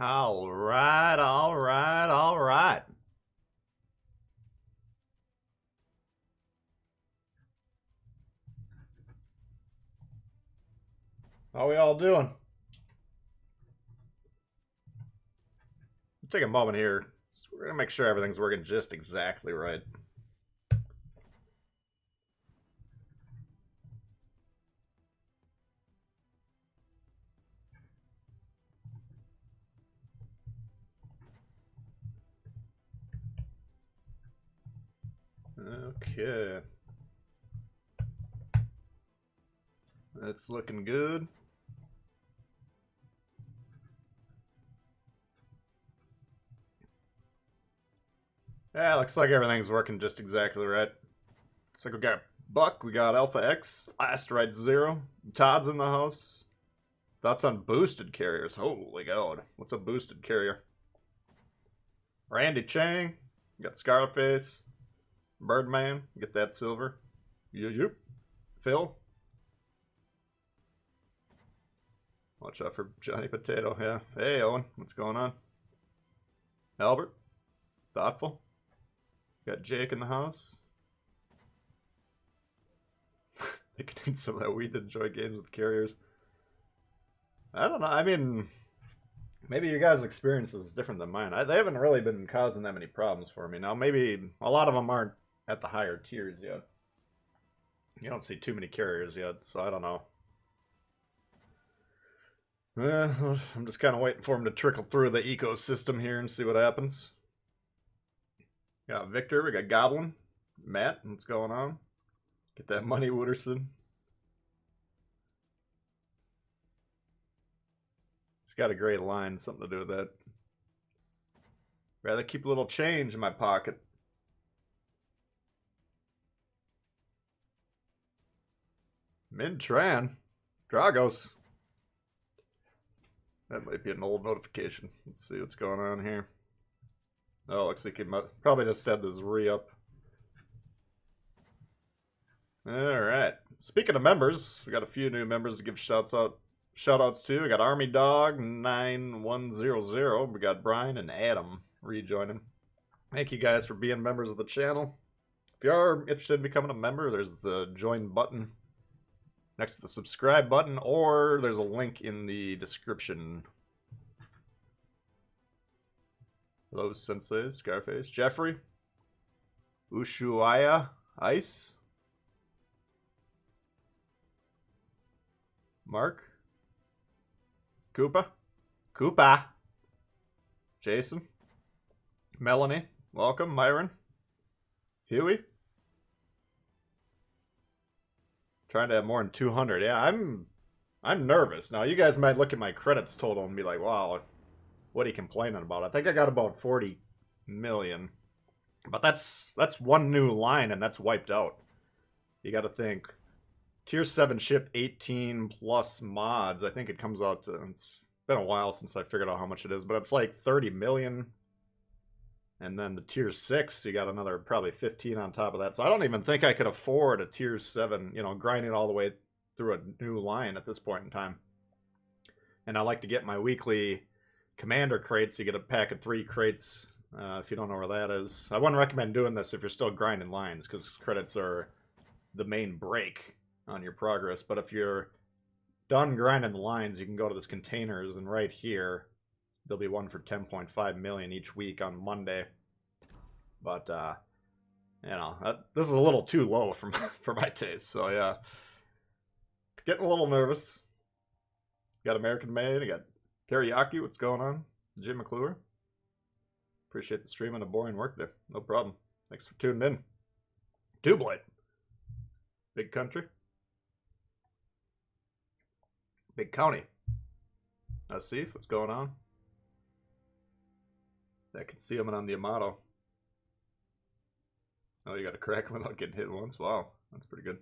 All right, all right, all right. How we all doing? Take a moment here. We're gonna make sure everything's working just exactly right. Okay. That's looking good. Yeah, looks like everything's working just exactly right. Looks like we got Buck, we got Alpha X, Asteroid Zero, Todd's in the house. Thoughts on boosted carriers? Holy God. What's a boosted carrier? Randy Chang, got Scarface, Birdman, get that silver. Yep. Phil. Watch out for Johnny Potato, yeah. Hey, Owen, what's going on? Albert, thoughtful. Got Jake in the house. They could need some of that weed to enjoy games with carriers. I don't know. I mean, maybe your guys' experience is different than mine. They haven't really been causing that many problems for me. Now, maybe a lot of them aren't at the higher tiers yet. You don't see too many carriers yet, so I don't know. I'm just kind of waiting for them to trickle through the ecosystem here and see what happens. Got Victor, we got Goblin, Matt, what's going on? Get that money, Wooderson. He's got a great line, something to do with that. Rather keep a little change in my pocket. Min Tran. Dragos. That might be an old notification. Let's see what's going on here. Oh, looks like he probably just had this re-up. Alright. Speaking of members, we got a few new members to give shoutouts to. We got Army Dog 9100. We got Brian and Adam rejoining. Thank you guys for being members of the channel. If you are interested in becoming a member, there's the join button next to the subscribe button, or there's a link in the description. Hello, Sensei, Scarface, Jeffrey, Ushuaia, Ice, Mark, Koopa, Jason, Melanie, welcome, Myron, Huey. Trying to have more than 200. Yeah, I'm nervous. Now, you guys might look at my credits total and be like, wow, what are you complaining about? I think I got about 40 million. But that's one new line, and that's wiped out. You got to think. Tier 7 ship, 18 plus mods. I think it comes out to... It's been a while since I figured out how much it is, but it's like 30 million. And then the tier 6, you got another probably 15 on top of that. So I don't even think I could afford a tier 7, you know, grinding all the way through a new line at this point in time. And I like to get my weekly commander crates. You get a pack of 3 crates, if you don't know where that is. I wouldn't recommend doing this if you're still grinding lines, because credits are the main break on your progress. But if you're done grinding the lines, you can go to this containers, and right here there'll be one for 10.5 million each week on Monday. But you know, this is a little too low for my taste. So yeah, getting a little nervous. Got American Made. I got Teriyaki. What's going on? Jim McClure. Appreciate the stream and the boring work there. No problem. Thanks for tuning in. Tbull. Big country. Big county. Asif, what's going on? That concealment on the Amato. Oh, you got a crack without getting hit once? Wow, that's pretty good.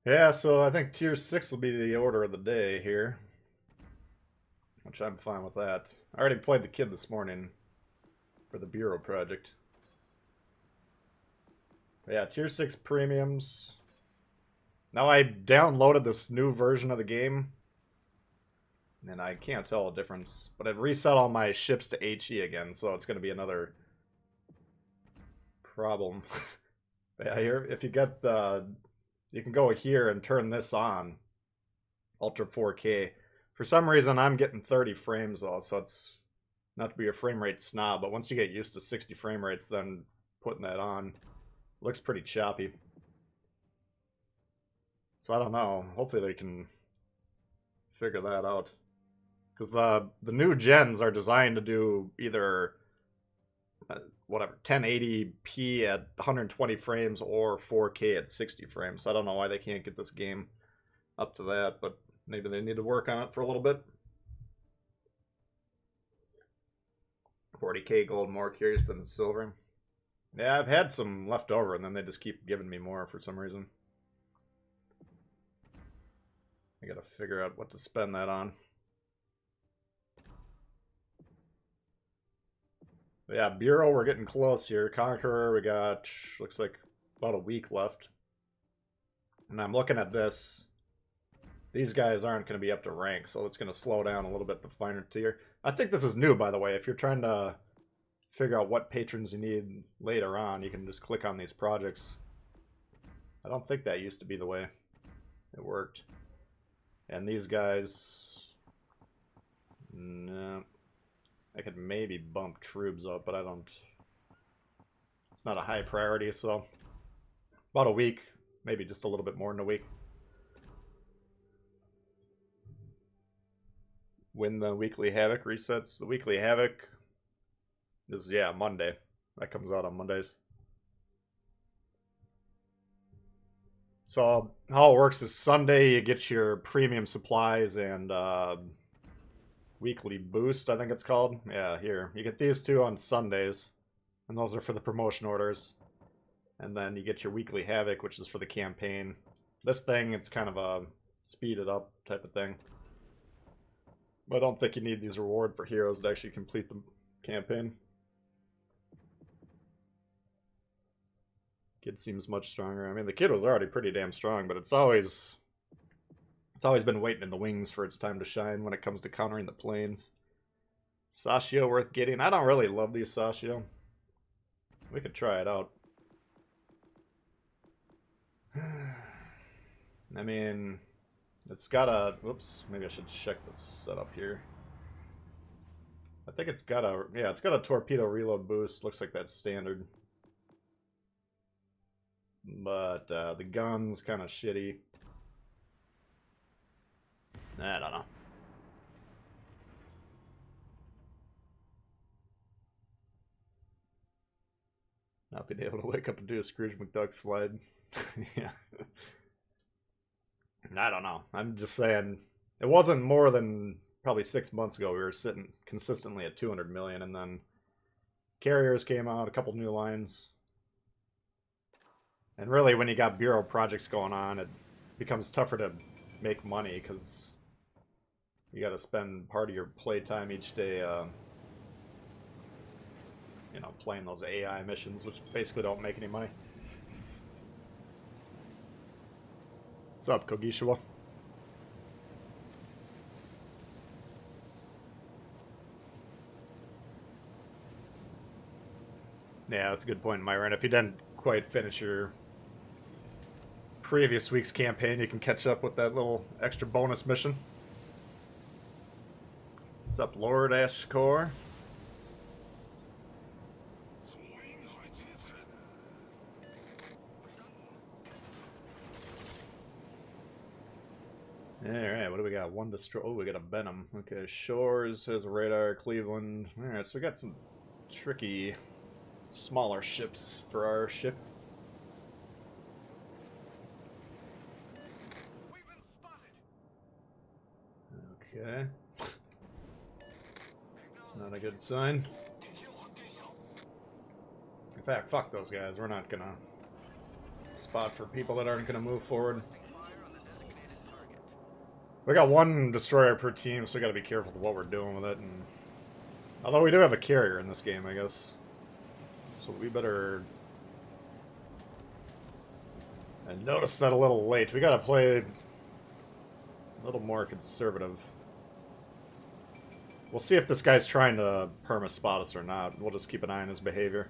Yeah, so I think tier 6 will be the order of the day here. Which I'm fine with that. I already played the kid this morning for the Bureau project. But yeah, tier 6 premiums. Now I downloaded this new version of the game. And I can't tell a difference. But I've reset all my ships to HE again, so it's going to be another problem. Yeah, here, if you get the... You can go here and turn this on. Ultra 4K. For some reason, I'm getting 30 frames, though, so it's not to be a frame rate snob, but once you get used to 60 frame rates, then putting that on looks pretty choppy. So I don't know. Hopefully they can figure that out. Because the new gens are designed to do either whatever 1080p at 120 frames or 4K at 60 frames. So I don't know why they can't get this game up to that, but maybe they need to work on it for a little bit. 40k gold, more curious than silver. Yeah, I've had some left over, and then they just keep giving me more for some reason. I gotta figure out what to spend that on. But yeah, Bureau, we're getting close here. Conqueror, we got, looks like about a week left. And I'm looking at this. These guys aren't going to be up to rank, so it's going to slow down a little bit the finer tier. I think this is new, by the way. If you're trying to figure out what patrons you need later on, you can just click on these projects. I don't think that used to be the way it worked. And these guys... No. I could maybe bump troops up, but I don't... It's not a high priority, so... About a week. Maybe just a little bit more than a week. When the weekly Havoc resets. The weekly Havoc is, yeah, Monday. That comes out on Mondays. So how it works is Sunday you get your premium supplies and weekly boost, I think it's called. Yeah, here. You get these two on Sundays. And those are for the promotion orders. And then you get your weekly Havoc, which is for the campaign. This thing, it's kind of a speed it up type of thing. But I don't think you need these reward for heroes to actually complete the campaign. Kid seems much stronger. I mean, the kid was already pretty damn strong, but it's always been waiting in the wings for its time to shine when it comes to countering the planes. Sashio worth getting. I don't really love these Sashio. We could try it out. I mean, it's got a... Whoops, maybe I should check the setup here. I think it's got a... Yeah, it's got a torpedo reload boost. Looks like that's standard. But the gun's kind of shitty. I don't know. Not being able to wake up and do a Scrooge McDuck slide. Yeah. I don't know. I'm just saying, it wasn't more than probably 6 months ago we were sitting consistently at 200 million, and then carriers came out, a couple new lines. And really, when you got Bureau projects going on, it becomes tougher to make money because you got to spend part of your playtime each day, you know, playing those AI missions, which basically don't make any money. What's up, Kogishiwa? Yeah, that's a good point, Myron. If you didn't quite finish your previous week's campaign, you can catch up with that little extra bonus mission. What's up, Lord Ashcore? Alright, what do we got? One destroy. Oh, we got a Venom. Okay, Shores has a radar. Cleveland. Alright, so we got some tricky, smaller ships for our ship. Okay. It's not a good sign. In fact, fuck those guys. We're not gonna spot for people that aren't gonna move forward. We got one destroyer per team, so we gotta be careful with what we're doing with it. And although we do have a carrier in this game, I guess. So we better... I noticed that a little late. We gotta play a little more conservative. We'll see if this guy's trying to perma-spot us or not. We'll just keep an eye on his behavior.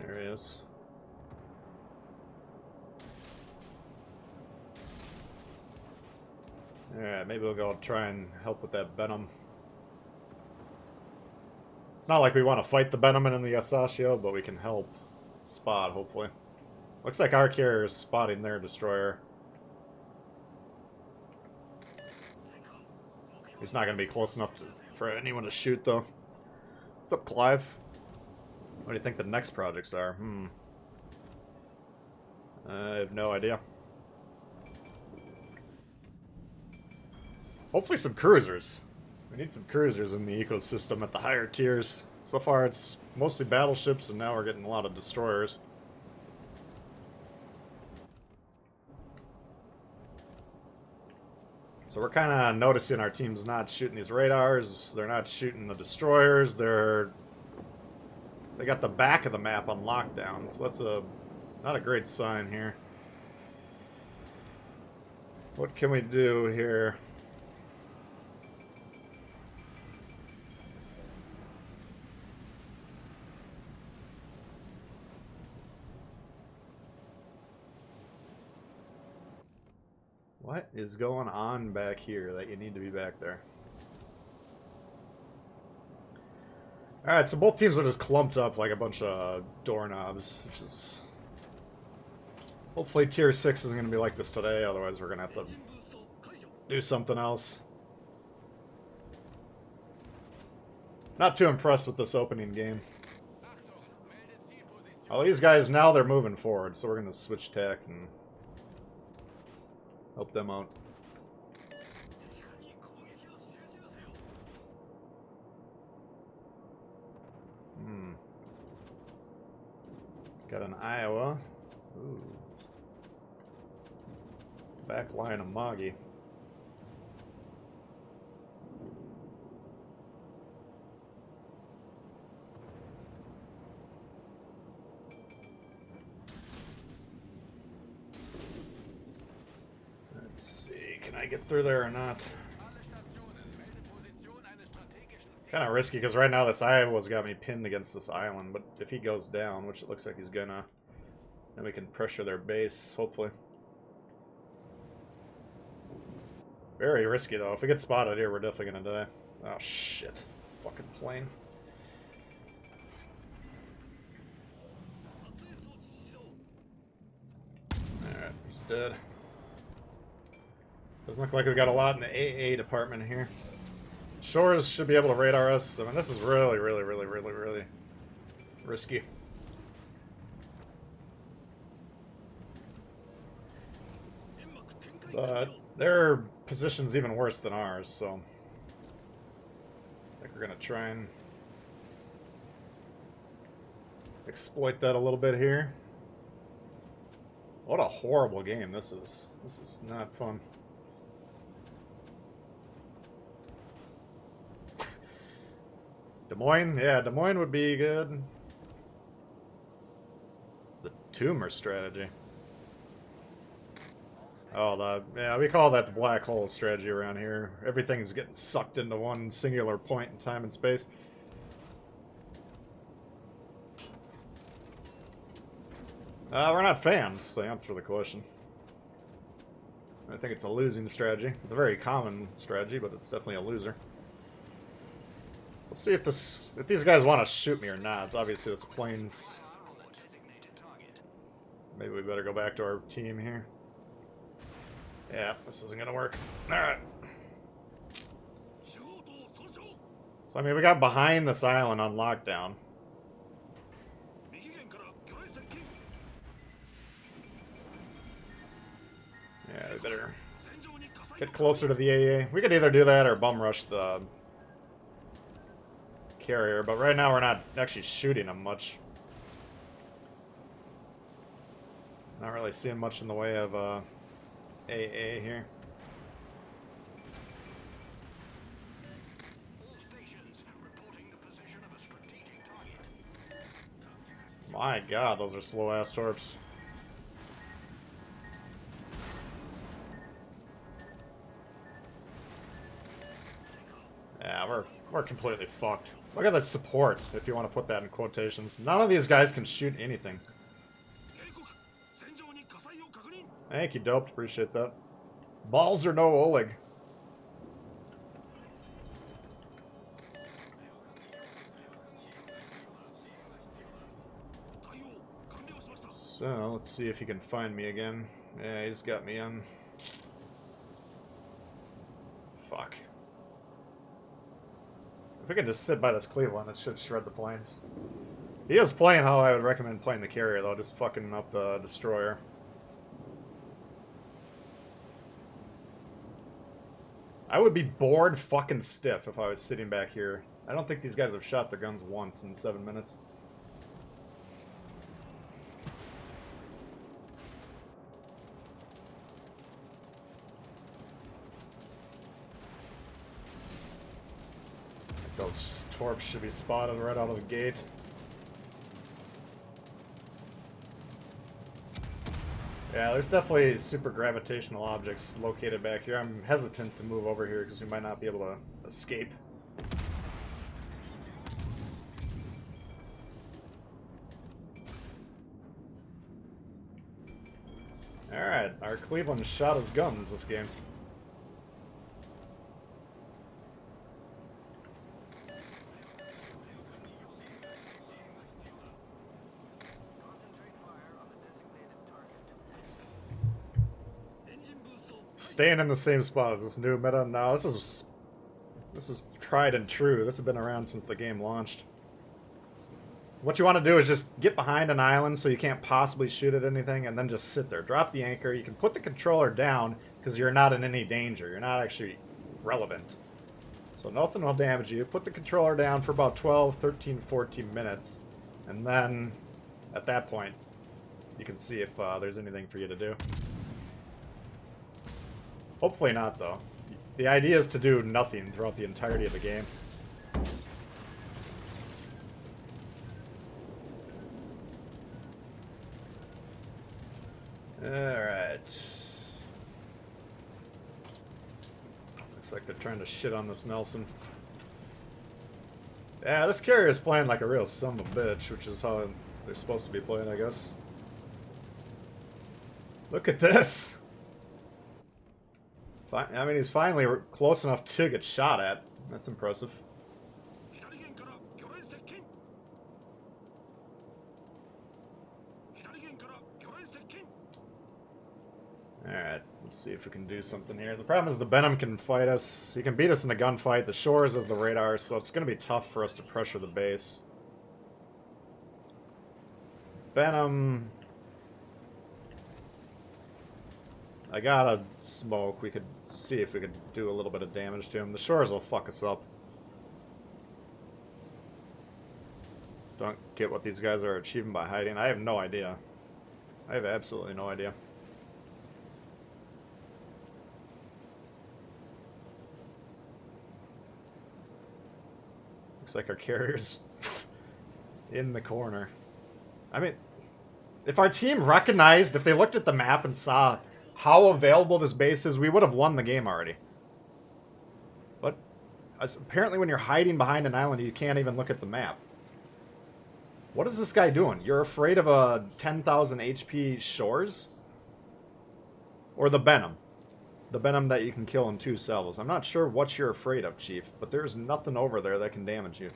There he is. Alright, maybe we'll go try and help with that Venom. It's not like we want to fight the Venom in the Yasashio, but we can help spot, hopefully. Looks like our carrier is spotting their destroyer. He's not going to be close enough for anyone to shoot, though. What's up, Clive? What do you think the next projects are? I have no idea. Hopefully some cruisers. We need some cruisers in the ecosystem at the higher tiers. So far it's mostly battleships, and now we're getting a lot of destroyers. So we're kind of noticing our team's not shooting these radars. They're not shooting the destroyers. They got the back of the map on lockdown. So that's not a great sign here. What can we do here? What is going on back here that you need to be back there? Alright, so both teams are just clumped up like a bunch of doorknobs, which is... Hopefully tier 6 isn't going to be like this today, otherwise we're going to have to do something else. Not too impressed with this opening game. Oh, these guys, now they're moving forward, so we're going to switch tack and help them out. Got an Iowa. Ooh. Back line of Magi. Let's see, can I get through there or not? Kind of risky because right now this Iowa's got me pinned against this island, but if he goes down, which it looks like he's gonna, then we can pressure their base, hopefully. Very risky though. If we get spotted here, we're definitely gonna die. Oh shit. Fucking plane. Alright, he's dead. Doesn't look like we got a lot in the AA department here. Shores should be able to radar us. I mean, this is really risky. But their position's even worse than ours, so I think we're gonna try and exploit that a little bit here. What a horrible game this is. This is not fun. Des Moines? Yeah, Des Moines would be good. The tumor strategy. Oh, yeah, we call that the black hole strategy around here. Everything's getting sucked into one singular point in time and space. We're not fans, to answer the question. I think it's a losing strategy. It's a very common strategy, but it's definitely a loser. We'll see if these guys want to shoot me or not. Obviously, this plane's... Maybe we better go back to our team here. Yeah, this isn't gonna work. Alright. So, I mean, we got behind this island on lockdown. Yeah, we better get closer to the AA. We could either do that or bum rush the carrier, but right now we're not actually shooting them much. Not really seeing much in the way of AA here. My god, those are slow-ass torps. Yeah, we're completely fucked. Look at the support, if you want to put that in quotations. None of these guys can shoot anything. Thank you, Doped. Appreciate that. Balls or no Oleg? So, let's see if he can find me again. Yeah, he's got me on. Fuck. If we can just sit by this Cleveland, it should shred the planes. He is playing how I would recommend playing the carrier, though, just fucking up the destroyer. I would be bored fucking stiff if I was sitting back here. I don't think these guys have shot their guns once in 7 minutes. Those torps should be spotted right out of the gate. Yeah, there's definitely super gravitational objects located back here. I'm hesitant to move over here because we might not be able to escape. Alright, our Cleveland shot his guns this game. Staying in the same spot as this new meta. No, this is tried and true. This has been around since the game launched. What you want to do is just get behind an island so you can't possibly shoot at anything, and then just sit there. Drop the anchor. You can put the controller down because you're not in any danger. You're not actually relevant. So nothing will damage you. Put the controller down for about 12, 13, 14 minutes, and then at that point you can see if there's anything for you to do. Hopefully not, though. The idea is to do nothing throughout the entirety of the game. Alright. Looks like they're trying to shit on this Nelson. Yeah, this carrier is playing like a real son of a bitch, which is how they're supposed to be playing, I guess. Look at this! I mean, he's finally close enough to get shot at. That's impressive. Alright, let's see if we can do something here. The problem is the Benham can fight us. He can beat us in a gunfight. The Shores is the radar, so it's going to be tough for us to pressure the base. Benham... I got a smoke. We could see if we could do a little bit of damage to him. The Shores will fuck us up. Don't get what these guys are achieving by hiding. I have no idea. I have absolutely no idea. Looks like our carrier's in the corner. I mean, if our team recognized, if they looked at the map and saw how available this base is, we would have won the game already. But apparently when you're hiding behind an island, you can't even look at the map. What is this guy doing? You're afraid of a 10,000 HP Shores? Or the Benham? The Benham that you can kill in 2 salvos. I'm not sure what you're afraid of, Chief, but there's nothing over there that can damage you.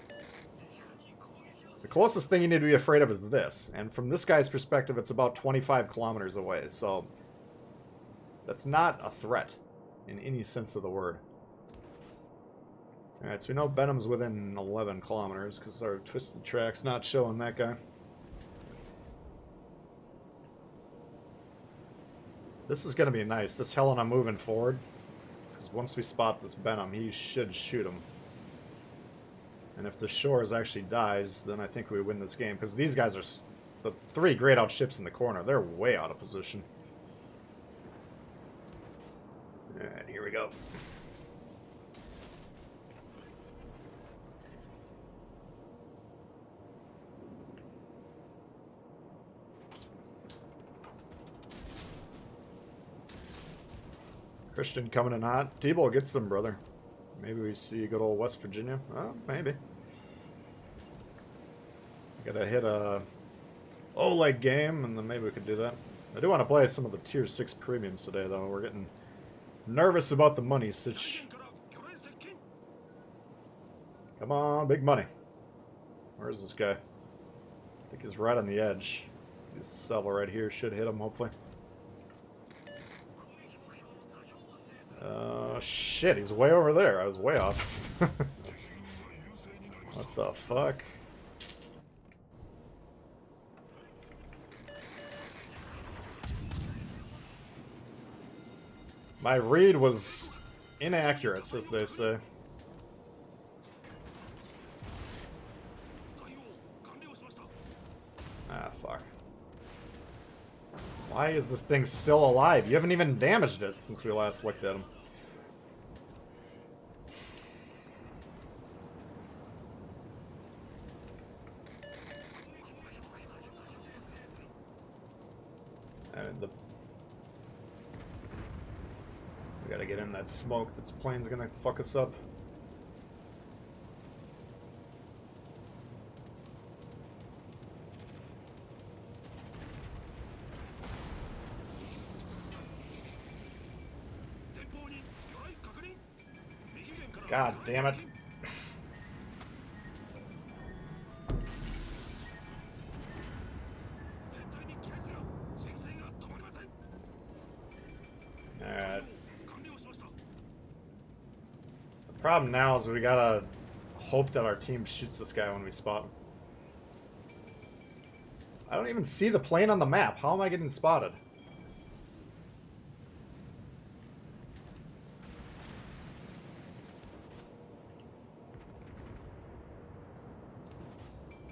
The closest thing you need to be afraid of is this. And from this guy's perspective, it's about 25 kilometers away, so... that's not a threat in any sense of the word. Alright, so we know Benham's within 11 kilometers because our twisted track's not showing that guy. This is going to be nice. This Helena moving forward. Because once we spot this Benham, he should shoot him. And if the Shores actually dies, then I think we win this game. Because these guys are... the 3 grayed out ships in the corner. They're way out of position. Alright, here we go. Christian coming in hot. Tbull gets them, brother. Maybe we see good old West Virginia. Oh, maybe. Gotta hit a OLEG game, and then maybe we could do that. I do want to play some of the Tier 6 premiums today, though. We're getting nervous about the money sitch. Come on, big money. Where is this guy? I think he's right on the edge. This salvo right here should hit him, hopefully. Shit, he's way over there. I was way off. What the fuck? My read was inaccurate, as they say. Ah, fuck. Why is this thing still alive? You haven't even damaged it since we last looked at him. We gotta get in that smoke. This plane's gonna fuck us up. God damn it. Alright. The problem now is we gotta hope that our team shoots this guy when we spot him. I don't even see the plane on the map. How am I getting spotted?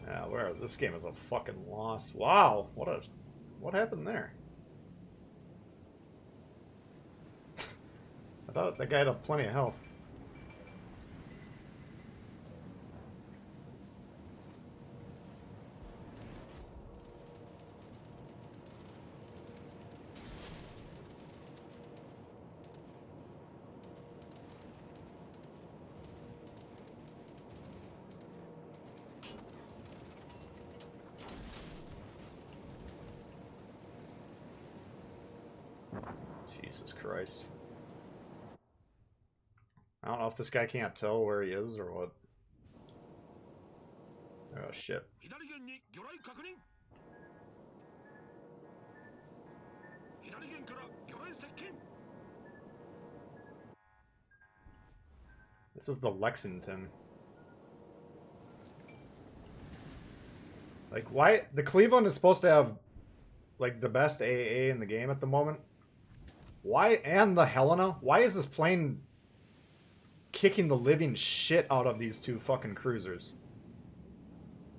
Yeah, where? This game is a fucking loss. Wow, what happened there? I thought that guy had plenty of health. Jesus Christ. I don't know if this guy can't tell where he is or what. Oh shit. This is the Lexington. Like, why? The Cleveland is supposed to have, like, the best AA in the game at the moment. Why? And the Helena? Why is this plane kicking the living shit out of these two fucking cruisers?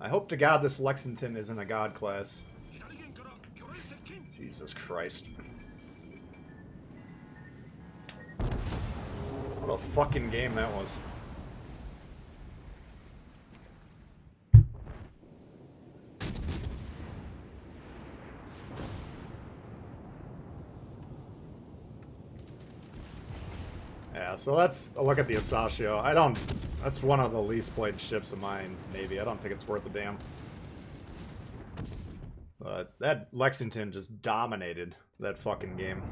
I hope to God this Lexington isn't a god class. Jesus Christ. What a fucking game that was. Yeah, so let's look at the Asashio. That's one of the least played ships of mine, Navy. I don't think it's worth a damn. But that Lexington just dominated that fucking game.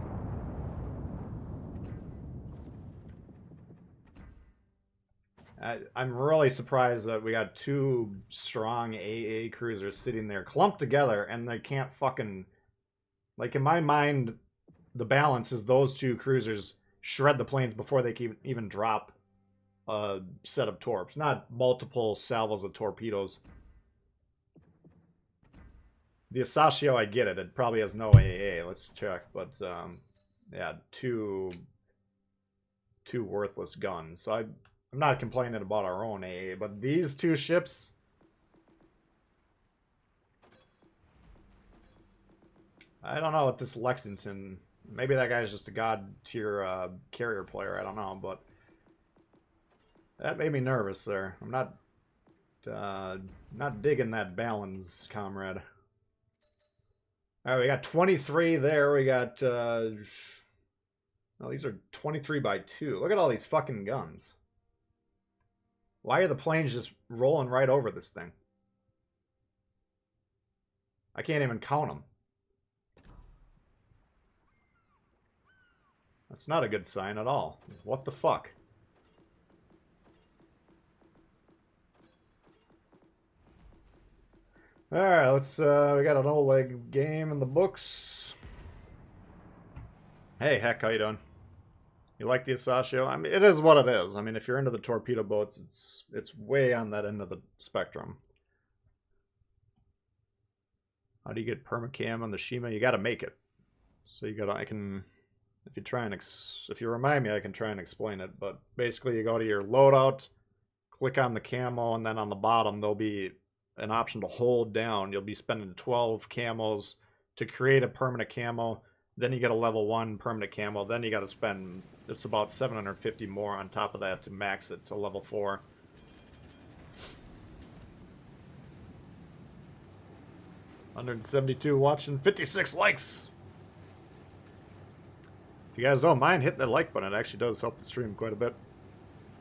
I'm really surprised that we got two strong AA cruisers sitting there clumped together and they can't fucking... Like, in my mind, the balance is those two cruisers shred the planes before they can even drop a set of torps. Not multiple salvos of torpedoes. The Asashio, I get it. It probably has no AA. Let's check. But, yeah, two worthless guns. So I'm not complaining about our own AA, but these two ships... I don't know what this Lexington... Maybe that guy's just a god tier carrier player. I don't know, but... That made me nervous there. I'm not digging that balance, comrade. Alright, we got 23 there. We got Oh, these are 23 by 2. Look at all these fucking guns. Why are the planes just rolling right over this thing? I can't even count them. That's not a good sign at all. What the fuck? Alright, let's, we got an Oleg game in the books. Hey, Heck, how you doing? You like the Asashio? I mean, it is what it is. I mean, if you're into the torpedo boats, it's way on that end of the spectrum. How do you get permacam on the Shima? You gotta make it. So you gotta, I can, if you try and, if you remind me, I can try and explain it. But basically, you go to your loadout, click on the camo, and then on the bottom, there'll be an option to hold down. You'll be spending 12 camos to create a permanent camo. Then you get a level 1 permanent camo. Then you got to spend, it's about 750 more on top of that to max it to level 4. $172 watching, 56 likes. If you guys don't mind, hit that like button. It actually does help the stream quite a bit.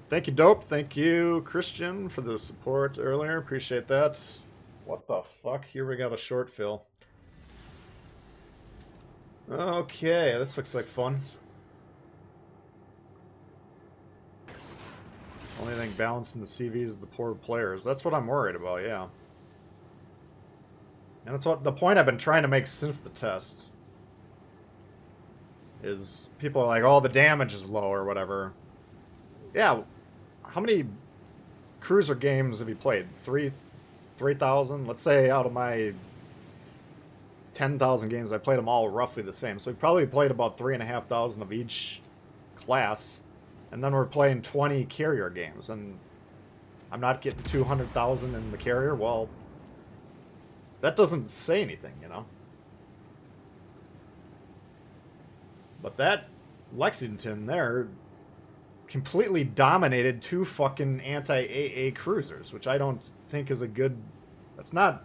Thank you, Dope. Thank you, Christian, for the support earlier. Appreciate that. What the fuck? Here we got a short fill. Okay, this looks like fun. Only thing balancing the CV is the poor players. That's what I'm worried about, yeah. And that's what the point I've been trying to make since the test. Is people are like, oh, the damage is low or whatever. Yeah, how many cruiser games have you played? 3,000? Let's say out of my 10,000 games, I played them all roughly the same. So we probably played about 3,500 of each class. And then we're playing 20 carrier games. And I'm not getting 200,000 in the carrier. Well, that doesn't say anything, you know? But that Lexington there completely dominated 2 fucking anti-AA cruisers, which I don't think is a good... That's not...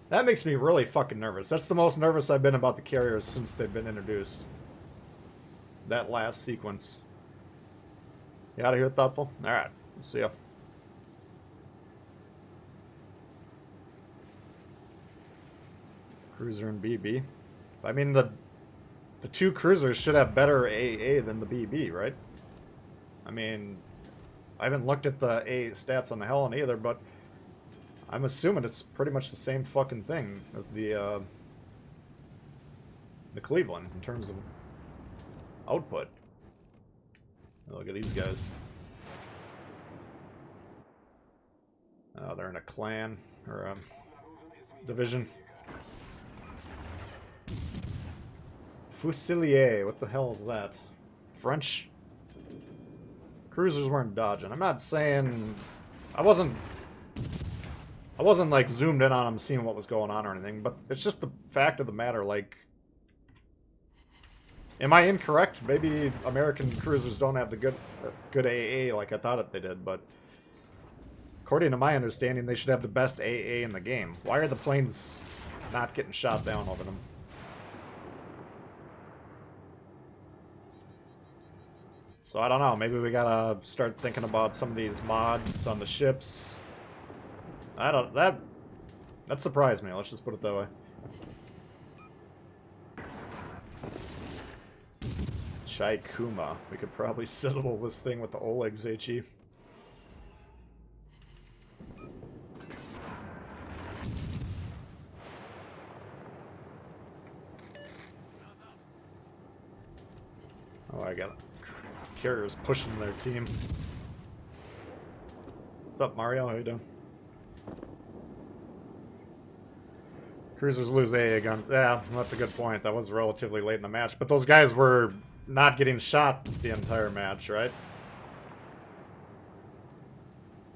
That makes me really fucking nervous. That's the most nervous I've been about the carriers since they've been introduced. That last sequence. You out of here, Thoughtful? Alright, see ya. Cruiser and BB. I mean, the 2 cruisers should have better AA than the BB, right? I mean, I haven't looked at the A stats on the Helen either, but I'm assuming it's pretty much the same fucking thing as the Cleveland in terms of output. Look at these guys. Oh, they're in a clan or a division. Fusilier, what the hell is that? French? Cruisers weren't dodging. I'm not saying... I wasn't like zoomed in on them seeing what was going on or anything, but it's just the fact of the matter, like... Am I incorrect? Maybe American cruisers don't have the good AA like I thought they did, but... According to my understanding, they should have the best AA in the game. Why are the planes not getting shot down over them? So I don't know, maybe we gotta start thinking about some of these mods on the ships. That surprised me, let's just put it that way. Chai Kuma. We could probably settle this thing with the Oleg's HE. Oh, I got carriers pushing their team. What's up, Mario? How you doing? Cruisers lose AA guns. Yeah, that's a good point. That was relatively late in the match. But those guys were not getting shot the entire match, right?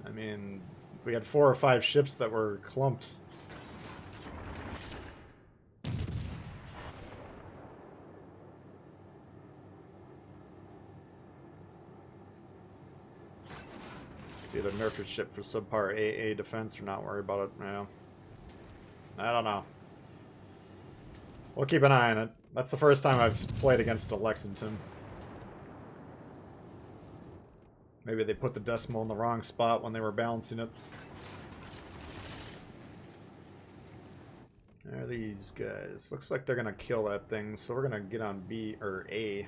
I mean, we had 4 or 5 ships that were clumped. It's either nerf your ship for subpar AA defense or not worry about it. Yeah. I don't know. We'll keep an eye on it. That's the first time I've played against a Lexington. Maybe they put the decimal in the wrong spot when they were balancing it. There are these guys. Looks like they're gonna kill that thing, so we're gonna get on B or A.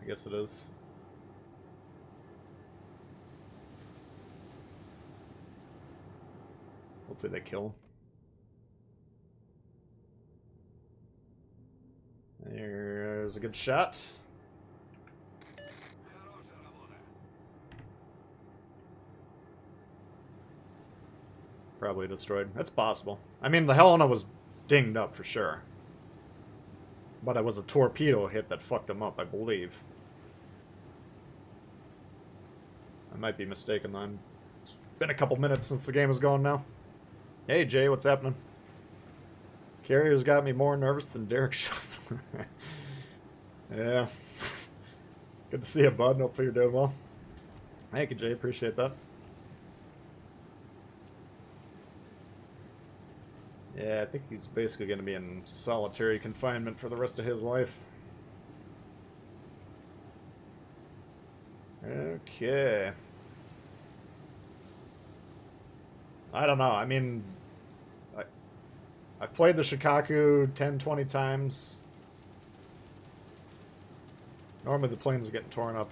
I guess it is. Hopefully they kill. There's a good shot. Probably destroyed. That's possible. I mean, the Helena was dinged up for sure. But it was a torpedo hit that fucked him up, I believe. I might be mistaken then. It's been a couple minutes since the game was going now. Hey Jay, what's happening? Carrier's got me more nervous than Derek shot. Yeah. Good to see you, bud. Hopefully you're doing well. Thank you, Jay. Appreciate that. Yeah, I think he's basically going to be in solitary confinement for the rest of his life. Okay. I don't know. I mean, I've played the Shikaku 10, 20 times. Normally the planes are getting torn up.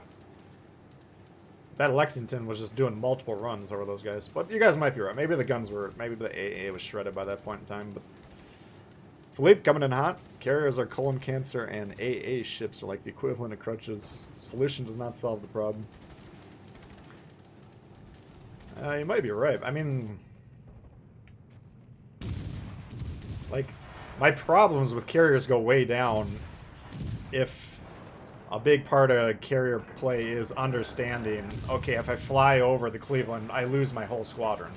That Lexington was just doing multiple runs over those guys. But you guys might be right. Maybe the guns were... Maybe the AA was shredded by that point in time. But Philippe coming in hot. Carriers are colon cancer and AA ships are like the equivalent of crutches. Solution does not solve the problem. You might be right. I mean... Like, my problems with carriers go way down if a big part of carrier play is understanding, okay, if I fly over the Cleveland, I lose my whole squadron.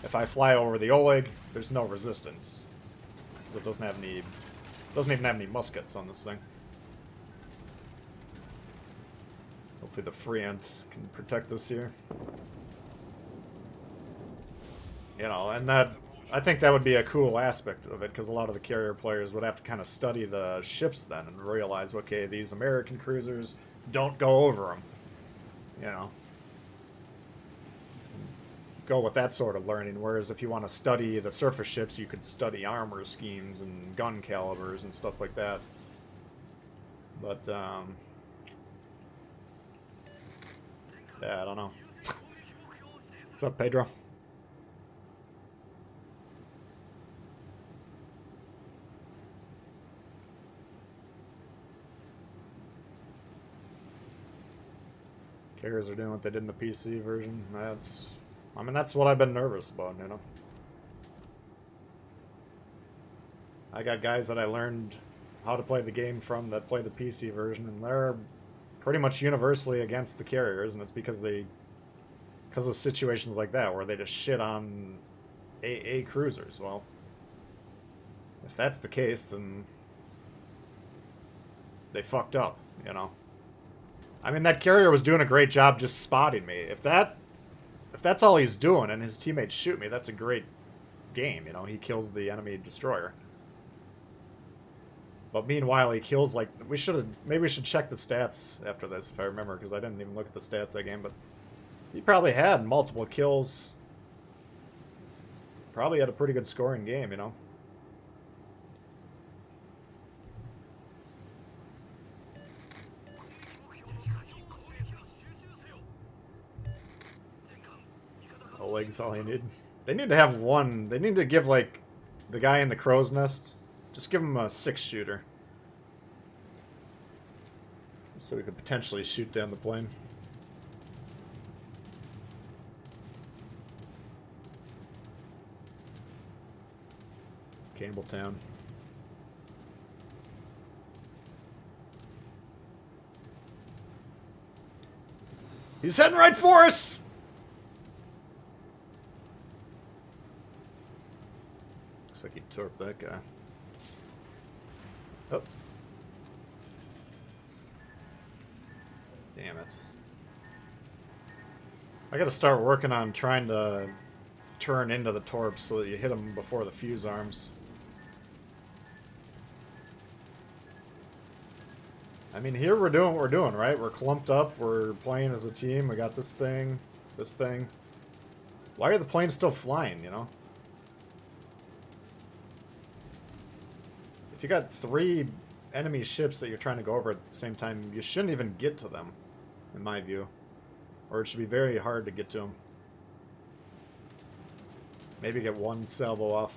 If I fly over the Oleg, there's no resistance. Because it doesn't have any... doesn't even have any muskets on this thing. Hopefully the Freant can protect us here. You know, and that... I think that would be a cool aspect of it, because a lot of the carrier players would have to kind of study the ships then and realize, okay, these American cruisers don't go over them. You know. Go with that sort of learning, whereas if you want to study the surface ships, you could study armor schemes and gun calibers and stuff like that. But, yeah, I don't know. What's up, Pedro? Carriers are doing what they did in the PC version. That's... I mean, that's what I've been nervous about, you know? I got guys that I learned how to play the game from that play the PC version, and they're pretty much universally against the carriers, and it's because they... because of situations like that, where they just shit on AA cruisers. Well, if that's the case, then they fucked up, you know? I mean, that carrier was doing a great job just spotting me. If that's all he's doing and his teammates shoot me, that's a great game, you know? He kills the enemy destroyer. But meanwhile, he kills, like... maybe we should check the stats after this, if I remember, because I didn't even look at the stats that game, but... he probably had multiple kills. Probably had a pretty good scoring game, you know? Oleg's all he need. They need to have one. They need to give, like, the guy in the crow's nest, just give him a 6-shooter. So we could potentially shoot down the plane. Campbelltown. He's heading right for us! Looks like he torped that guy. Oh. Damn it. I gotta start working on trying to turn into the torps so that you hit them before the fuse arms. I mean, here we're doing what we're doing, right? We're clumped up, we're playing as a team, we got this thing, this thing. Why are the planes still flying, you know? If you got 3 enemy ships that you're trying to go over at the same time, you shouldn't even get to them, in my view. Or it should be very hard to get to them. Maybe get 1 salvo off.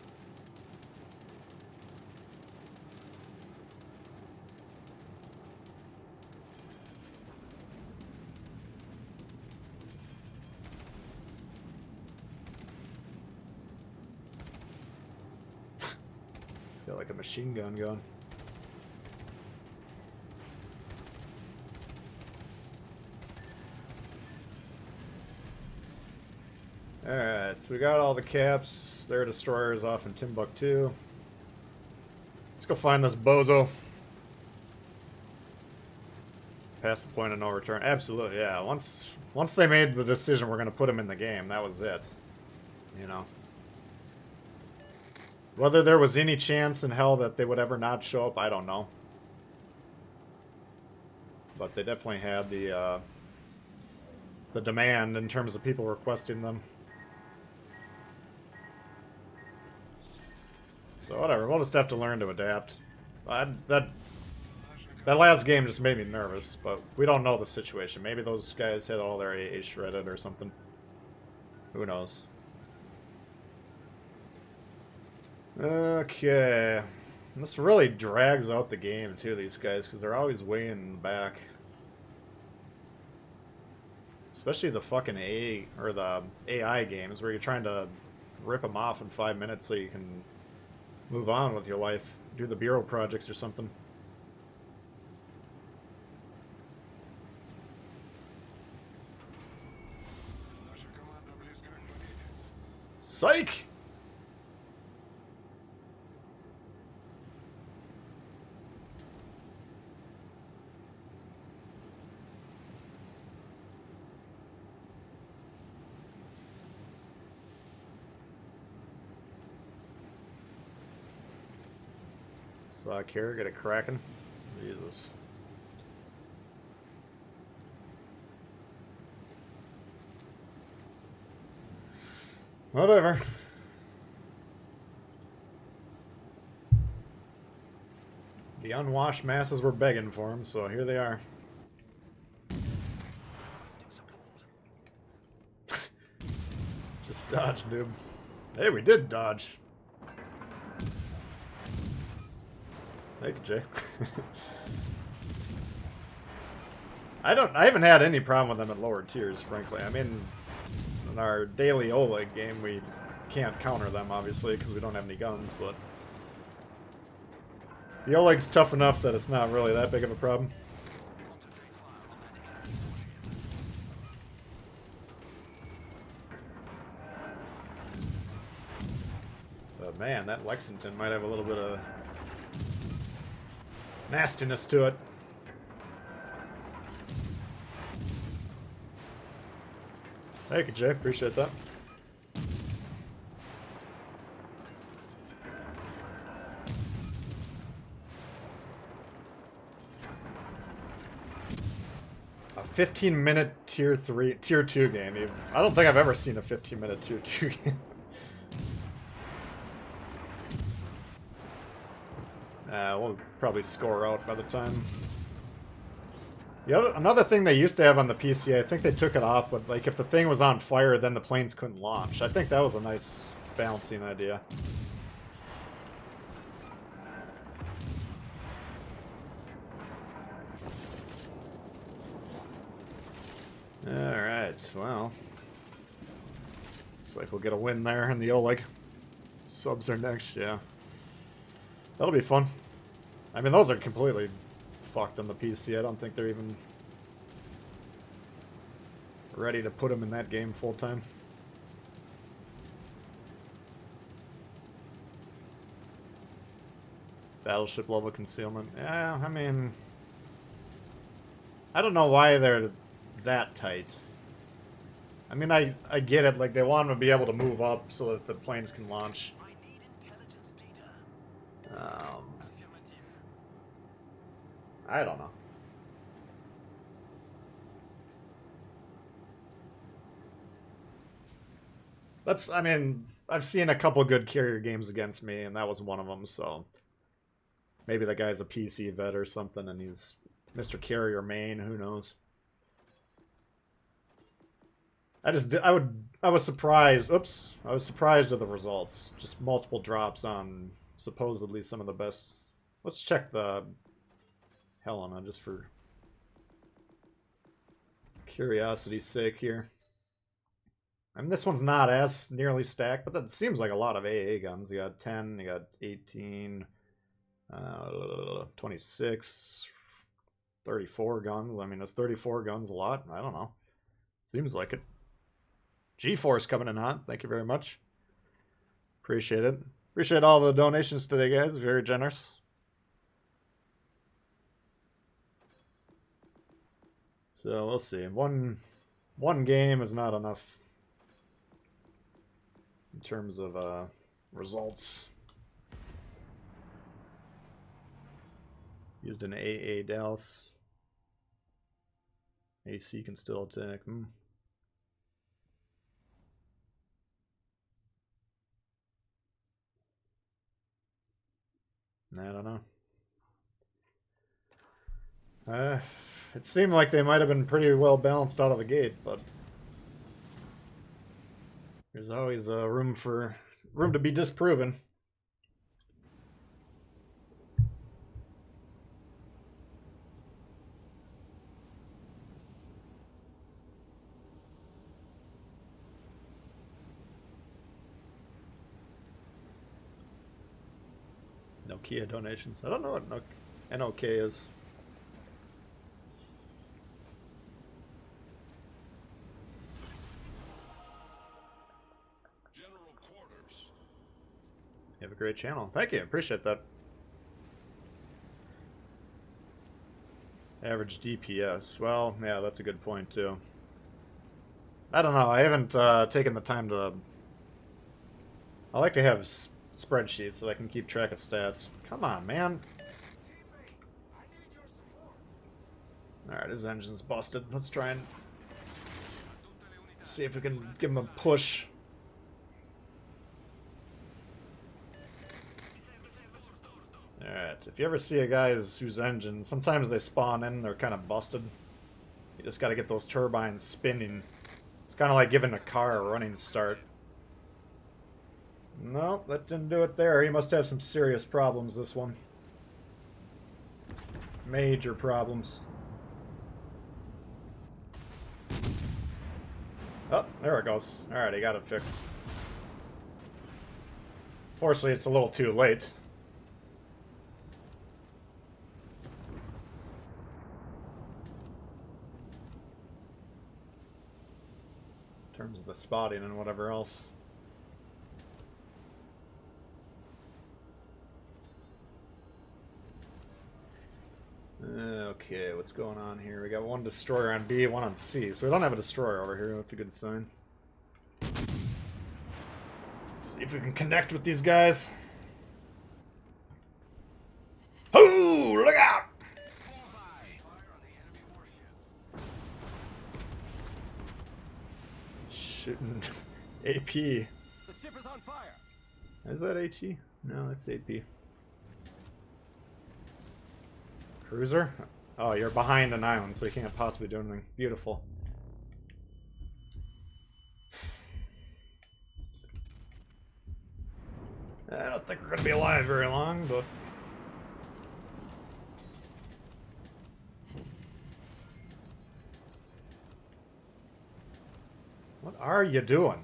Feel like a machine gun going. Alright, so we got all the caps, their destroyers off in Timbuktu. Let's go find this bozo. Past the point of no return. Absolutely, yeah. Once they made the decision we're going to put him in the game, that was it. You know. Whether there was any chance in hell that they would ever not show up, I don't know. But they definitely had the demand in terms of people requesting them. So whatever, we'll just have to learn to adapt. That last game just made me nervous, but we don't know the situation. Maybe those guys had all their AA shredded or something. Who knows? Okay. This really drags out the game, too, these guys, because they're always way in the back. Especially the fucking AA, or the AI games, where you're trying to rip them off in 5 minutes so you can move on with your life. Do the bureau projects or something. Psych! Sock here, get it cracking. Jesus. Whatever. The unwashed masses were begging for him, so here they are. Just dodge, dude. Hey, we did dodge. Thank you, Jay. I haven't had any problem with them at lower tiers, frankly. I mean, in our daily Oleg game, we can't counter them, obviously, because we don't have any guns, but the Oleg's tough enough that it's not really that big of a problem. But man, that Lexington might have a little bit of nastiness to it. Thank you, Jay. Appreciate that. A 15-minute tier 2 game. Even. I don't think I've ever seen a 15-minute tier 2 game. We'll probably score out by the time. Another thing they used to have on the PC, I think they took it off, but like if the thing was on fire, then the planes couldn't launch. I think that was a nice balancing idea. Alright, well. Looks like we'll get a win there in the Oleg. Subs are next, yeah. That'll be fun. I mean, those are completely fucked on the PC. I don't think they're even ready to put them in that game full time. Battleship level concealment. Yeah, I mean, I don't know why they're that tight. I mean, I get it. Like, they want them to be able to move up so that the planes can launch. I don't know. That's, I mean, I've seen a couple good carrier games against me, and that was one of them, so maybe the guy's a PC vet or something, and he's Mr. Carrier main, who knows. I was surprised, oops, I was surprised at the results. Just multiple drops on supposedly some of the best. Let's check the Helena, just for curiosity's sake here. I mean, this one's not as nearly stacked, but that seems like a lot of AA guns. You got 10, you got 18, 26, 34 guns. I mean, is 34 guns a lot? I don't know. Seems like it. G-Force coming in hot. Thank you very much. Appreciate it. Appreciate all the donations today, guys. Very generous. So we'll see. One game is not enough in terms of results. Used an AA Dallas. AC can still attack. I don't know. It seemed like they might have been pretty well balanced out of the gate, but there's always room to be disproven. Nokia donations. I don't know what NOK is. General quarters. You have a great channel. Thank you. Appreciate that. Average DPS. Well, yeah, that's a good point, too. I don't know. I haven't taken the time to... I like to have spreadsheets so I can keep track of stats. Come on, man. Alright, his engine's busted. Let's try and see if we can give him a push. Alright, if you ever see a guy's whose engine, sometimes they spawn in, they're kind of busted. You just gotta get those turbines spinning. It's kind of like giving a car a running start. Nope, that didn't do it there. He must have some serious problems, this one. Major problems. Oh, there it goes. Alright, I got it fixed. Fortunately, it's a little too late. In terms of the spotting and whatever else. Okay, what's going on here? We got one destroyer on B, one on C. So we don't have a destroyer over here. That's a good sign. Let's see if we can connect with these guys. Oh, look out! Shooting AP. The ship is on fire. Is that HE? No, that's AP. Cruiser? Oh, you're behind an island, so you can't possibly do anything. Beautiful. I don't think we're going to be alive very long, but... What are you doing,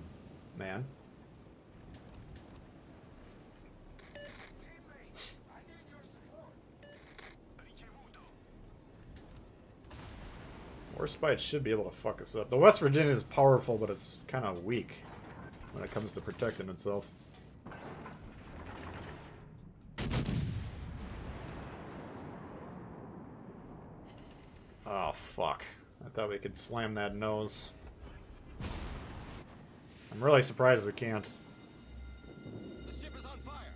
man? Warspite should be able to fuck us up. The West Virginia is powerful, but it's kind of weak when it comes to protecting itself. Oh, fuck. I thought we could slam that nose. I'm really surprised we can't. The ship is on fire.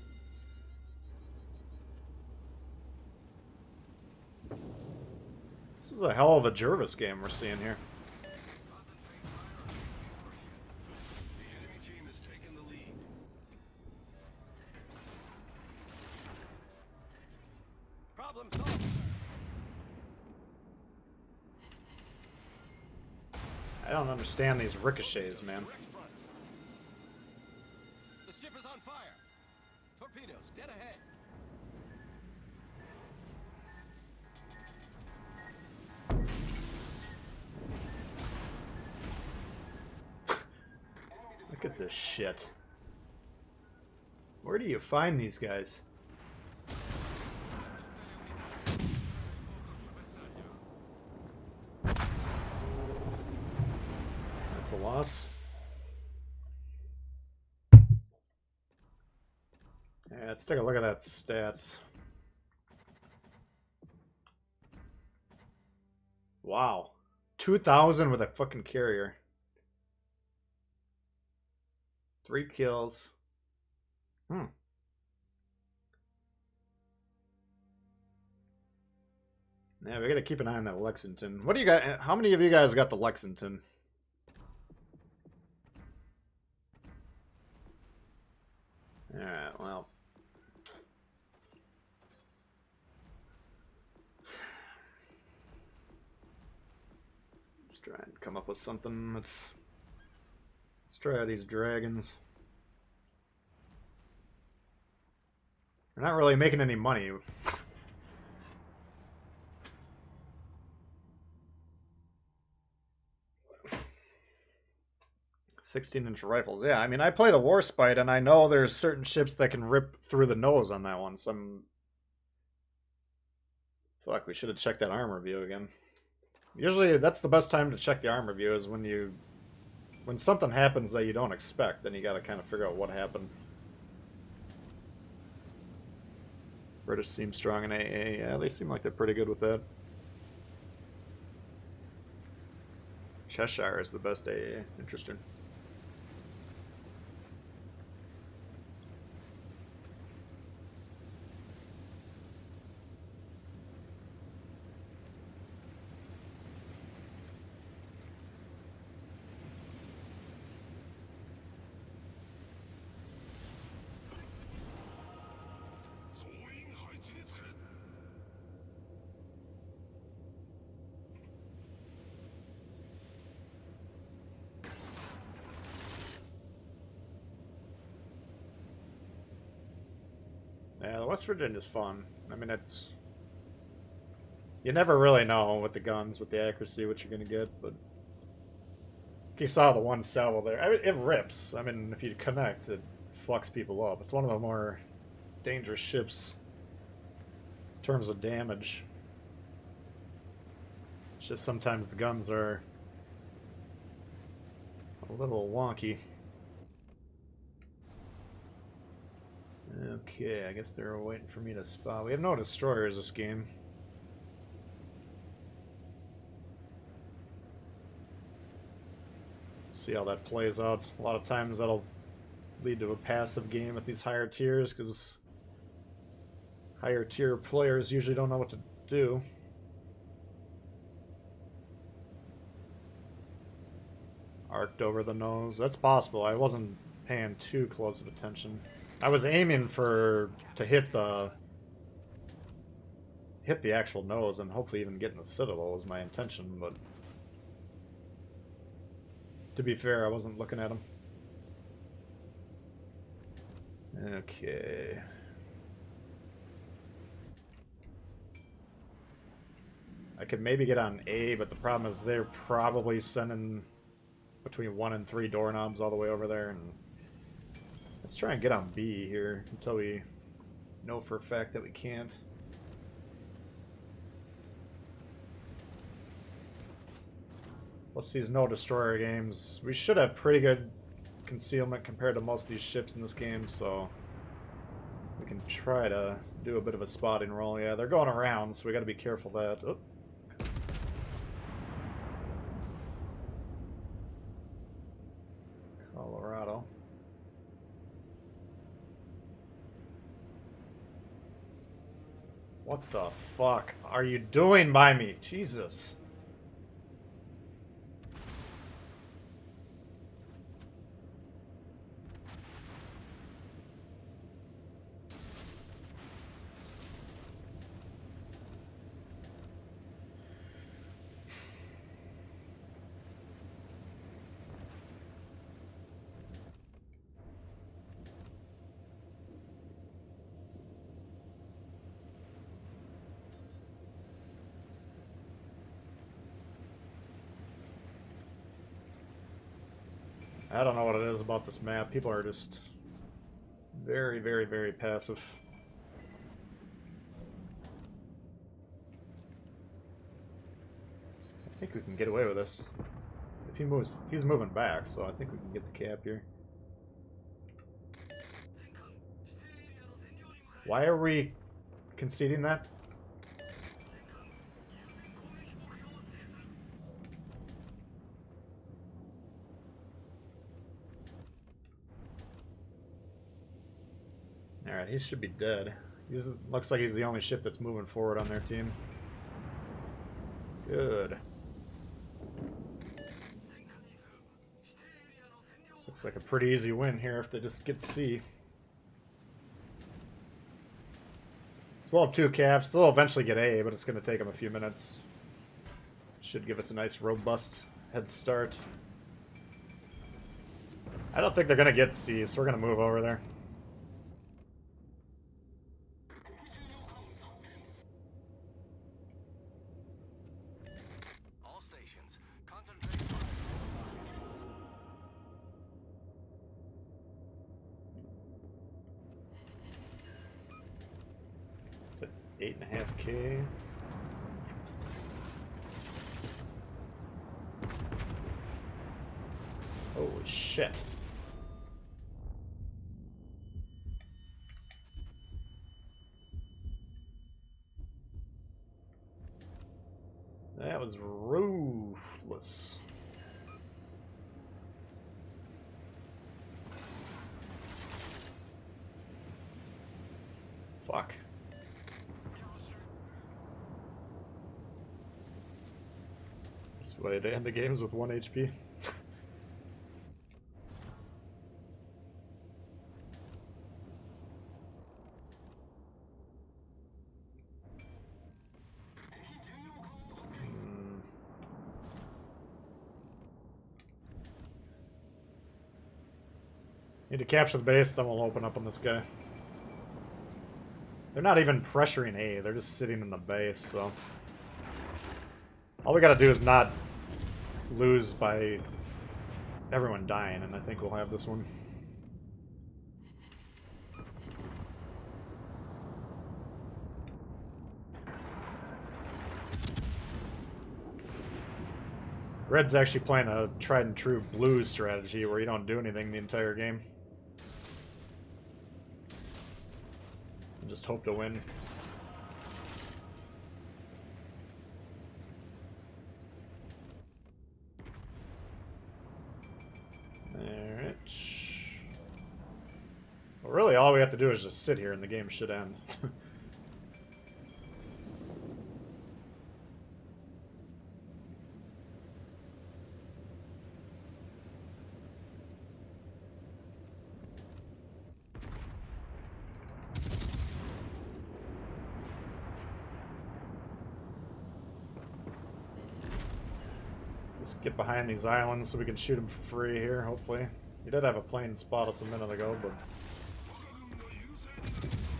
This is a hell of a Jervis game we're seeing here. Concentrate fire on the enemy warship. The enemy team is Problem solved. I don't understand these ricochets, man. Direct front. The ship is on fire. Torpedoes dead ahead. Look at this shit. Where do you find these guys? That's a loss. Yeah, let's take a look at that stats. Wow. 2,000 with a fucking carrier. 3 kills. Yeah, we gotta keep an eye on that Lexington. What do you got? How many of you guys got the Lexington? Alright, well. Let's try and come up with something. Let's try these dragons. We're not really making any money. 16-inch rifles. Yeah, I mean, I play the Warspite, and I know there's certain ships that can rip through the nose on that one. Some. Fuck, we should have checked that armor view again. Usually, that's the best time to check the armor view, is when something happens that you don't expect. Then you got to kind of figure out what happened. British seem strong in AA. Yeah, they seem like they're pretty good with that. Cheshire is the best AA. Interesting. Yeah, the West Virginia's fun. I mean, it's... You never really know with the guns, with the accuracy, what you're going to get, but... You saw the one salvo there. I mean, it rips. I mean, if you connect, it fucks people up. It's one of the more dangerous ships in terms of damage. It's just sometimes the guns are a little wonky. Okay, I guess they're waiting for me to spot. We have no destroyers this game. See how that plays out. A lot of times that'll lead to a passive game at these higher tiers, because higher tier players usually don't know what to do. Arced over the nose. That's possible. I wasn't paying too close of attention. I was aiming to hit the actual nose and hopefully even get in the citadel was my intention, but to be fair, I wasn't looking at him. Okay. I could maybe get on A, but the problem is they're probably sending between 1 and 3 doorknobs all the way over there, and let's try and get on B here until we know for a fact that we can't. Plus these no destroyer games, we should have pretty good concealment compared to most of these ships in this game, so we can try to do a bit of a spotting roll. Yeah, they're going around, so we got to be careful of that. Oh. Colorado. What the fuck are you doing by me? Jesus. I don't know what it is about this map. People are just very, very, very passive. I think we can get away with this. If he moves, he's moving back, so I think we can get the cap here. Why are we conceding that? Alright, he should be dead. Looks like he's the only ship that's moving forward on their team. Good. This looks like a pretty easy win here if they just get C. So we'll have 2 caps. They'll eventually get A, but it's going to take them a few minutes. Should give us a nice robust head start. I don't think they're going to get C, so we're going to move over there. All stations, concentrate. It's at 8.5K. Holy shit. That was ruthless. Fuck. This way to end the games with 1 HP. Need to capture the base, then we'll open up on this guy. They're not even pressuring A, they're just sitting in the base, so... All we gotta do is not lose by everyone dying, and I think we'll have this one. Red's actually playing a tried and true blue strategy where you don't do anything the entire game. And just hope to win. Alright. Well, really all we have to do is just sit here and the game should end. Just get behind these islands so we can shoot him for free here, hopefully. He did have a plane spot us a minute ago, but...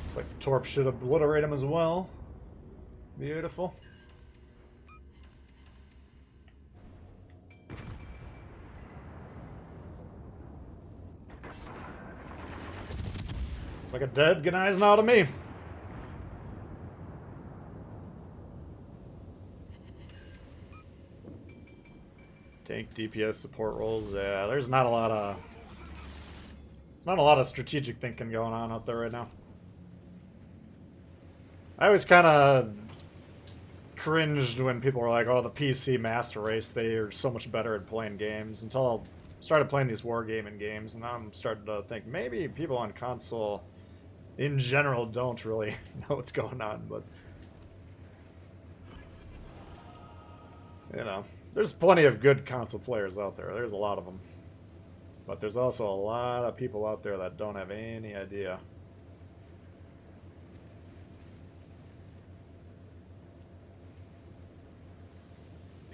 Looks like the torp should obliterate him as well. Beautiful. It's like a dead Ganai's now to me. Tank DPS support roles. Yeah, there's not a lot of... There's not a lot of strategic thinking going on out there right now. I always kind of cringed when people were like, oh, the PC master race, they are so much better at playing games, until I started playing these wargaming games, and now I'm starting to think maybe people on console in general don't really know what's going on, but... You know, there's plenty of good console players out there. There's a lot of them. But there's also a lot of people out there that don't have any idea.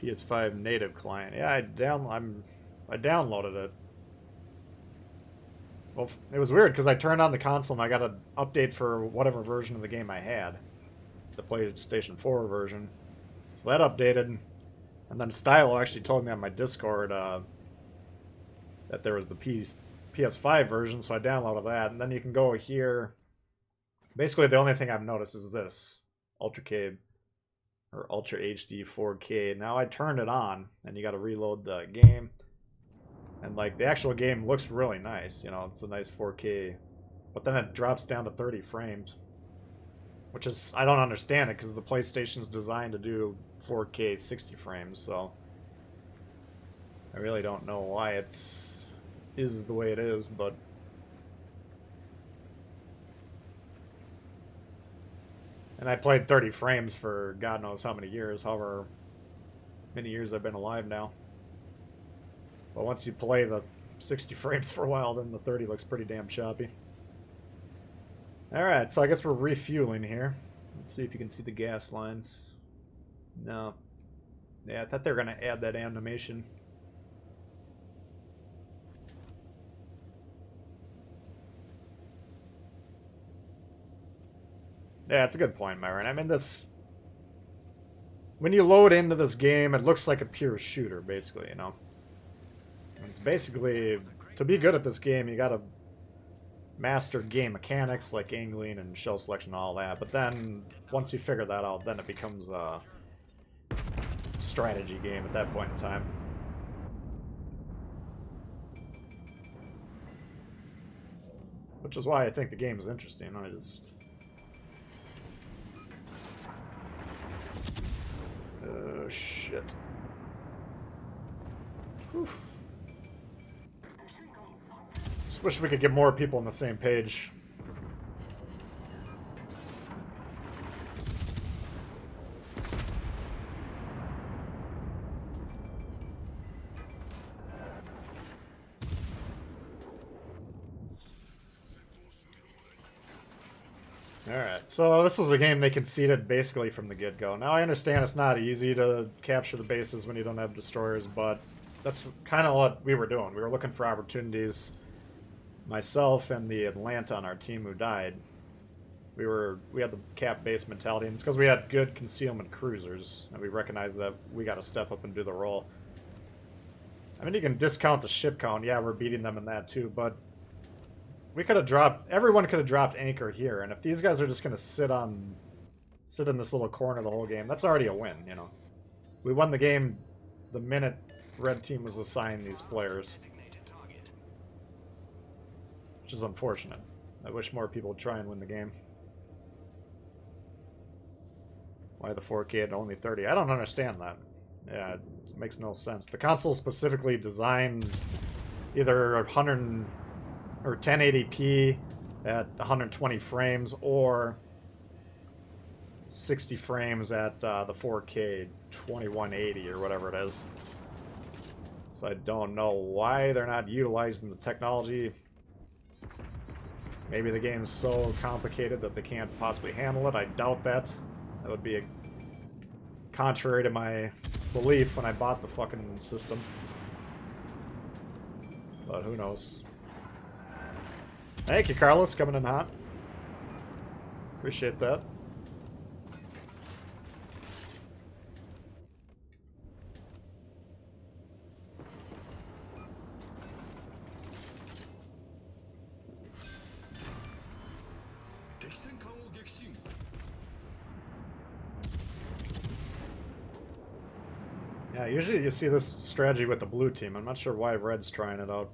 PS5 native client. Yeah, I downloaded it. Well, it was weird because I turned on the console and I got an update for whatever version of the game I had. The PlayStation 4 version. So that updated. And then Stylo actually told me on my Discord, that there was the PS5 version, so I downloaded that. And then you can go here. Basically, the only thing I've noticed is this Ultra K or Ultra HD 4K. Now I turned it on, and you got to reload the game. And like the actual game looks really nice, you know, it's a nice 4K, but then it drops down to 30 frames, which is, I don't understand it because the PlayStation's designed to do 4K 60 frames, so I really don't know why is the way it is, but and I played 30 frames for God knows how many years, however many years I've been alive now. But once you play the 60 frames for a while, then the 30 looks pretty damn choppy. Alright, so I guess we're refueling here. Let's see if you can see the gas lines. No. Yeah, I thought they were going to add that animation. Yeah, it's a good point, Myron. I mean, this... When you load into this game, it looks like a pure shooter, basically, you know? It's basically, to be good at this game, you gotta master game mechanics like angling and shell selection and all that, but then, once you figure that out, then it becomes a strategy game at that point in time. Which is why I think the game is interesting. I just... Oh, shit. Oof. Just wish we could get more people on the same page. Alright, so this was a game they conceded basically from the get-go. Now I understand it's not easy to capture the bases when you don't have destroyers, but that's kind of what we were doing. We were looking for opportunities. Myself and the Atlanta on our team who died, we had the cap base mentality, and it's because we had good concealment cruisers, and we recognized that we got to step up and do the role. I mean, you can discount the ship count. Yeah, we're beating them in that too, but we could have dropped... Everyone could have dropped anchor here, and if these guys are just going to sit in this little corner the whole game, that's already a win, you know. We won the game the minute red team was assigned these players. Which is unfortunate. I wish more people would try and win the game. Why the 4K at only 30? I don't understand that. Yeah, it makes no sense. The console specifically designed either 100 or 1080p at 120 frames or 60 frames at the 4K 2180 or whatever it is. So I don't know why they're not utilizing the technology. Maybe the game's so complicated that they can't possibly handle it. I doubt that. That would be contrary to my belief when I bought the fucking system. But who knows. Thank you, Carlos, coming in hot. Appreciate that. Yeah, usually you see this strategy with the blue team. I'm not sure why red's trying it out.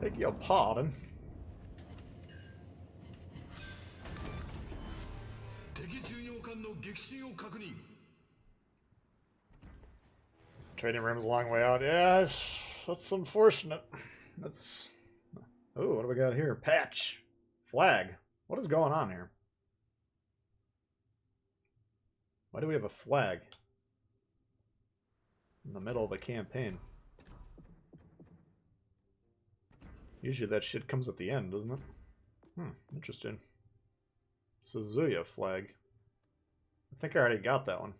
Beg your pardon. Trading room's a long way out. Yeah, that's unfortunate. That's... Oh, what do we got here? Patch. Flag. What is going on here? Why do we have a flag in the middle of the campaign? Usually that shit comes at the end, doesn't it? Interesting. Suzuya flag. I think I already got that one.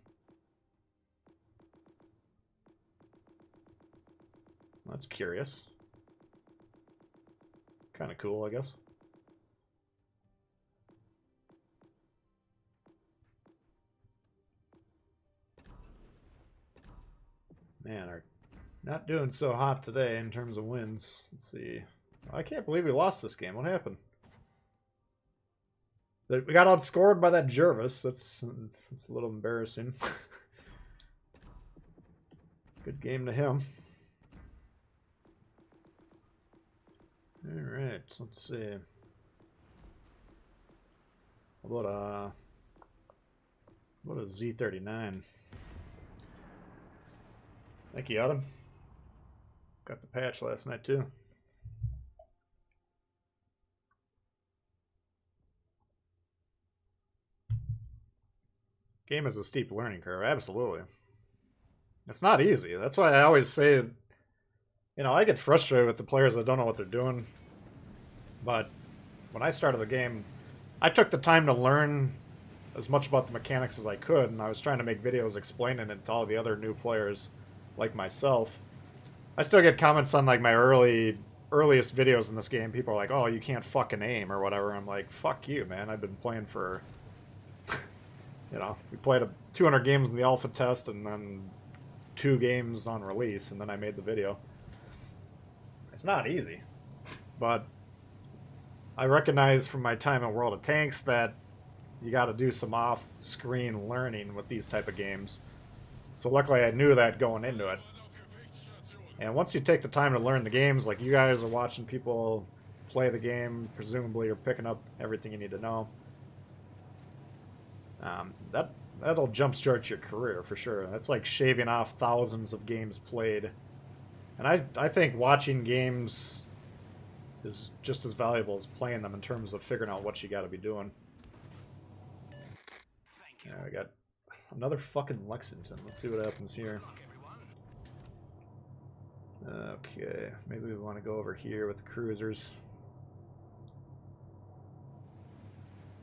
That's curious. Kind of cool, I guess. Man, are not doing so hot today in terms of wins. Let's see. I can't believe we lost this game. What happened? We got outscored by that Jervis. That's a little embarrassing. Good game to him. Alright, let's see. What a Z39. Thank you, Autumn. Got the patch last night too. Game is a steep learning curve, absolutely. It's not easy. That's why I always say, you know, I get frustrated with the players that don't know what they're doing. But when I started the game, I took the time to learn as much about the mechanics as I could, and I was trying to make videos explaining it to all the other new players like myself. I still get comments on like my earliest videos in this game. People are like, "Oh, you can't fucking aim" or whatever. I'm like, "Fuck you, man. I've been playing for..." You know, we played 200 games in the alpha test and then 2 games on release, and then I made the video. It's not easy. But I recognize from my time in World of Tanks that you got to do some off-screen learning with these type of games. So luckily I knew that going into it. And once you take the time to learn the games, like you guys are watching people play the game, presumably you're picking up everything you need to know. That'll jumpstart your career for sure. That's like shaving off thousands of games played. And I think watching games is just as valuable as playing them in terms of figuring out what you got to be doing. Yeah, I got another fucking Lexington. Let's see what happens here. Okay, maybe we want to go over here with the cruisers.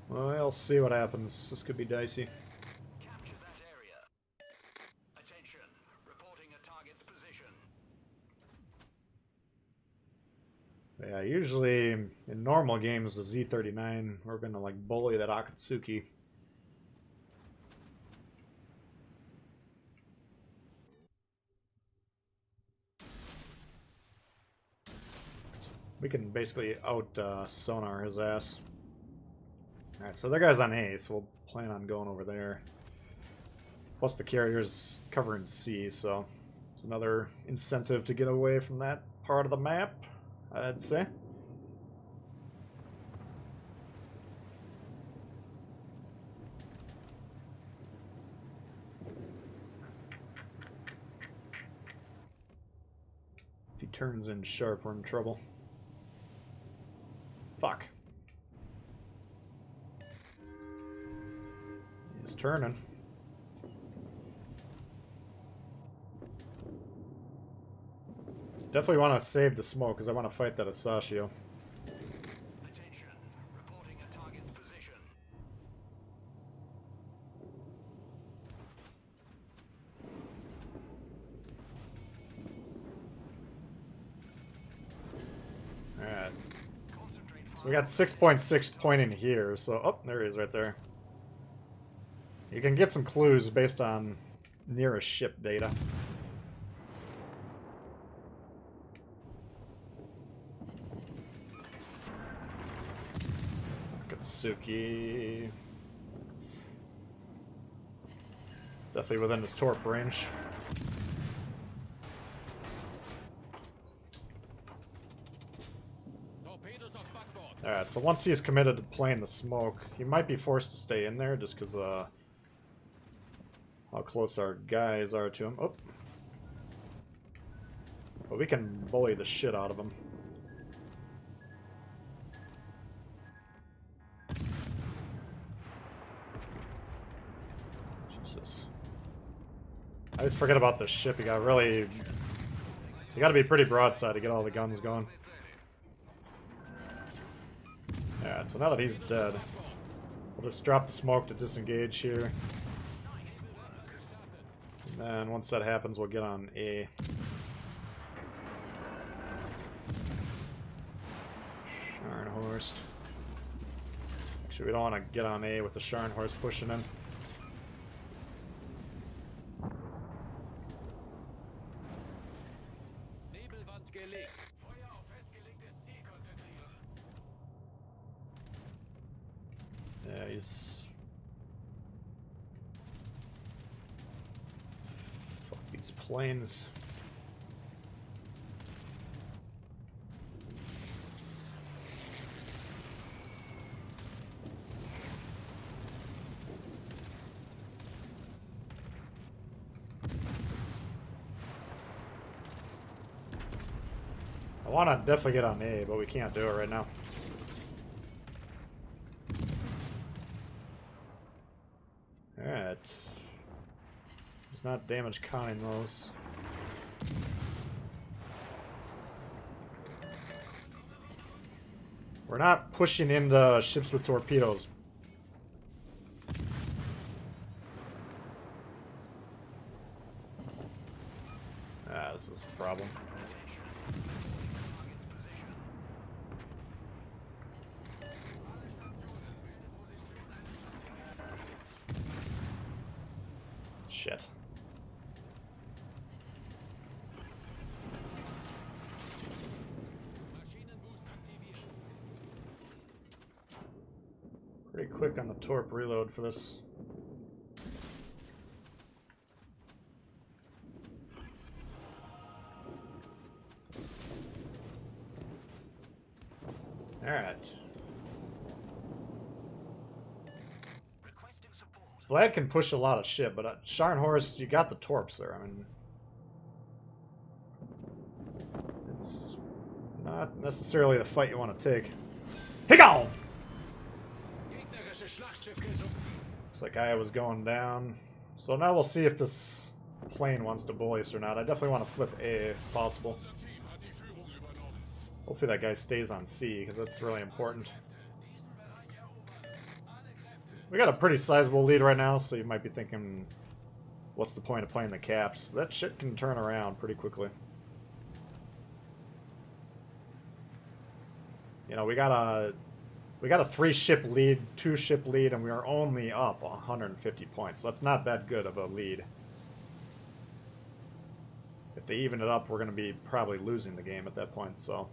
Well, I'll see what happens. This could be dicey. Capture that area. Attention. Reporting a target's position. Yeah, usually in normal games, the Z39, we're gonna like bully that Akatsuki. We can basically out sonar his ass. Alright, so that guy's on A, so we'll plan on going over there. Plus the carrier's covering C, so it's another incentive to get away from that part of the map, I'd say. If he turns in sharp, we're in trouble. Fuck. He's turning. Definitely want to save the smoke because I want to fight that Asashio. Attention. Reporting a target's position. Alright. So we got 6.6 pointing here, so... Oh, there he is right there. You can get some clues based on nearest ship data. Akatsuki. Definitely within his torp range. Alright, so once he's committed to playing the smoke, he might be forced to stay in there just because how close our guys are to him. Oh. But we can bully the shit out of him. Jesus. I always forget about this ship. You gotta be pretty broadside to get all the guns going. Alright, so now that he's dead, We'll just drop the smoke to disengage here. And then once that happens, we'll get on A. Scharnhorst. Actually, we don't want to get on A with the Scharnhorst pushing in. Nebelwand gelegt. Feuer auf festgelegtes Ziel konzentrieren. Yeah, he's... Fuck these planes. I want to definitely get on A, but we can't do it right now. Alright. It's not damage counting those. We're not pushing into ships with torpedoes. Ah, this is a problem. Shit. Pretty quick on the torp reload for this. Alright. Vlad can push a lot of shit, but Scharnhorst, you got the torps there. I mean, it's not necessarily the fight you want to take. Higo! Looks like I was going down. So now we'll see if this plane wants to bully us or not. I definitely want to flip A if possible. Hopefully that guy stays on C, because that's really important. We got a pretty sizable lead right now, so you might be thinking, what's the point of playing the caps? That shit can turn around pretty quickly. You know, we got a 3-ship lead, 2-ship lead, and we are only up 150 points. So that's not that good of a lead. If they even it up, we're going to be probably losing the game at that point, so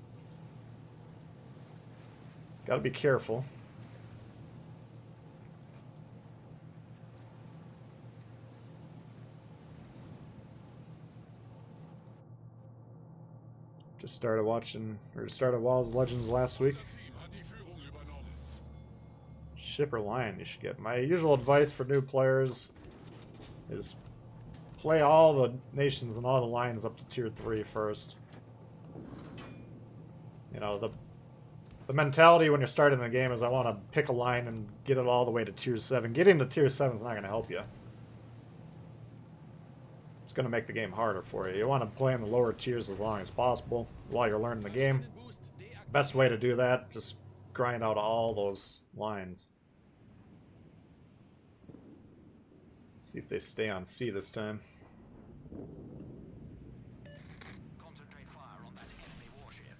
got to be careful. Just started watching, or started Walls Legends last week. Ship or line you should get. My usual advice for new players is play all the nations and all the lines up to tier 3 first. You know, the mentality when you're starting the game is I want to pick a line and get it all the way to tier 7. Getting to tier 7 is not going to help you. It's going to make the game harder for you. You want to play in the lower tiers as long as possible while you're learning the game. Best way to do that, just grind out all those lines. See if they stay on C this time. Concentrate fire on that enemy warship.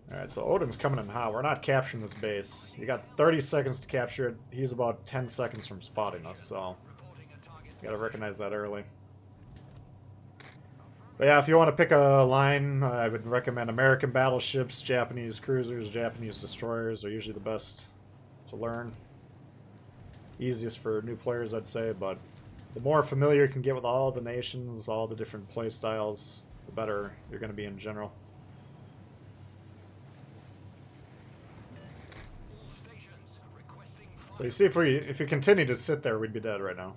Alright, so Odin's coming in hot. We're not capturing this base. You got 30 seconds to capture it. He's about 10 seconds from spotting us, so you gotta recognize that early. But yeah, if you want to pick a line, I would recommend American battleships, Japanese cruisers, Japanese destroyers are usually the best to learn. Easiest for new players, I'd say, but the more familiar you can get with all the nations, all the different play styles, the better you're going to be in general. So you see, if you continue to sit there, we'd be dead right now.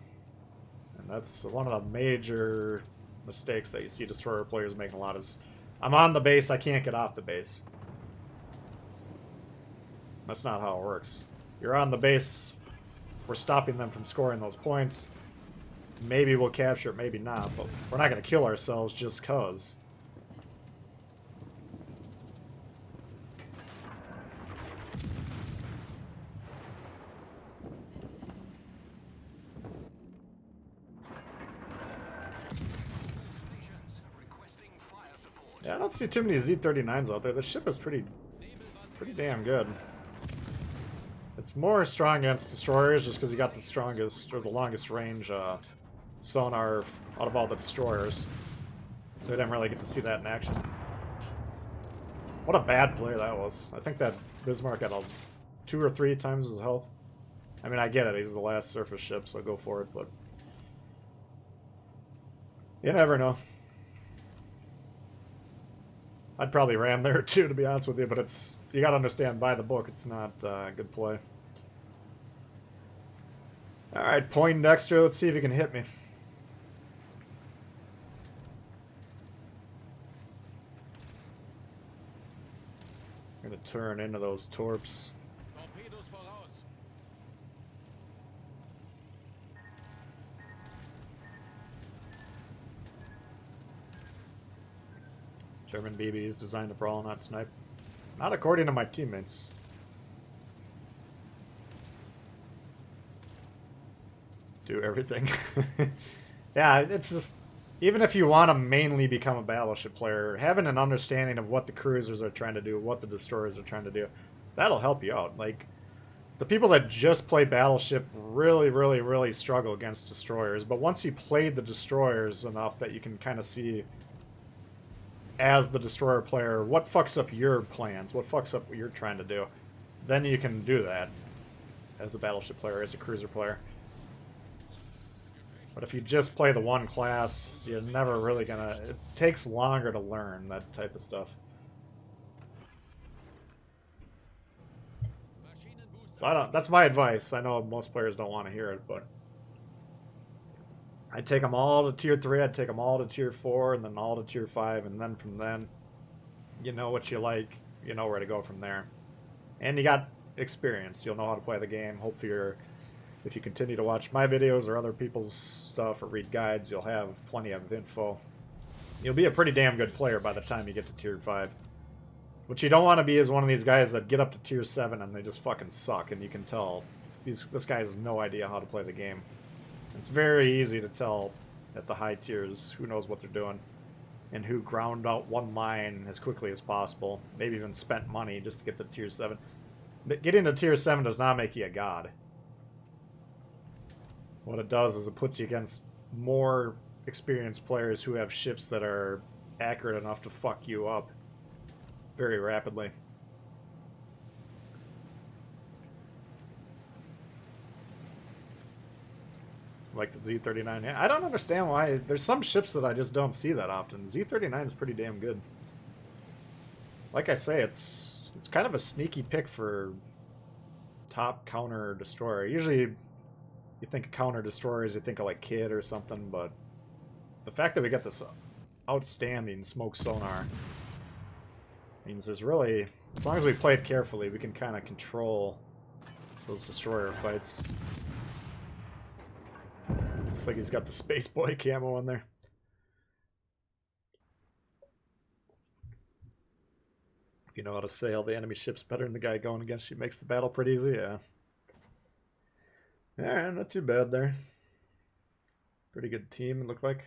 And that's one of the major mistakes that you see destroyer players making a lot is, I'm on the base, I can't get off the base. That's not how it works. You're on the base, we're stopping them from scoring those points. Maybe we'll capture it, maybe not, but we're not going to kill ourselves just cause. Yeah, I don't see too many Z-39s out there. The ship is pretty damn good. It's more strong against destroyers just because you got the strongest, or the longest range sonar out of all the destroyers. So we didn't really get to see that in action. What a bad play that was. I think that Bismarck had 2 or 3 times his health. I mean, I get it. He's the last surface ship, so go for it, but... you never know. I'd probably ram there too, to be honest with you, but it's... you gotta understand, by the book, it's not a good play. Alright, Poindexter, let's see if he can hit me. I'm gonna turn into those torps. Torpedos voraus. German BBs designed to brawl, not snipe. Not according to my teammates. Do everything. Yeah, it's just... even if you want to mainly become a battleship player, having an understanding of what the cruisers are trying to do, what the destroyers are trying to do, that'll help you out. Like, the people that just play battleship really struggle against destroyers, but once you play the destroyers enough that you can kind of see, as the destroyer player, what fucks up your plans, what fucks up what you're trying to do, then you can do that as a battleship player, as a cruiser player. But if you just play the one class, you're never really gonna... it takes longer to learn that type of stuff. So I don't... that's my advice. I know most players don't want to hear it, but... I'd take them all to tier 3, I'd take them all to tier 4, and then all to tier 5, and then from then, you know what you like, you know where to go from there. And you got experience, you'll know how to play the game. Hopefully you're... if you continue to watch my videos or other people's stuff or read guides, you'll have plenty of info. You'll be a pretty damn good player by the time you get to tier 5. What you don't want to be is one of these guys that get up to tier 7 and they just fucking suck, and you can tell this guy has no idea how to play the game. It's very easy to tell at the high tiers who knows what they're doing and who ground out one line as quickly as possible, maybe even spent money just to get to tier 7. But getting to tier 7 does not make you a god. What it does is it puts you against more experienced players who have ships that are accurate enough to fuck you up very rapidly. Like the Z-39. Yeah, I don't understand why. There's some ships that I just don't see that often. Z-39 is pretty damn good. Like I say, it's kind of a sneaky pick for top counter destroyer. Usually you think of counter destroyers, you think of like Kid or something, but the fact that we got this outstanding smoke sonar means there's really, as long as we play it carefully, we can kind of control those destroyer fights. Looks like he's got the Space Boy camo on there. If you know how to sail the enemy ships better than the guy going against you, makes the battle pretty easy, yeah. Alright, not too bad there. Pretty good team, it looked like.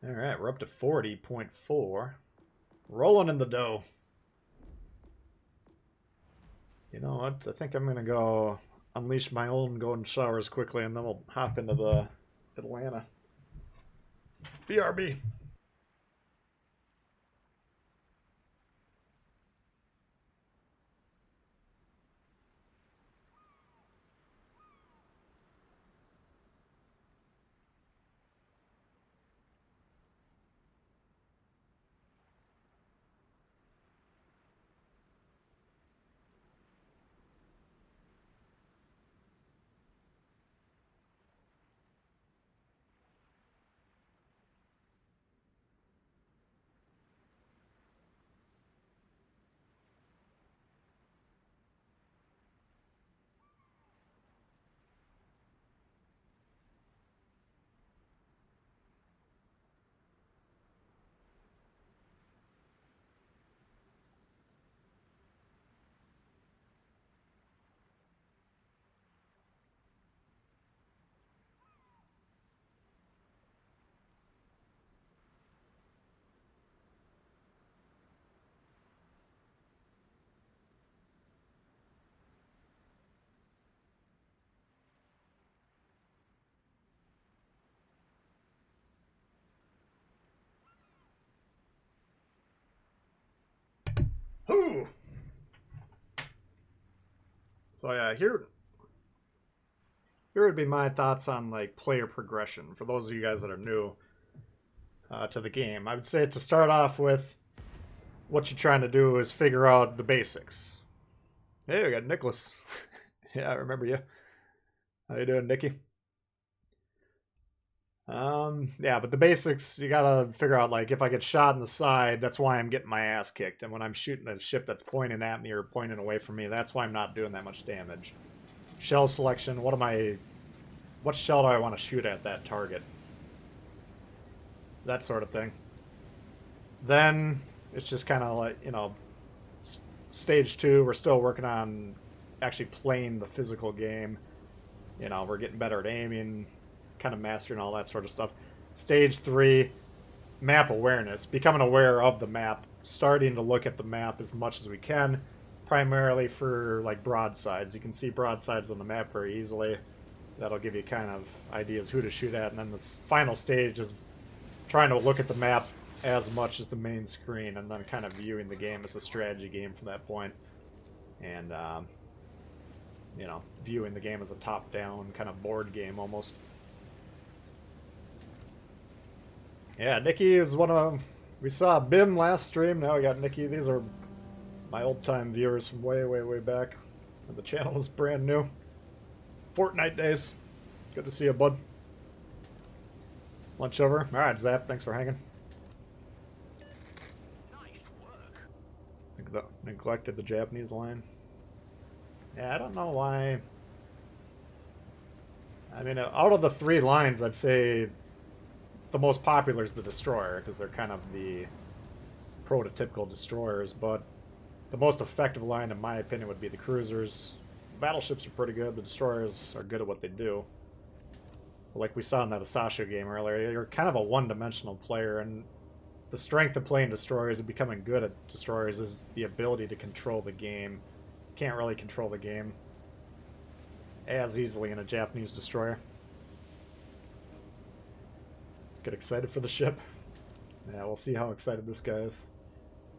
Alright, we're up to 40.4. Rolling in the dough. You know what? I think I'm going to go unleash my own golden showers quickly, and then we'll hop into the Atlanta. BRB. Whoo! So yeah, here would be my thoughts on like player progression for those of you guys that are new to the game. I would say to start off with, what you're trying to do is figure out the basics. Hey, we got Nicholas. Yeah, I remember you. How you doing, Nikki? Yeah, but the basics, you gotta figure out, like, if I get shot in the side, that's why I'm getting my ass kicked. And when I'm shooting a ship that's pointing at me or pointing away from me, that's why I'm not doing that much damage. Shell selection, what shell do I want to shoot at that target? That sort of thing. Then, it's just kind of like, you know, stage 2, we're still working on actually playing the physical game. You know, we're getting better at aiming, kind of mastering all that sort of stuff. Stage 3, map awareness, becoming aware of the map, starting to look at the map as much as we can, primarily for like broadsides. You can see broadsides on the map very easily. That'll give you kind of ideas who to shoot at. And then the final stage is trying to look at the map as much as the main screen, and then kind of viewing the game as a strategy game from that point. And you know, viewing the game as a top-down kind of board game almost. Yeah, Nikki is one of... We saw Bim last stream, now we got Nikki. These are my old-time viewers from way, way, way back when the channel was brand new. Fortnite days. Good to see you, bud. Lunch over. Alright, Zap, thanks for hanging. Nice work. I think that neglected the Japanese line. Yeah, I don't know why. I mean, out of the 3 lines, I'd say the most popular is the Destroyer, because they're kind of the prototypical destroyers, but the most effective line, in my opinion, would be the cruisers. Battleships are pretty good. The destroyers are good at what they do. But like we saw in that Asasha game earlier, you're kind of a one-dimensional player, and the strength of playing destroyers and becoming good at destroyers is the ability to control the game. Can't really control the game as easily in a Japanese destroyer. Get excited for the ship. Yeah, we'll see how excited this guy is.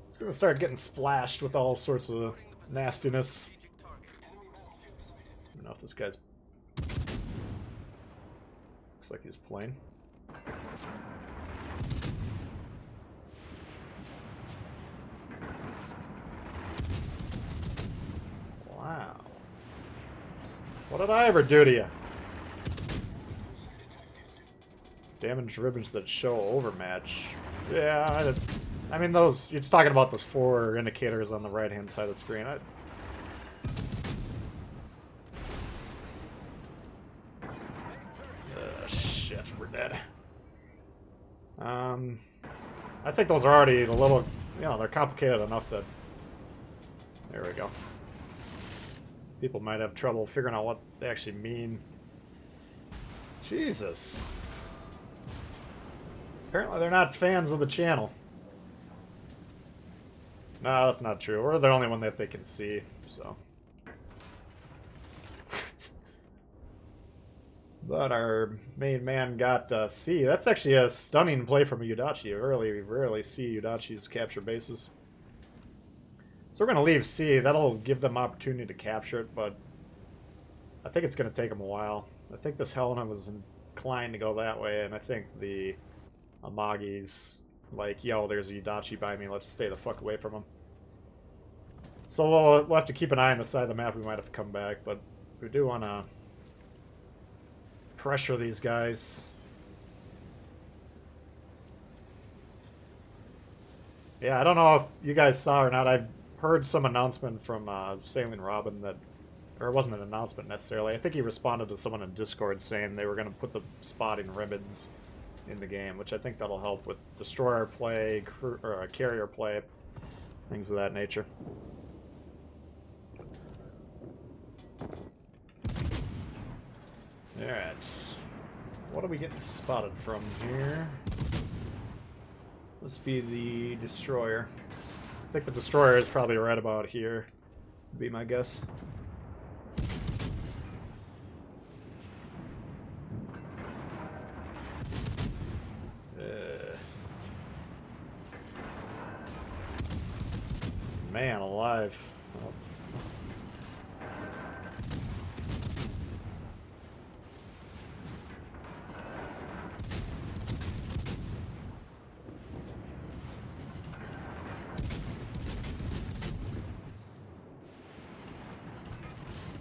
He's gonna start getting splashed with all sorts of nastiness. I don't know if this guy's... Looks like he's playing. Wow. What did I ever do to you? Damage ribbons that show overmatch. Yeah, I mean those... You're talking about those 4 indicators on the right-hand side of the screen. Shit, we're dead. I think those are already a little... You know, they're complicated enough that... There we go. People might have trouble figuring out what they actually mean. Jesus. Apparently they're not fans of the channel. No, that's not true. We're the only one that they can see, so. But our main man got C. That's actually a stunning play from a Yudachi. You rarely see Yudachis capture bases. So we're going to leave C. That'll give them opportunity to capture it, but I think it's going to take them a while. I think this Helena was inclined to go that way, and I think the Amagi's like, yo, there's a Yudachi by me, let's stay the fuck away from him. So we'll have to keep an eye on the side of the map. We might have to come back, but we do want to pressure these guys. Yeah, I don't know if you guys saw or not. I've heard some announcement from Sailing Robin that, or it wasn't an announcement necessarily. I think he responded to someone in Discord saying they were going to put the spotting ribbons in the game, which I think that'll help with destroyer play, or carrier play, things of that nature. Alright. What are we getting spotted from here? Let's be the destroyer. I think the destroyer is probably right about here, would be my guess. man alive. Oh.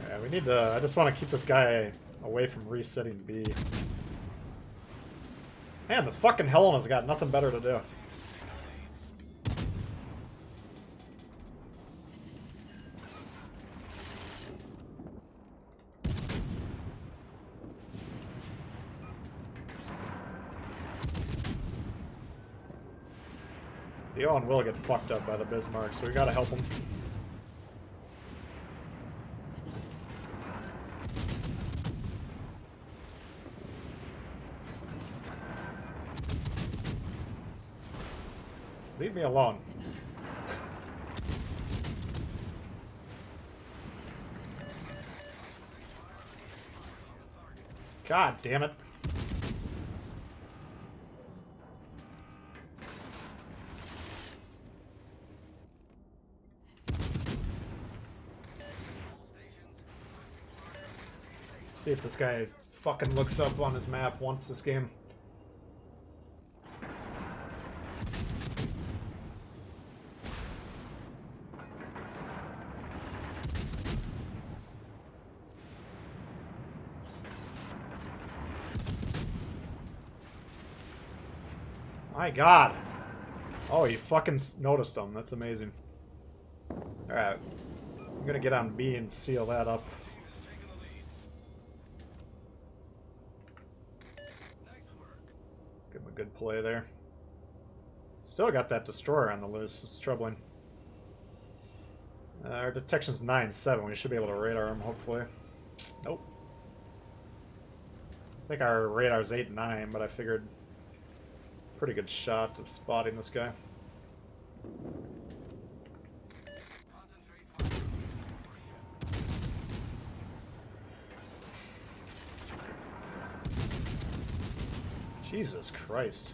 Yeah, we need to... I just want to keep this guy away from resetting B. Man, this fucking Helena's got nothing better to do. The Owen will get fucked up by the Bismarck, so we gotta help him. Leave me alone. God damn it. Let's see if this guy fucking looks up on his map once this game. My God. Oh, he fucking noticed them. That's amazing. Alright. I'm gonna get on B and seal that up. Give him a good play there. Still got that destroyer on the loose. It's troubling. Our detection's 9-7. We should be able to radar him, hopefully. Nope. I think our radar's 8-9, but I figured... Pretty good shot of spotting this guy. Jesus Christ.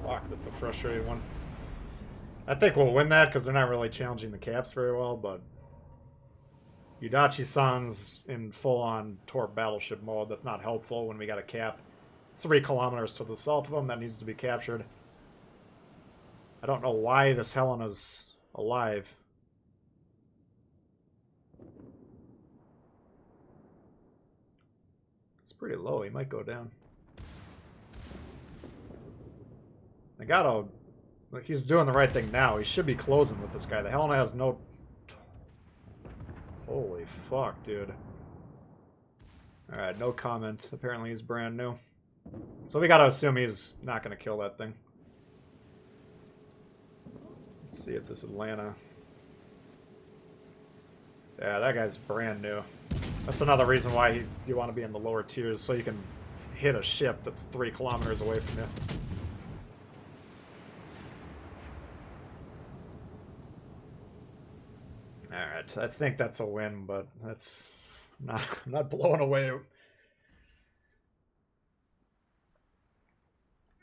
Fuck, that's a frustrating one. I think we'll win that because they're not really challenging the caps very well, but Yudachi-san's in full-on torp battleship mode. That's not helpful when we got a cap 3 kilometers to the south of them that needs to be captured. I don't know why this Helena's alive. It's pretty low. He might go down. I gotta... He's doing the right thing now. He should be closing with this guy. The Helena has no... Holy fuck, dude. Alright, no comment. Apparently he's brand new. So we gotta assume he's not gonna kill that thing. Let's see if this Atlanta... Yeah, that guy's brand new. That's another reason why you want to be in the lower tiers, so you can hit a ship that's 3 kilometers away from you. Alright, I think that's a win, but that's not... I'm not blowing away.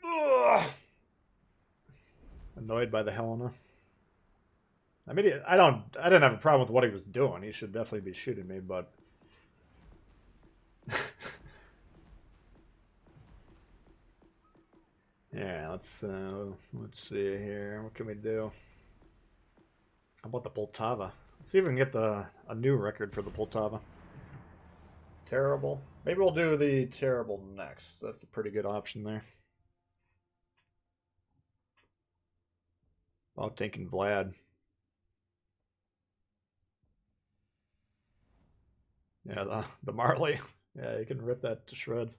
Ugh. Annoyed by the Helena. I mean, I didn't have a problem with what he was doing. He should definitely be shooting me, but... Yeah, let's see here. What can we do? How about the Poltava? Let's see if we can get a new record for the Poltava. Terrible. Maybe we'll do the terrible next. That's a pretty good option there. Oh, taking Vlad. Yeah, the Marley. Yeah, you can rip that to shreds.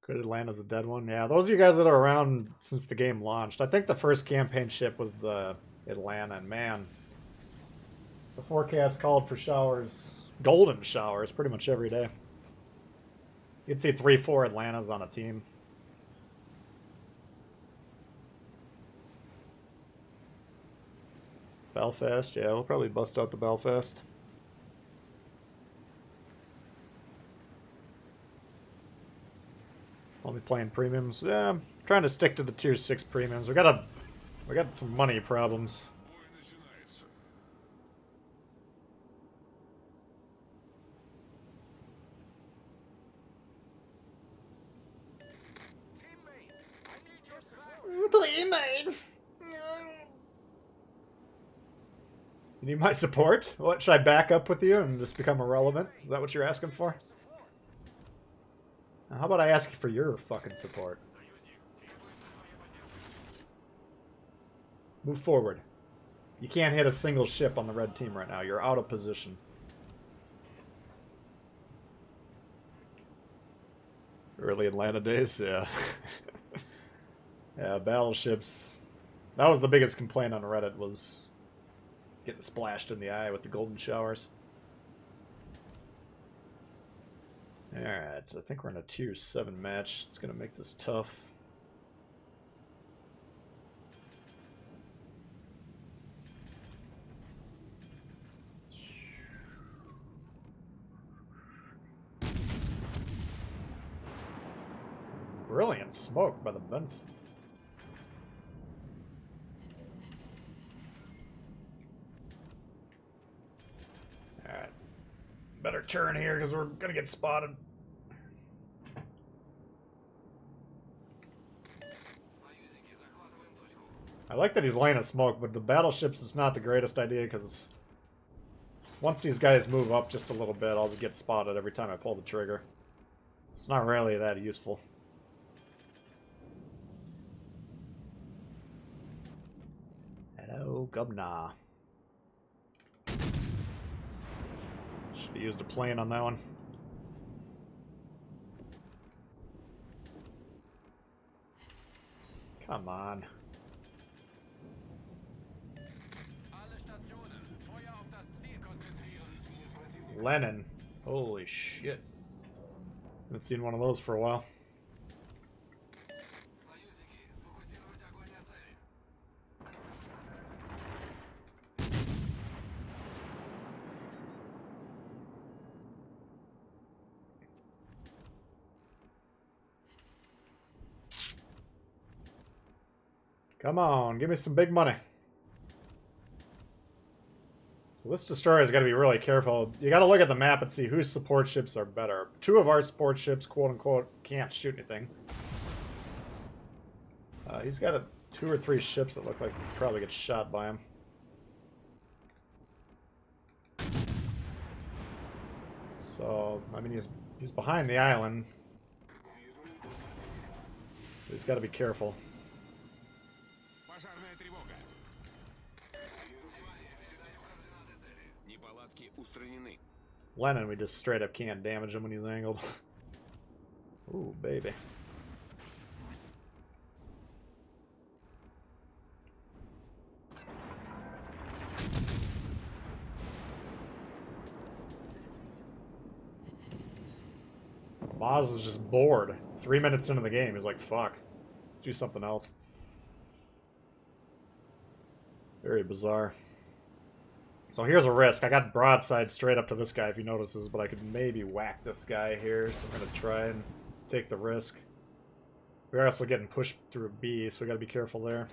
Good Atlanta's a dead one. Yeah, those of you guys that are around since the game launched, I think the first campaign ship was the Atlanta, and man, the forecast called for showers, golden showers, pretty much every day. You'd see 3-4 Atlantas on a team. Belfast, yeah, we'll probably bust out the Belfast. Only playing premiums. Yeah, I'm trying to stick to the tier 6 premiums. We got some money problems. Бой начинается. Teammate, I need your support. You need my support? What, should I back up with you and just become irrelevant? Is that what you're asking for? Now, how about I ask you for your fucking support? Move forward. You can't hit a single ship on the red team right now. You're out of position. Early Atlanta days, yeah. Yeah, battleships. That was the biggest complaint on Reddit, was getting splashed in the eye with the golden showers. Alright, so I think we're in a tier 7 match. It's going to make this tough. Brilliant smoke by the Benson. Alright. Better turn here because we're going to get spotted. I like that he's laying a smoke, but the battleships is not the greatest idea because once these guys move up just a little bit, I'll get spotted every time I pull the trigger. It's not really that useful. Hello, Governor. Should have used a plane on that one. Come on. Alle Stationen, Feuer auf das Ziel konzentrieren. Lennon. Holy shit. Haven't seen one of those for a while. Союзники, сфокусировать огонь на цели. Come on, give me some big money. So this destroyer's got to be really careful. You got to look at the map and see whose support ships are better. 2 of our support ships, quote unquote, can't shoot anything. He's got 2 or 3 ships that look like he probably get shot by him. So, I mean, he's behind the island. He's got to be careful. Пожарная тревога. Передаю координаты цели. Неполадки устранены. Lennon, we just straight up can't damage him when he's angled. Ooh, baby. Maz is just bored. 3 minutes into the game, he's like, fuck. Let's do something else. Very bizarre. So here's a risk. I got broadside straight up to this guy if he notices, but I could maybe whack this guy here, so I'm going to try and take the risk. We're also getting pushed through a B, so we got to be careful there.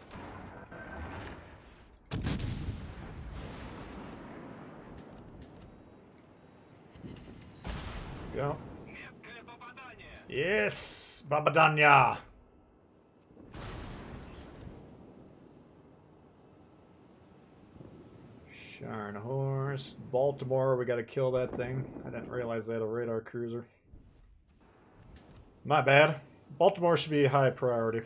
Go. Меткое попадание. Yes! Babadanya! Sharn Horse. Baltimore, we gotta kill that thing. I didn't realize they had a radar cruiser. My bad. Baltimore should be high priority.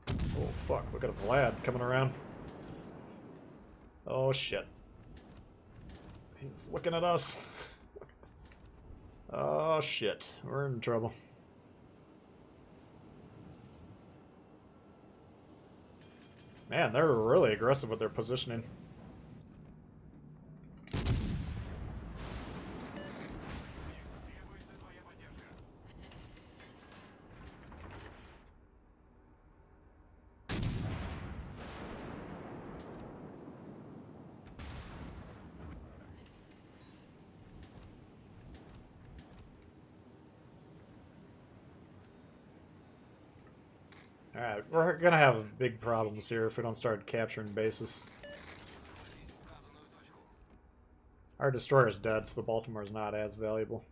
Oh fuck, look at a Vlad coming around. Oh shit. He's looking at us. Oh shit, we're in trouble. Man, they're really aggressive with their positioning. Требуется твоя поддержка. Alright, we're gonna have big problems here if we don't start capturing bases. Our destroyer's dead, so the Baltimore's not as valuable.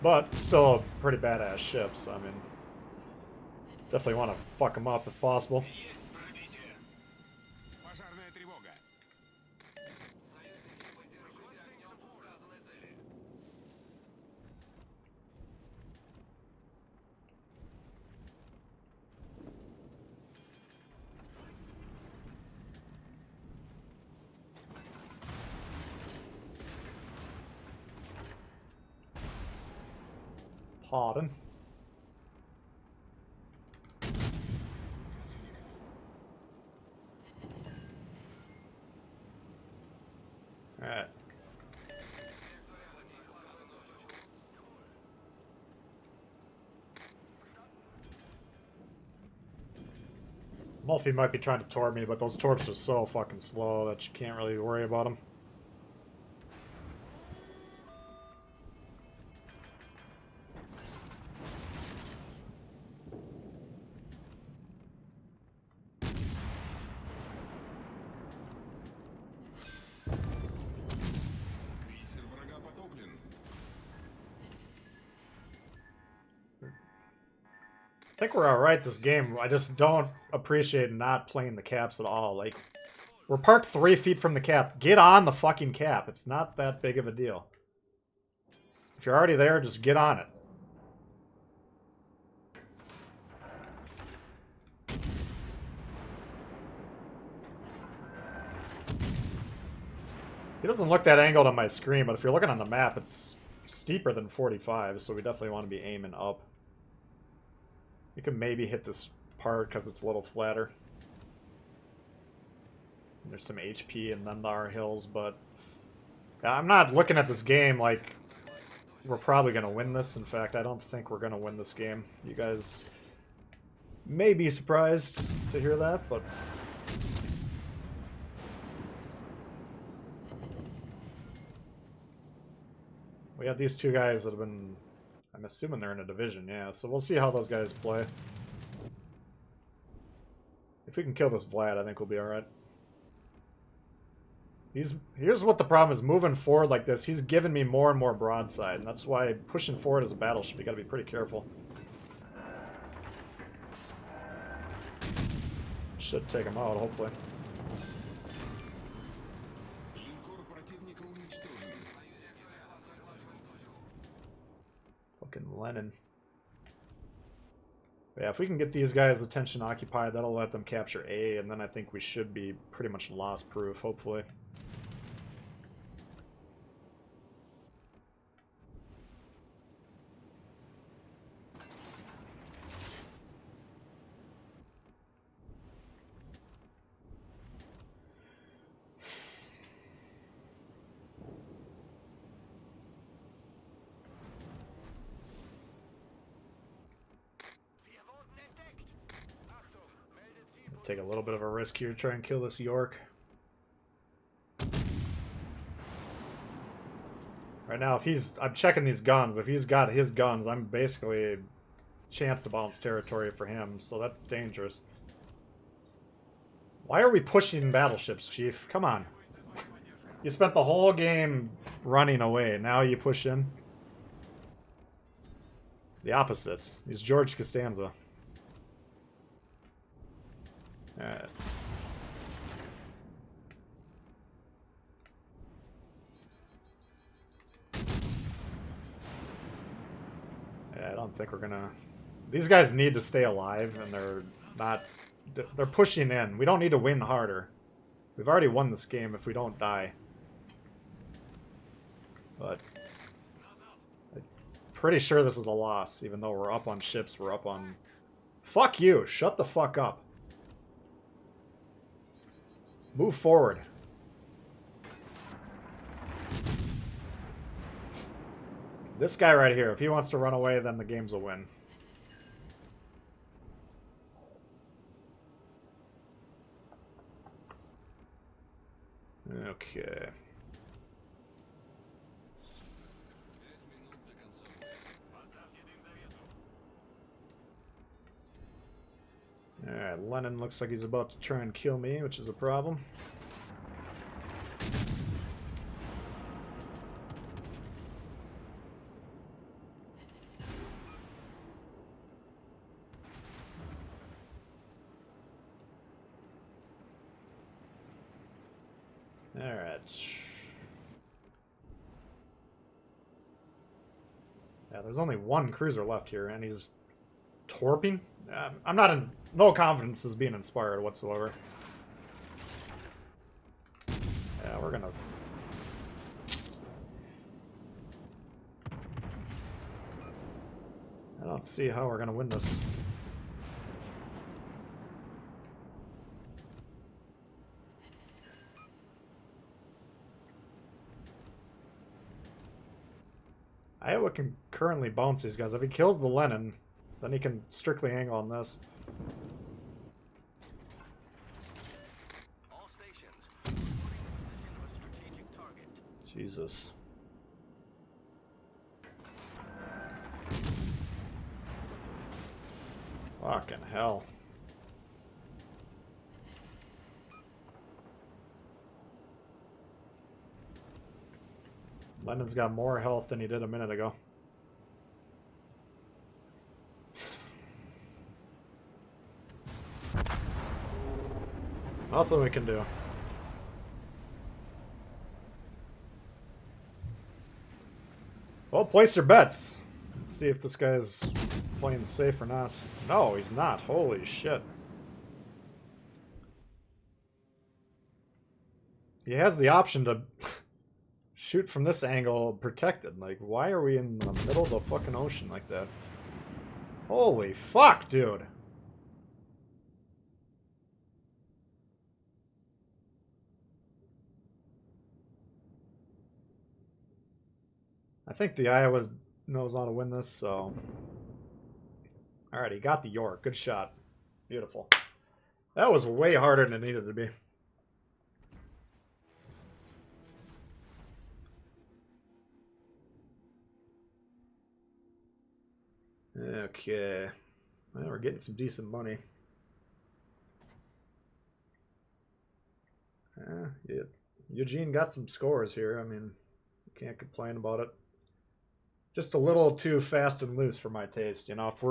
But still a pretty badass ship, so I mean, definitely want to fuck them up if possible. Есть пробитие. Пожарная тревога. Союзники поддерживают огнем по указанной цели. Pardon. Alright. Mulphy might be trying to torp me, but those torps are so fucking slow that you can't really worry about them. Крейсер врага потоплен. I think we're alright this game. I just don't appreciate not playing the caps at all. Like, we're parked 3 feet from the cap. Get on the fucking cap. It's not that big of a deal. If you're already there, just get on it. It doesn't look that angled on my screen, but if you're looking on the map, it's steeper than 45, so we definitely want to be aiming up. You can maybe hit this part because it's a little flatter. There's some HP in them our hills, but I'm not looking at this game like we're probably going to win this. In fact, I don't think we're going to win this game. You guys may be surprised to hear that, but we have these two guys that have been, I'm assuming they're in a division, yeah, so we'll see how those guys play. If we can kill this Vlad, I think we'll be alright. Here's what the problem is, moving forward like this, he's giving me more and more broadside, and that's why pushing forward as a battleship, you gotta be pretty careful. Should take him out, hopefully. Линкор противника уничтожен. Fucking Lenin. But yeah, if we can get these guys' attention occupied, that'll let them capture A, and then I think we should be pretty much loss-proof, hopefully. Take a little bit of a risk here, try and kill this York. Right now, if he's... I'm checking these guns. If he's got his guns, I'm basically a chance to bounce territory for him, so that's dangerous. Why are we pushing battleships, Chief? Come on. You spent the whole game running away. Now you push in? The opposite. He's George Costanza. Alright. Yeah, I don't think we're gonna... These guys need to stay alive, and they're not... They're pushing in. We don't need to win harder. We've already won this game if we don't die. But... I'm pretty sure this is a loss, even though we're up on ships, we're up on... Fuck you! Shut the fuck up. Move forward. This guy right here, if he wants to run away, then the game's a win. Okay. 5 минут до конца боя. Поставьте дым Lenin looks like he's about to try and kill me, which is a problem. Alright. Yeah, there's only one cruiser left here, and he's torping. I'm not in no confidence as being inspired whatsoever. Yeah, we're gonna. I don't see how we're gonna win this. Iowa can currently bounce these guys. If he kills the Lenin, then he can strictly angle on this. All stations, reporting the position of a strategic target. Jesus. Fucking hell. Lenin's got more health than he did a minute ago. Nothing we can do. Well, place your bets. Let's see if this guy's playing safe or not. No, he's not. Holy shit. He has the option to shoot from this angle protected. Like, why are we in the middle of the fucking ocean like that? Holy fuck, dude. I think the Iowa knows how to win this, so... Alright, he got the York. Good shot. Beautiful. That was way harder than it needed to be. Okay. Well, we're getting some decent money. Yeah. Eugene got some scores here. I mean, can't complain about it. Just a little too fast and loose for my taste. You know, if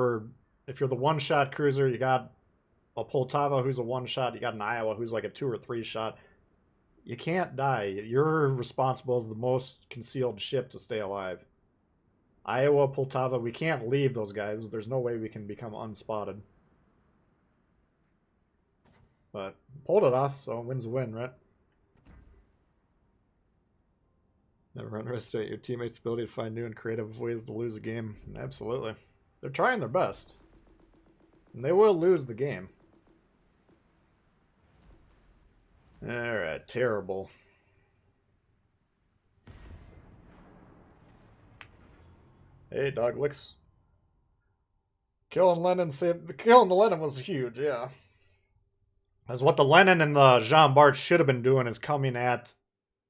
you're the one-shot cruiser, you got a Poltava who's a one-shot, you got an Iowa who's like a 2 or 3 shot. You can't die. You're responsible as the most concealed ship to stay alive. Iowa, Poltava, we can't leave those guys. There's no way we can become unspotted. But pulled it off, so win's a win, right? Never underestimate your teammates' ability to find new and creative ways to lose a game. Absolutely. They're trying their best. And they will lose the game. Alright, terrible. Hey, dog licks. Killing the Lenin was huge, yeah. As what the Lenin and the Jean Bart should have been doing is coming at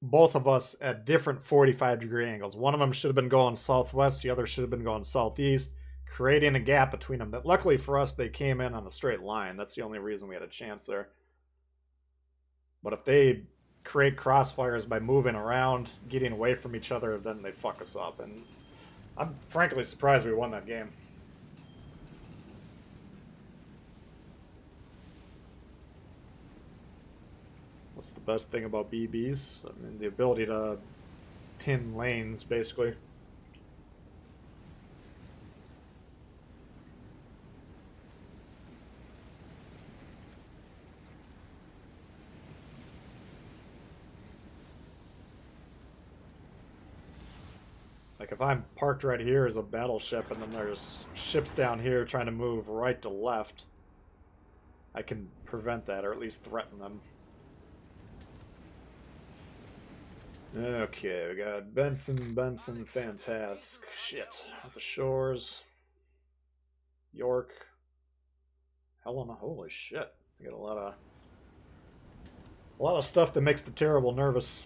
both of us at different 45-degree angles. One of them should have been going southwest, the other should have been going southeast, creating a gap between them. That luckily for us, they came in on a straight line. That's the only reason we had a chance there. But if they create crossfires by moving around, getting away from each other, then they fuck us up. And I'm frankly surprised we won that game. What's the best thing about BBs? I mean, the ability to pin lanes, basically. Like, if I'm parked right here as a battleship and then there's ships down here trying to move right to left, I can prevent that, or at least threaten them. Okay, we got Benson, Fantastic. Shit. With the Shores. York. Helena, holy shit. We got a lot of stuff that makes the terrible nervous.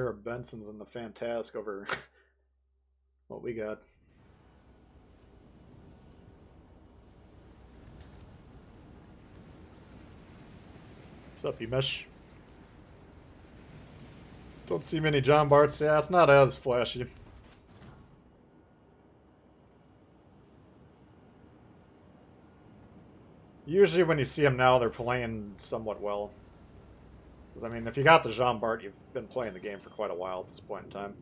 pair of Bensons and the Fantastic over what we got. What's up, Umesh? Don't see many John Barts. Yeah, it's not as flashy. Usually when you see them now, they're playing somewhat well. Because, I mean, if you got the Jean Bart, you've been playing the game for quite a while at this point in time.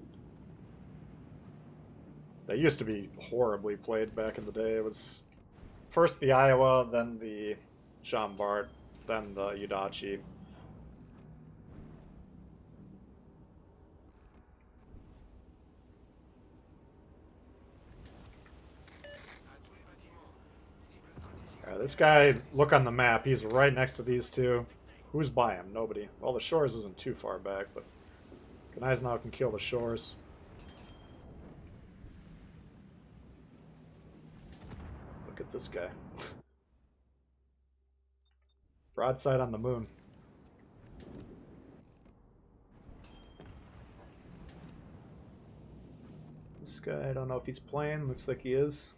They used to be horribly played back in the day. It was first the Iowa, then the Jean Bart, then the Udachi. This guy, look on the map, he's right next to these two. Who's by him? Nobody. Well, the shores isn't too far back, but Gneisenau can kill the shores. Look at this guy. Broadside on the moon. This guy, I don't know if he's playing. Looks like he is.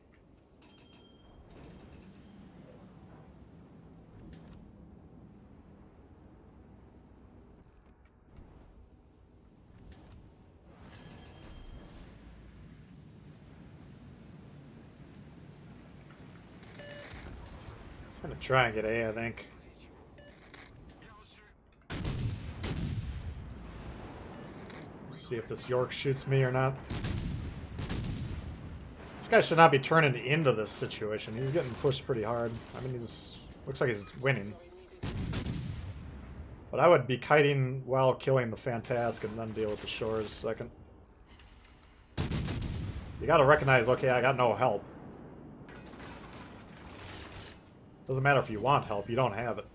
I'm gonna try and get A, I think. See if this York shoots me or not. This guy should not be turning into this situation. He's getting pushed pretty hard. I mean, he's looks like he's winning. But I would be kiting while killing the Fantastic and then deal with the shores second. You gotta recognize, okay, I got no help. Doesn't matter if you want help, you don't have it.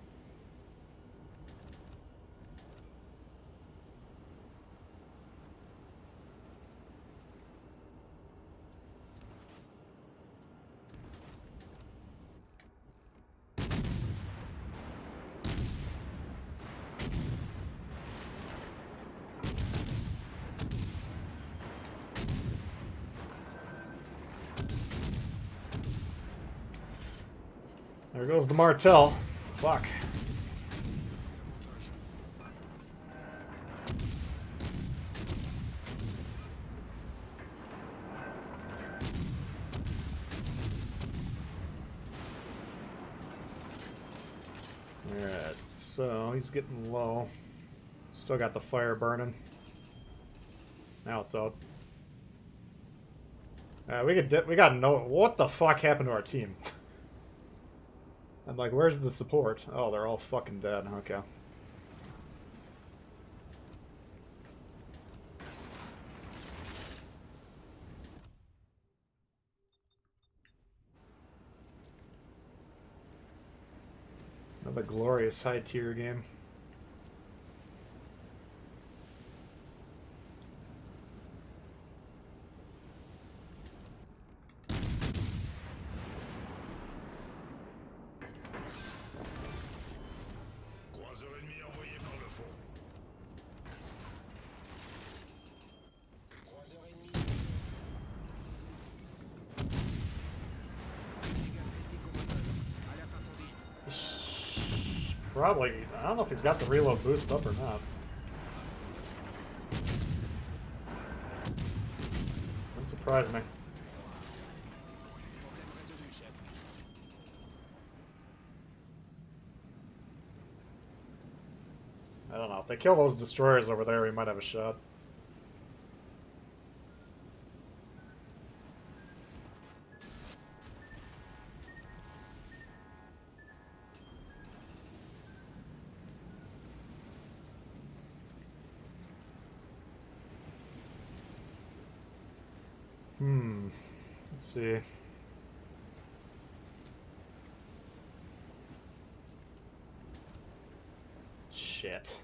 There goes the Martel. Fuck. Alright, so he's getting low. Still got the fire burning. Now it's out. We gotta know what the fuck happened to our team. I'm like, where's the support? Oh, they're all fucking dead. Okay. Another glorious high tier game. Probably. I don't know if he's got the reload boost up or not. Wouldn't surprise me. I don't know. If they kill those destroyers over there, we might have a shot. Let's see. Shit.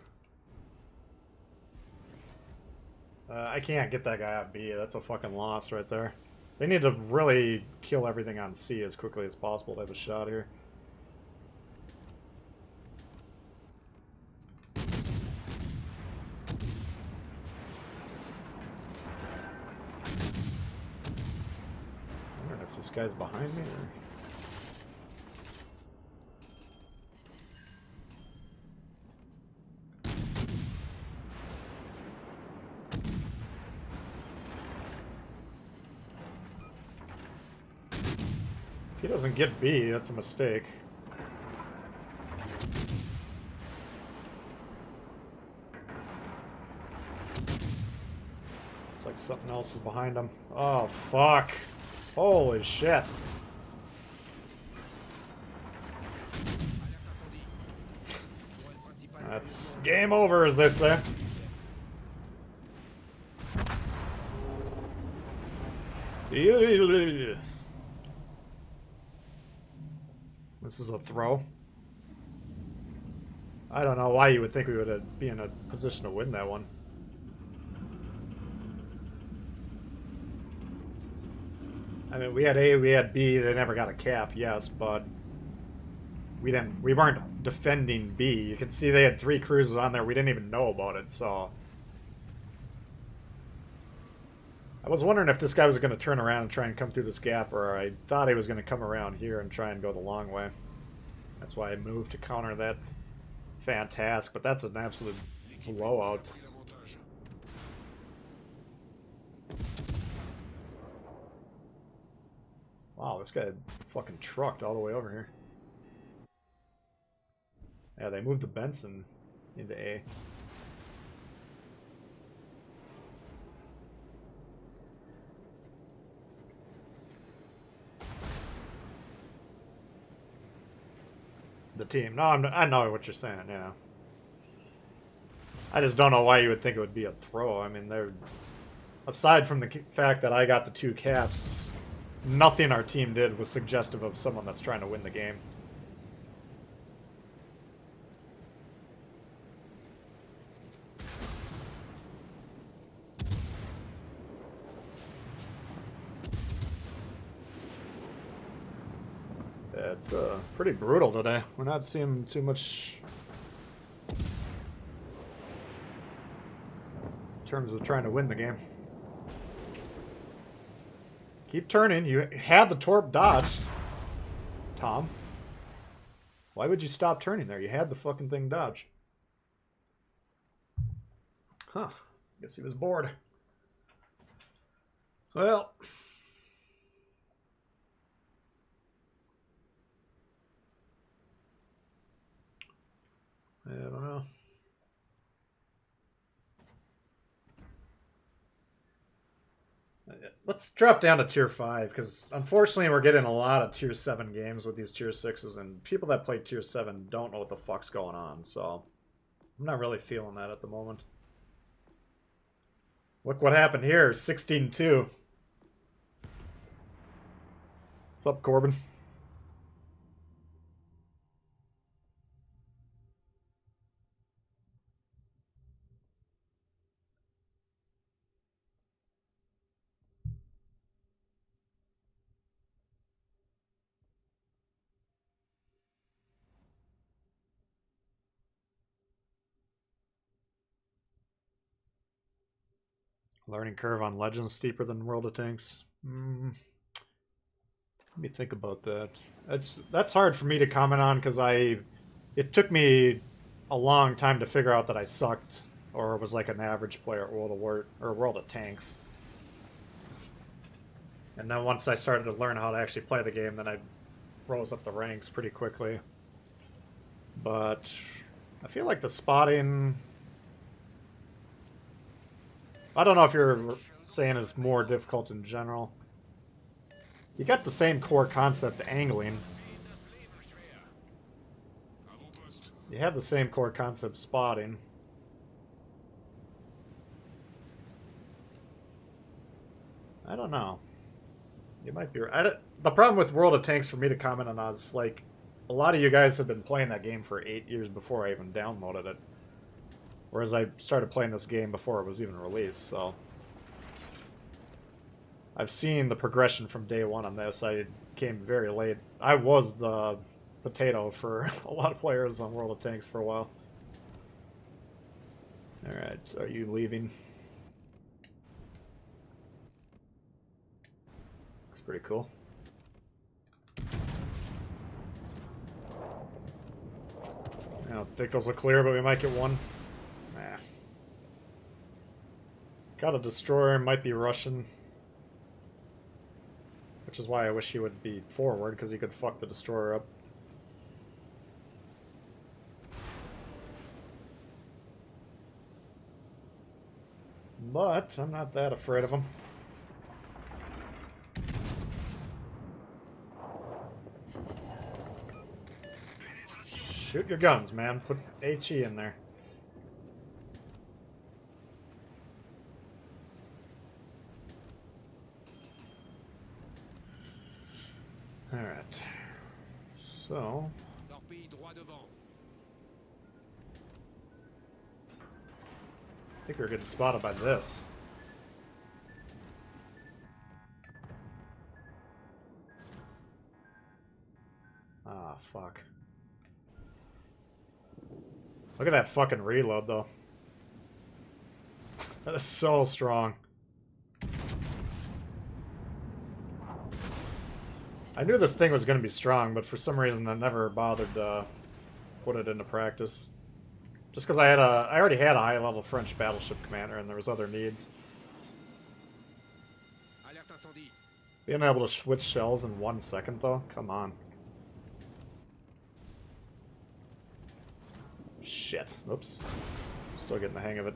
I can't get that guy out B. That's a fucking loss right there. They need to really kill everything on C as quickly as possible to have a shot here. If this guy's behind me or... If he doesn't get B, that's a mistake. Looks like something else is behind him. Oh, fuck. Holy shit. That's game over, as they say. This is a throw. I don't know why you would think we would be in a position to win that one. I mean, we had A, we had B. They never got a cap, yes, but we weren't defending B. You can see they had 3 cruisers on there. We didn't even know about it, so I was wondering if this guy was going to turn around and try and come through this gap, or I thought he was going to come around here and try and go the long way. That's why I moved to counter that fantastic, but that's an absolute blowout. Wow, this guy fucking trucked all the way over here. Yeah, they moved the Benson into A. The team. No, I know what you're saying, yeah. I just don't know why you would think it would be a throw. I mean, they're... Aside from the fact that I got the 2 caps, nothing our team did was suggestive of someone that's trying to win the game. Yeah, it's pretty brutal today. We're not seeing too much in terms of trying to win the game. Keep turning. You had the torp dodged, Tom. Why would you stop turning there? You had the fucking thing dodged. Huh. Guess he was bored. Well... I don't know. Let's drop down to tier 5, because unfortunately we're getting a lot of tier 7 games with these tier 6s, and people that play tier 7 don't know what the fuck's going on, so I'm not really feeling that at the moment. Look what happened here, 16-2. What's up, Corbin? Learning curve on Legends steeper than World of Tanks. Let me think about that. That's hard for me to comment on because it took me a long time to figure out that I sucked or was like an average player at World of Tanks. And then once I started to learn how to actually play the game, then I rose up the ranks pretty quickly. But I feel like the spotting... I don't know if you're saying it's more difficult in general. You got the same core concept angling. You have the same core concept spotting. I don't know. You might be right. The problem with World of Tanks for me to comment on is, like, a lot of you guys have been playing that game for 8 years before I even downloaded it. Whereas I started playing this game before it was even released, so... I've seen the progression from day one on this. I came very late. I was the potato for a lot of players on World of Tanks for a while. Alright, are you leaving? Looks pretty cool. think those will clear, but we might get one. Nah. Got a destroyer, might be Russian. Which is why I wish he would be forward, because he could fuck the destroyer up. But I'm not that afraid of him. Shoot your guns, man. Put HE in there. Alright. So... Torpille droit devant. I think we're getting spotted by this. Ah, fuck. Look at that fucking reload, though. That is so strong. I knew this thing was going to be strong, but for some reason I never bothered to put it into practice. Just because I already had a high-level French battleship commander, and there was other needs. Alerte incendie. Being able to switch shells in 1 second, though? Come on. Shit. Oops. Still getting the hang of it.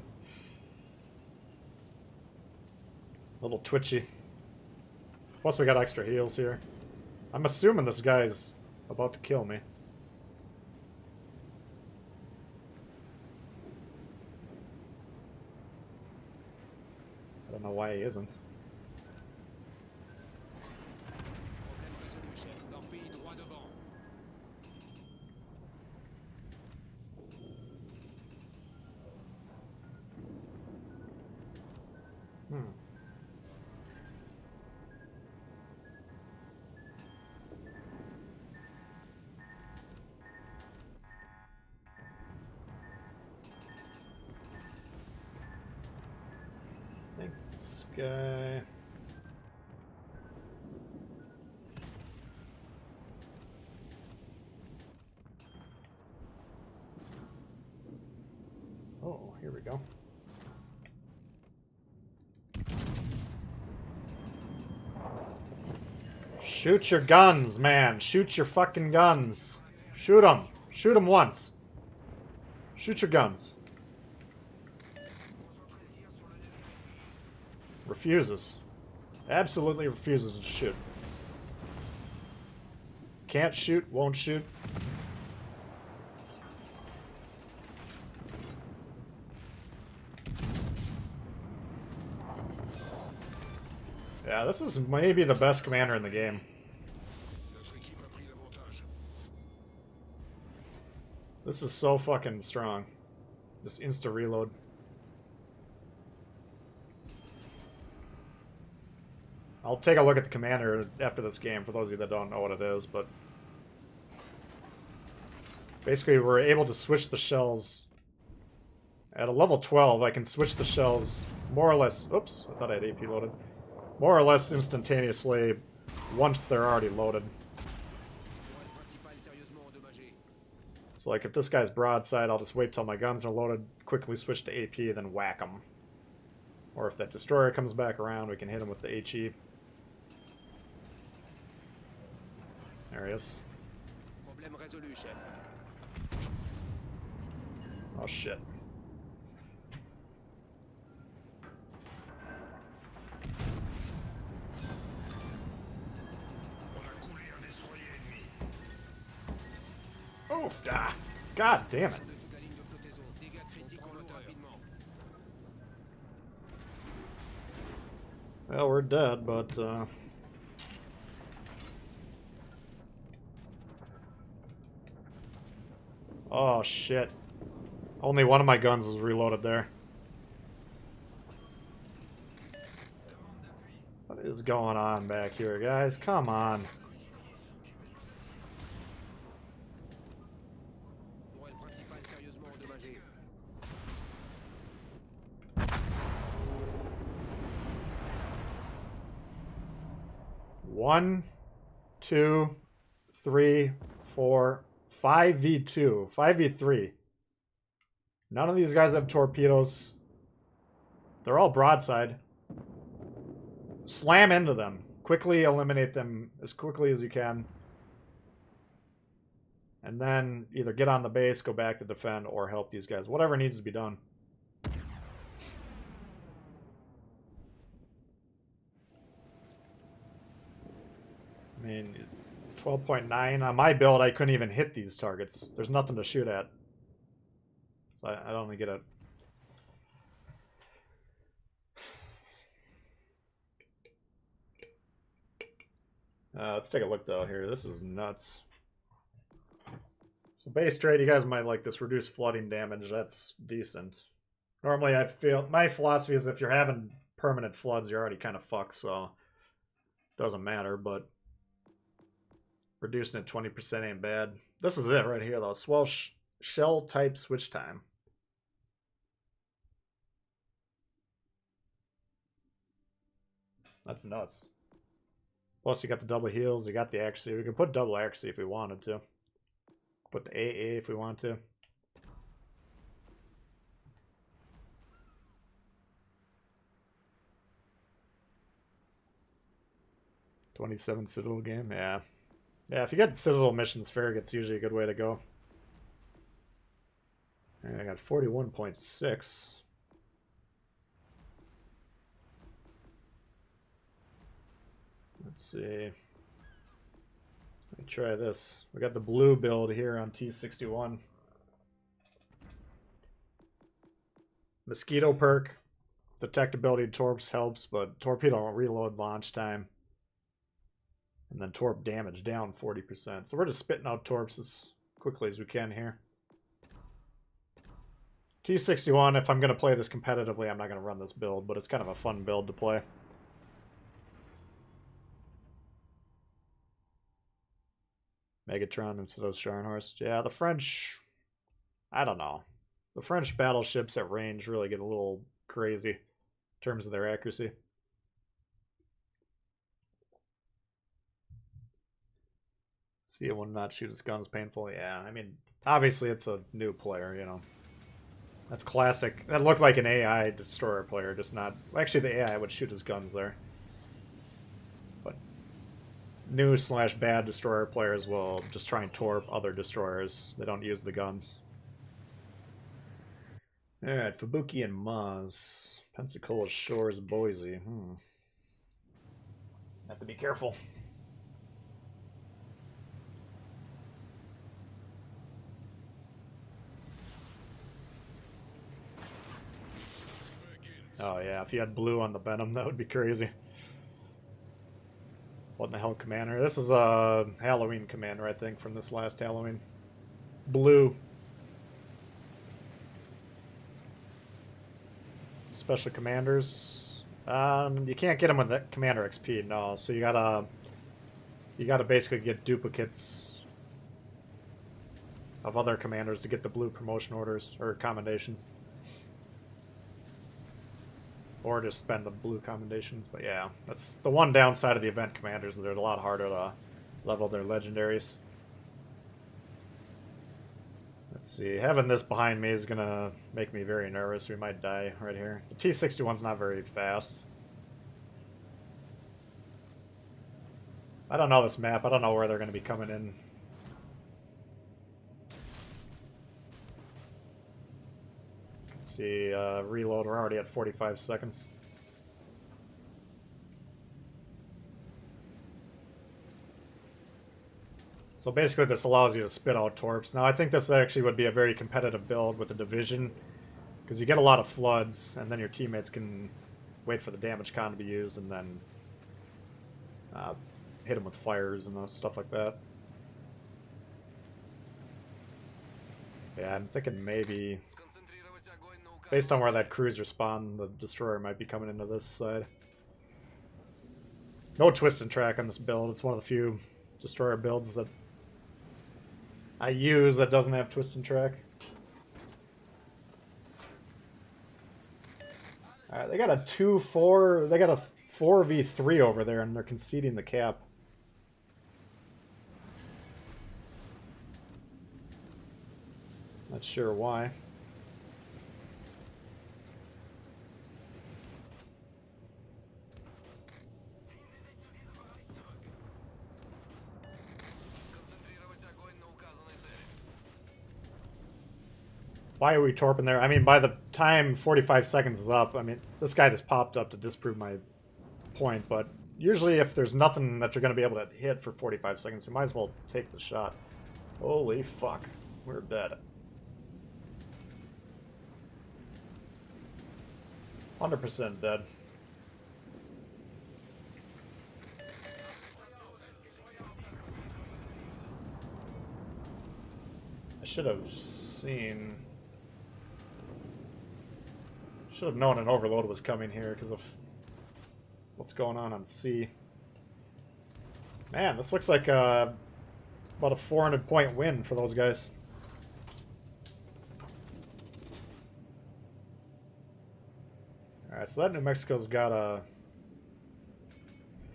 A little twitchy. Plus we got extra heals here. I'm assuming this guy's about to kill me. I don't know why he isn't. Problème résolu, chef. Torpille droit devant. I think this guy... Oh, here we go. Shoot your guns, man. Shoot your fucking guns. Shoot them. Shoot them once. Shoot your guns. Refuses. Absolutely refuses to shoot. Can't shoot, won't shoot. Yeah, this is maybe the best commander in the game. This is so fucking strong. This insta-reload. I'll take a look at the commander after this game, for those of you that don't know what it is, but... Basically, we're able to switch the shells... At a level 12, I can switch the shells more or less... Oops, I thought I had AP loaded. More or less instantaneously once they're already loaded. So like if this guy's broadside, I'll just wait till my guns are loaded, quickly switch to AP, then whack him. Or if that destroyer comes back around, we can hit him with the HE. There he is. Problème résolu, chef. Oh shit. Oh, ah, God damn it. Dessous de la ligne de flottaison. Dégâts critiques, on monte rapidement. Well, we're dead, but oh shit. Only one of my guns is reloaded there. What is going on back here, guys? Come on. Tourelle principale sérieusement endommagée. 1, 2, 3, 4, 5v2, 5v3. None of these guys have torpedoes. They're all broadside. Slam into them. Quickly eliminate them as quickly as you can. And then either get on the base, go back to defend, or help these guys. Whatever needs to be done. I mean, it's 12.9. On my build, I couldn't even hit these targets. There's nothing to shoot at. So I don't even get it. Let's take a look, though, here. This is nuts. So base trade, you guys might like this. Reduce flooding damage. That's decent. Normally, I feel... My philosophy is if you're having permanent floods, you're already kind of fucked, so... It doesn't matter, but... Reducing it 20% ain't bad. This is it right here, though. Swell shell type switch time. That's nuts. Plus, you got the double heals. You got the accuracy. We could put double accuracy if we wanted to. Put the AA if we want to. $27 Citadel game, yeah. Yeah, if you get Citadel missions fair, it's usually a good way to go. And I got 41.6. Let's see. Let me try this. We got the blue build here on T61. Mosquito perk. Detectability torps helps, but torpedo reload launch time. And then torp damage down 40%. So we're just spitting out torps as quickly as we can here. T61, if I'm going to play this competitively, I'm not going to run this build, but it's kind of a fun build to play. Megatron instead of Scharnhorst. Yeah, the French... I don't know. The French battleships at range really get a little crazy in terms of their accuracy. See it will not shoot its guns painfully. Yeah, I mean, obviously it's a new player, you know. That's classic. That looked like an AI destroyer player, just not... Actually, the AI would shoot his guns there. But new / bad destroyer players will just try and torp other destroyers. They don't use the guns. Alright, Fubuki and Maz. Pensacola Shores, Boise. Have to be careful. Oh yeah, if you had blue on the Venom, that would be crazy. What in the hell, Commander? This is a Halloween Commander, I think, from this last Halloween. Blue. Special Commanders. You can't get them with the Commander XP, no. So you gotta basically get duplicates of other commanders to get the blue promotion orders or commendations. Or just spend the blue commendations. But yeah, that's the one downside of the event commanders. They're a lot harder to level their legendaries. Let's see. Having this behind me is going to make me very nervous. We might die right here. The T-61's not very fast. I don't know this map. I don't know where they're going to be coming in. Let's see. Reload. We're already at 45 seconds. So basically this allows you to spit out torps. Now I think this actually would be a very competitive build with a division, because you get a lot of floods, and then your teammates can wait for the damage con to be used, and then hit them with fires and stuff like that. Yeah, I'm thinking maybe, based on where that cruiser spawned, the destroyer might be coming into this side. No twist and track on this build. It's one of the few destroyer builds that I use that doesn't have twist and track. Alright, they got a 2-4, they got a 4v3 over there, and they're conceding the cap. Not sure why. why are we torping there? I mean, by the time 45 seconds is up, I mean, this guy just popped up to disprove my point, but usually if there's nothing that you're going to be able to hit for 45 seconds, you might as well take the shot. Holy fuck. We're dead. 100% dead. I should have seen... Should have known an overload was coming here because of what's going on C. Man, this looks like about a 400-point win for those guys. Alright, so that New Mexico's got a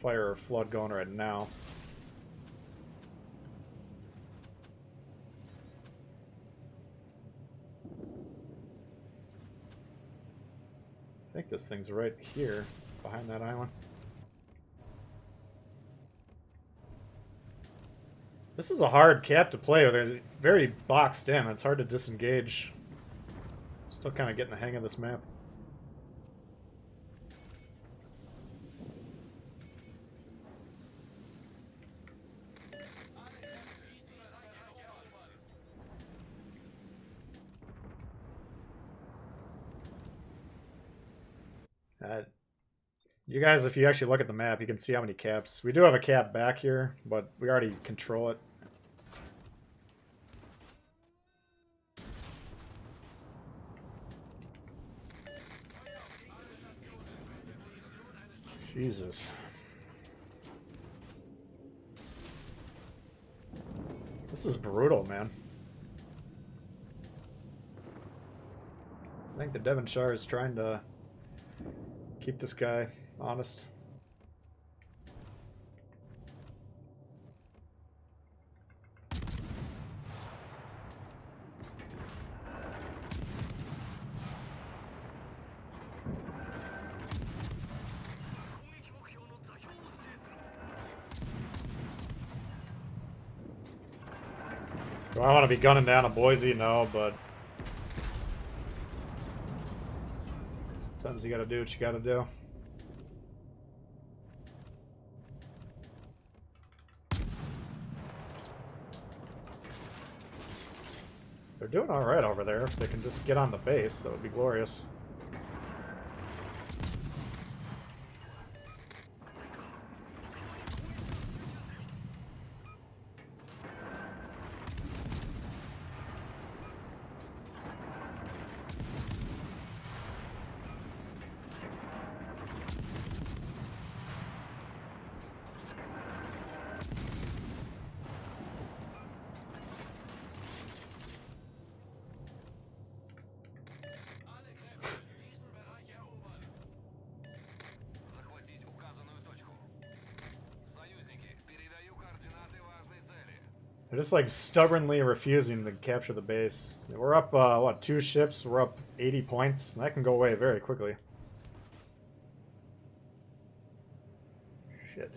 fire or flood going right now. I think this thing's right here, behind that island. This is a hard cap to play with. They're very boxed in. It's hard to disengage. Still kind of getting the hang of this map. You guys, if you actually look at the map, you can see how many caps. We do have a cap back here, but we already control it. Jesus. This is brutal, man. I think the Devonshire is trying to keep this guy honest. Do I want to be gunning down a Boise? No, but sometimes you gotta do what you gotta do. They're doing alright over there. If they can just get on the base, that would be glorious. They're just like stubbornly refusing to capture the base. We're up, what, 2 ships? We're up 80 points. That can go away very quickly. Shit.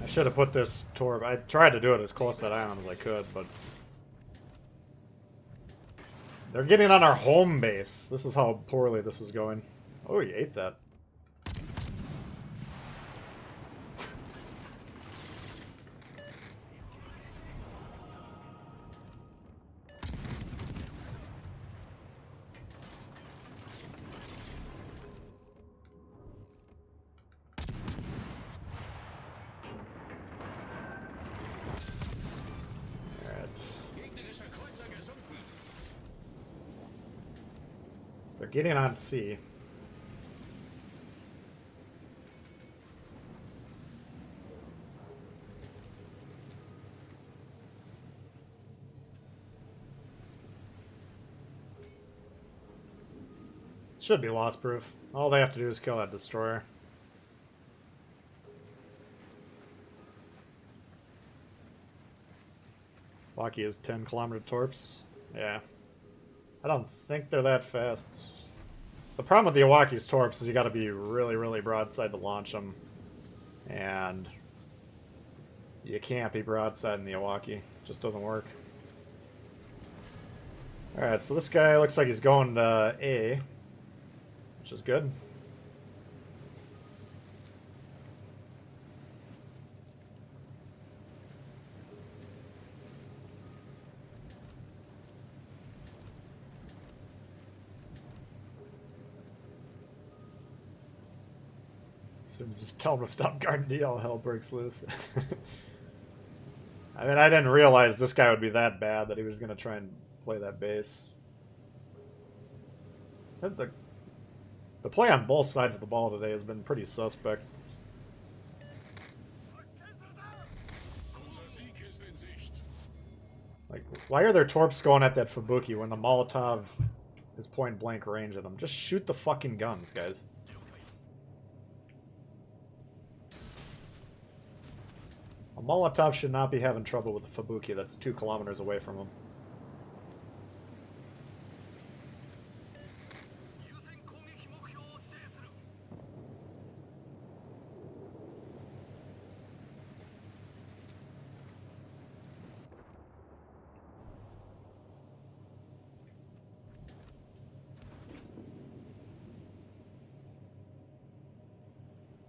I should have put this torp. I tried to do it as close to that island as I could, but they're getting on our home base. This is how poorly this is going. Oh, you ate that. They're getting on C. Should be loss proof. All they have to do is kill that destroyer. Iwaki is 10-kilometer torps. Yeah. I don't think they're that fast. The problem with the Iwaki's torps is you gotta be really, really broadside to launch them. And you can't be broadside in the Iwaki. It just doesn't work. Alright, so this guy looks like he's going to A, which is good. As soon as just tell him to stop guarding D, all hell breaks loose. I mean, I didn't realize this guy would be that bad that he was going to try and play that base. The play on both sides of the ball today has been pretty suspect. Like, why are their torps going at that Fubuki when the Molotov is point blank range at them? Just shoot the fucking guns, guys. A Molotov should not be having trouble with the Fubuki that's 2 kilometers away from him.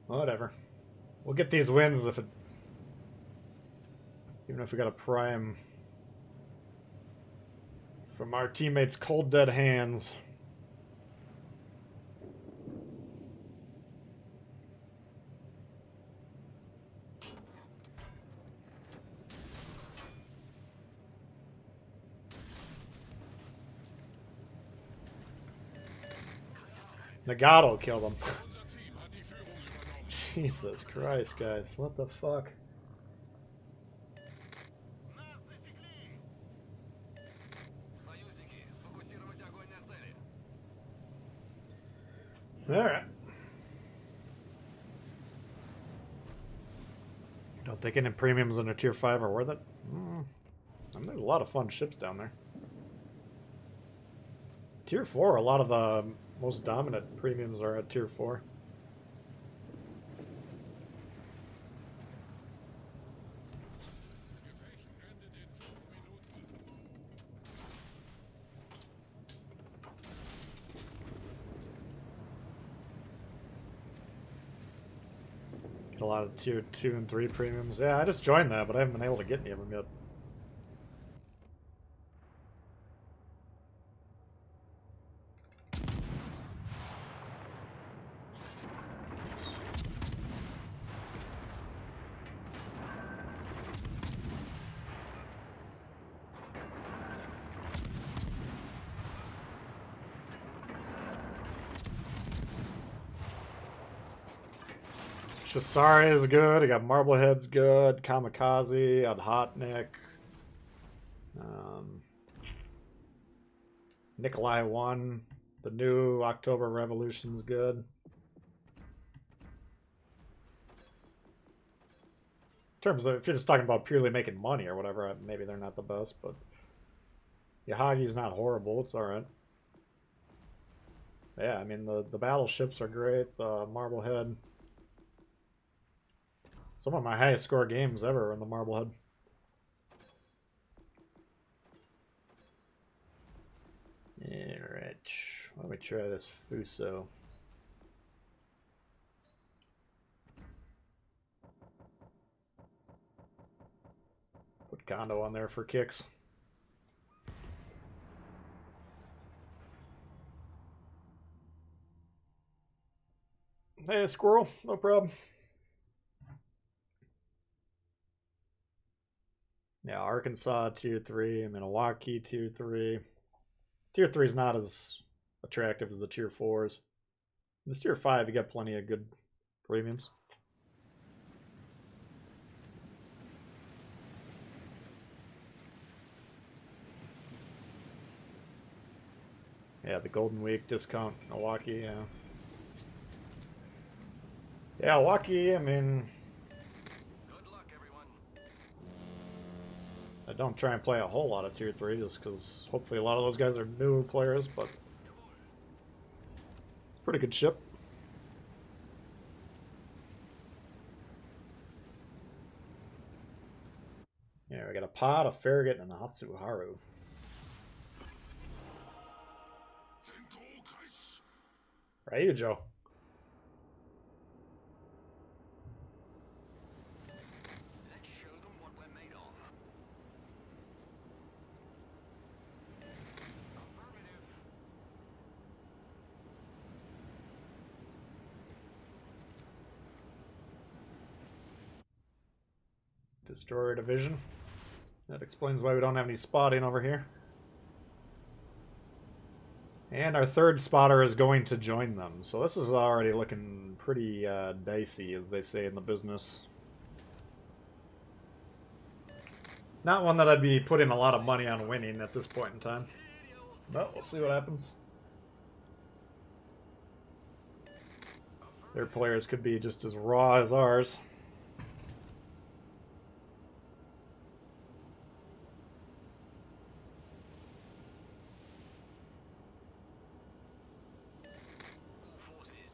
Whatever. We'll get these wins if it... Even if we got a prime from our teammates' cold dead hands. Nagato killed him. Jesus Christ, guys. What the fuck? Alright. Don't think any premiums under Tier 5 are worth it. I mean, there's a lot of fun ships down there. Tier 4, a lot of the most dominant premiums are at Tier 4. A lot of Tier 2 and 3 premiums. Yeah, I just joined that, but I haven't been able to get any of them yet. Shisari is good. I got Marblehead's good. Kamikaze, Adhotnik. Nikolai 1. The new October Revolution's good. In terms of, if you're just talking about purely making money or whatever, maybe they're not the best, but Yahagi's not horrible. It's alright. Yeah, I mean, the battleships are great. The Marblehead. Some of my highest score games ever are in the Marblehead. Alright. Why don't we try this Fuso? Put Kondo on there for kicks. Hey, squirrel. No problem. Yeah, Arkansas Tier 3, Milwaukee Tier 3. Tier 3 is not as attractive as the Tier 4s. In the Tier 5, you got plenty of good premiums. Yeah, the Golden Week discount Milwaukee, yeah. Yeah, Milwaukee, I mean... Good luck, everyone. don't try and play a whole lot of Tier 3 just because hopefully a lot of those guys are new players, but it's a pretty good ship. Yeah, we got a pod, a farragut, and a Hatsuharu. Right, you, Joe. Let's show them what we're made of. Affirmative. Destroyer division. That explains why we don't have any spotting over here. And our third spotter is going to join them. So this is already looking pretty dicey, as they say in the business. Not one that I'd be putting a lot of money on winning at this point in time. But we'll see what happens. Their players could be just as raw as ours.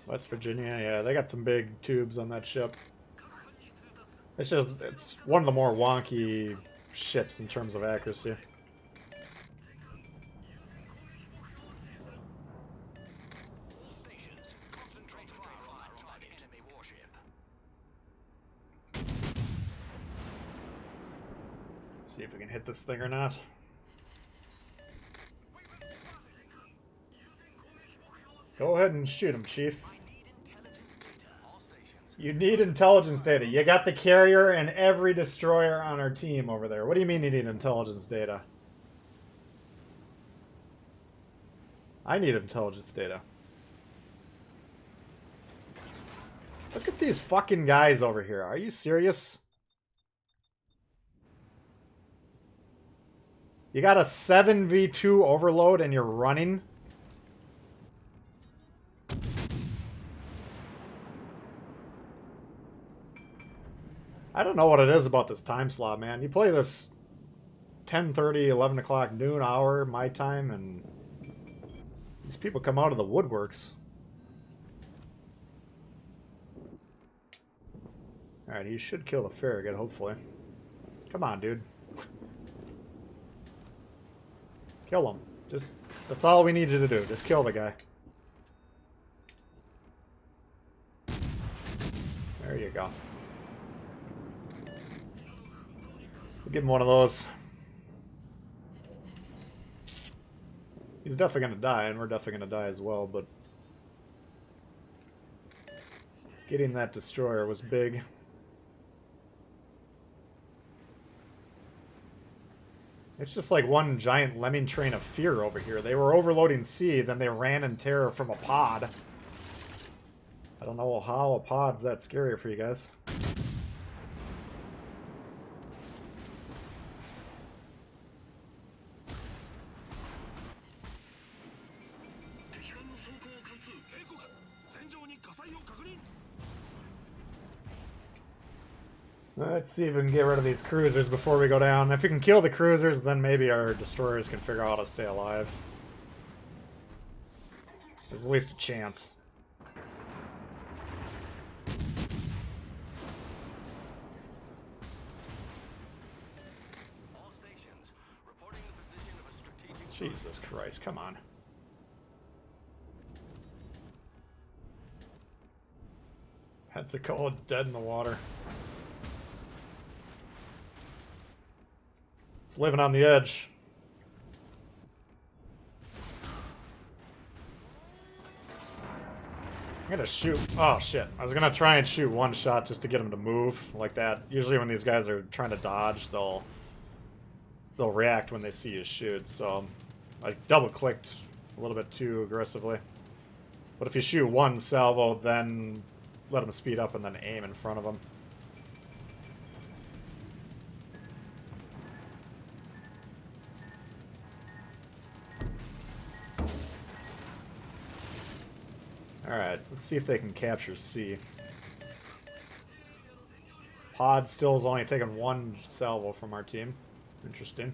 West Virginia, yeah, they got some big tubes on that ship. It's one of the more wonky ships in terms of accuracy. All stations, concentrate fire on target enemy warship. Let's see if we can hit this thing or not. Go ahead and shoot him, Chief. You need intelligence data. You got the carrier and every destroyer on our team over there. What do you mean you need intelligence data? I need intelligence data. Look at these fucking guys over here. Are you serious? You got a 7v2 overload and you're running? I don't know what it is about this time slot, man. You play this 10:30, 11 o'clock, noon hour, my time, and these people come out of the woodworks. Alright, he should kill the farragut, hopefully. Come on, dude. Kill him. That's all we need you to do. Just kill the guy. There you go. Give him one of those. He's definitely going to die, and we're definitely going to die as well, but getting that destroyer was big. It's just like one giant lemming train of fear over here. They were overloading C, then they ran in terror from a pod. I don't know how a pod's that scary for you guys. Let's see if we can get rid of these cruisers before we go down. If we can kill the cruisers, then maybe our destroyers can figure out how to stay alive. There's at least a chance. All stations, reporting the position of a strategic. Jesus Christ, come on. Pensacola dead in the water. It's living on the edge. I'm gonna shoot. Oh shit. I was gonna try and shoot one shot just to get him to move like that. Usually when these guys are trying to dodge, they'll react when they see you shoot. So I double clicked a little bit too aggressively. But if you shoot one salvo, then let them speed up and then aim in front of them. Alright, let's see if they can capture C. Pod still is only taking one salvo from our team. Interesting.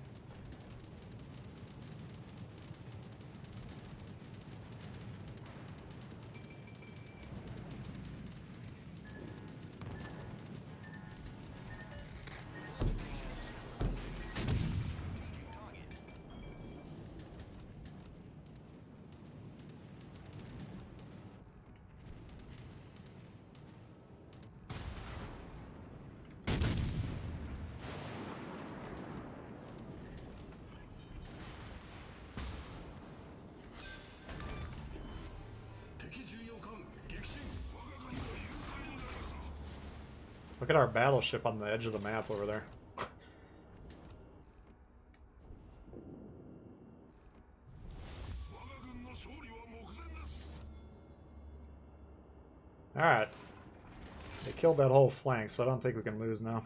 Look at our battleship on the edge of the map over there. Alright. They killed that whole flank, so I don't think we can lose now.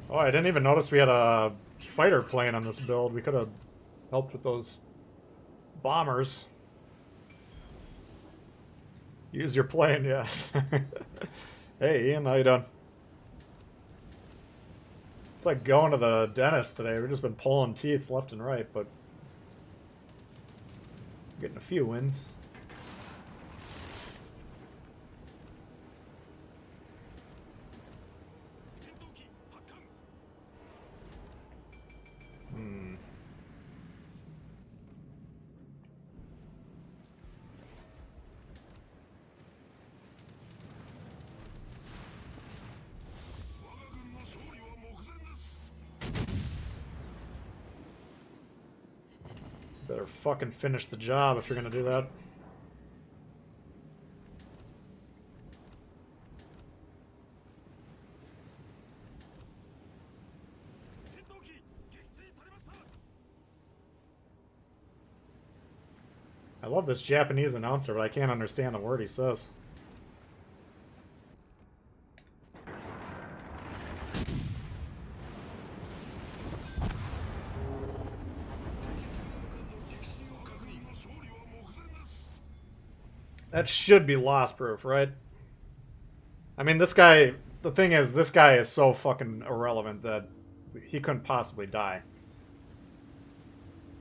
Oh, I didn't even notice we had a fighter plane on this build. We could have helped with those bombers. Use your plane, yes. Hey, Ian, how you doing? It's like going to the dentist today. We've just been pulling teeth left and right, but getting a few wins. Better fucking finish the job if you're gonna do that. I love this Japanese announcer, but I can't understand a word he says. That should be loss proof, right? I mean, this guy... The thing is, this guy is so fucking irrelevant that he couldn't possibly die.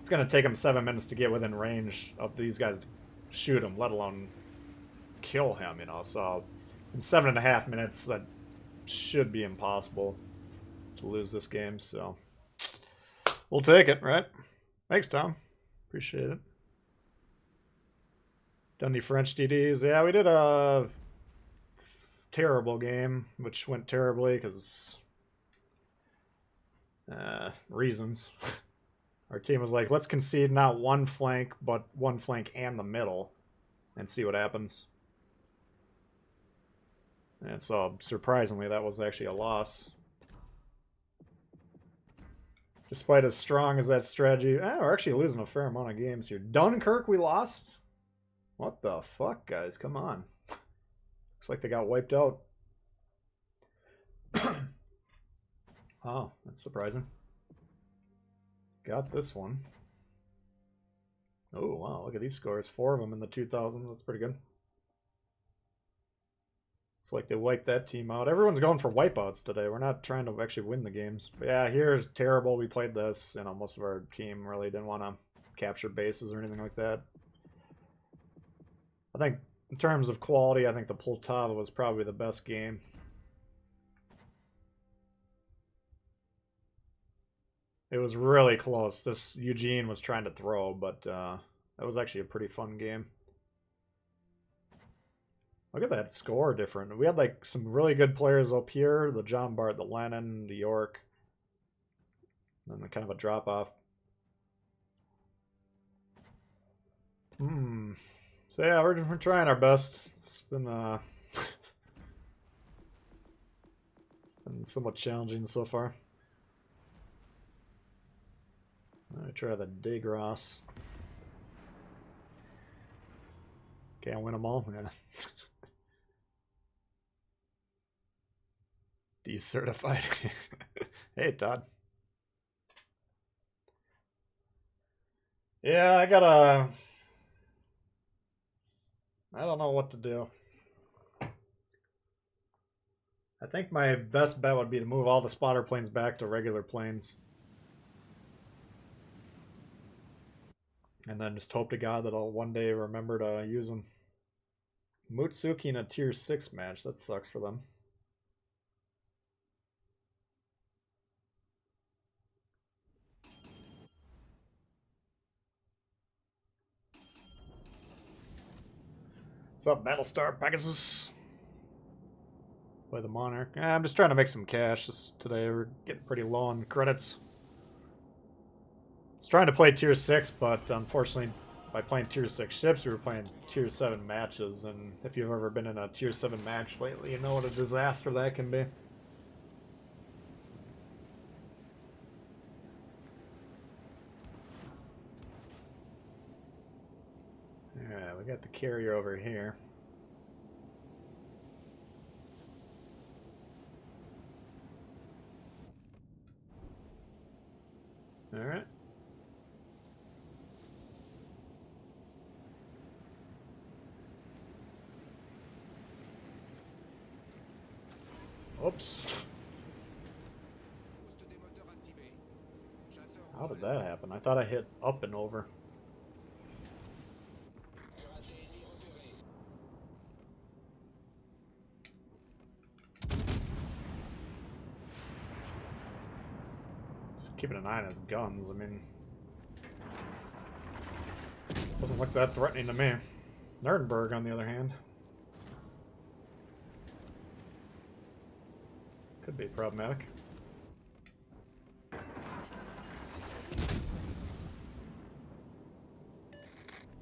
It's gonna take him 7 minutes to get within range of these guys to shoot him, let alone kill him, you know, so... In 7.5 minutes, that should be impossible to lose this game, so... We'll take it, right? Thanks, Tom. Appreciate it. Done any French DDs? Yeah, we did a terrible game, which went terribly because reasons. Our team was like, let's concede not one flank, but one flank and the middle, and see what happens. And so, surprisingly, that was actually a loss. Despite as strong as that strategy, we're actually losing a fair amount of games here. Dunkirk, we lost. What the fuck, guys? Come on. Looks like they got wiped out. Oh, that's surprising. Got this one. Oh, wow. Look at these scores. 4 of them in the 2000s. That's pretty good. Looks like they wiped that team out. Everyone's going for wipeouts today. We're not trying to actually win the games. But yeah, here's terrible. We played this. You know, most of our team really didn't want to capture bases or anything like that. I think in terms of quality, I think the Poltava was probably the best game. It was really close. This Eugene was trying to throw, but that was actually a pretty fun game. Look at that score different. We had like some really good players up here. The John Bart, the Lennon, the York. And then kind of a drop off. So yeah, we're trying our best. It's been it's been somewhat challenging so far. I try the Degros. Can't win them all. Yeah. Decertified. Hey, Todd. Yeah, I don't know what to do. I I think my best bet would be to move all the spotter planes back to regular planes. And then just hope to God that I'll one day remember to use them. Mutsuki in a tier 6 match. That sucks for them. What's up, Battlestar Pegasus? Play the Monarch. I'm just trying to make some cash today. We're getting pretty low on credits. I was trying to play tier 6, but unfortunately, by playing tier 6 ships, we were playing tier 7 matches. And if you've ever been in a tier 7 match lately, you know what a disaster that can be. Alright, we got the carrier over here. Alright. Oops. How did that happen? I thought I hit up and over. Just keeping an eye on his guns. I mean, doesn't look that threatening to me. Nuremberg, on the other hand, could be problematic.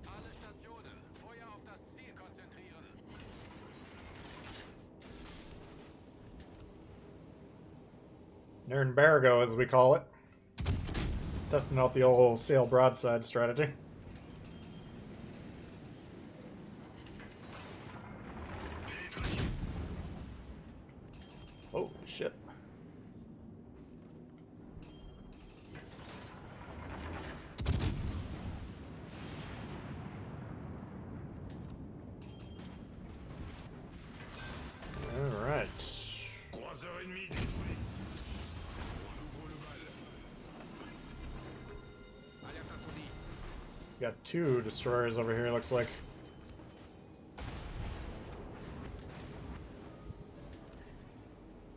Alle Stationen, Feuer auf das Ziel konzentrieren. Nurembergo, as we call it. Just testing out the old sail broadside strategy. Oh, shit. Alright. Croiseur ennemi détruit. On ouvre le bal. Alerte incendie. Got 2 destroyers over here, looks like.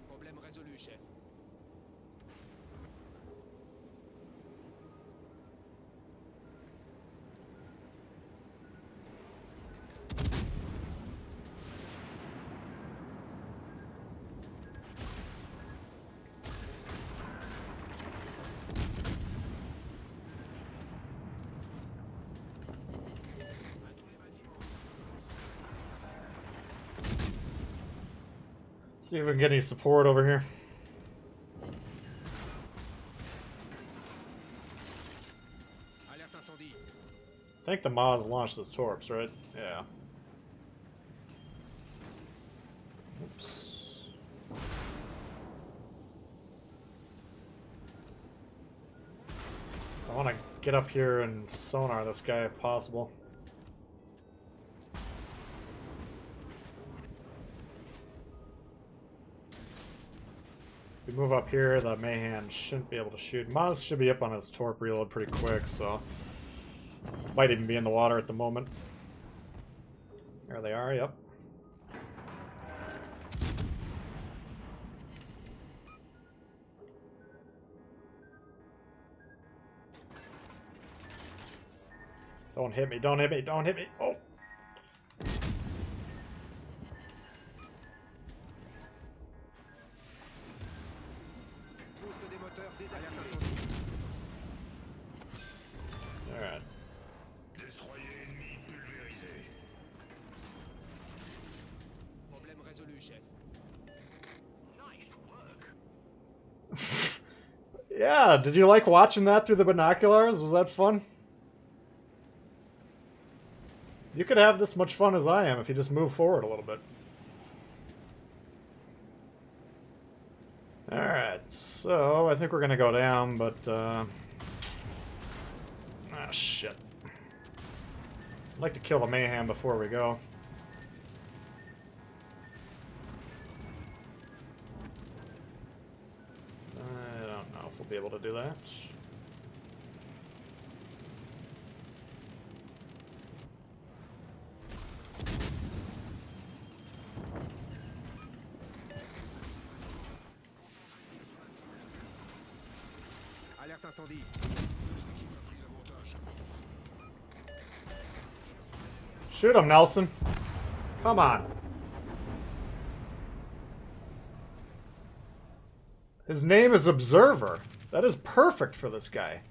Problème résolu, chef. See if we can get any support over here. Alerte incendie. I think the Maz launched this torps, right? Yeah. Oops. So I want to get up here and sonar this guy if possible. If we move up here, the Mayhan shouldn't be able to shoot. Maz should be up on his torp reload pretty quick, so might even be in the water at the moment. There they are, yep. Don't hit me, don't hit me, don't hit me. Oh! Boost des moteurs désactivé. Alright. Destroyer ennemi pulvérisé. Problème résolu, chef. Nice work. Yeah, did you like watching that through the binoculars? Was that fun? You could have this much fun as I am if you just move forward a little bit. Alright, so I think we're gonna go down, but ah, shit. I'd like to kill the Mayhem before we go. to do that. Alerte incendie. Shoot him, Nelson. Come on. His name is Observer. That is perfect for this guy.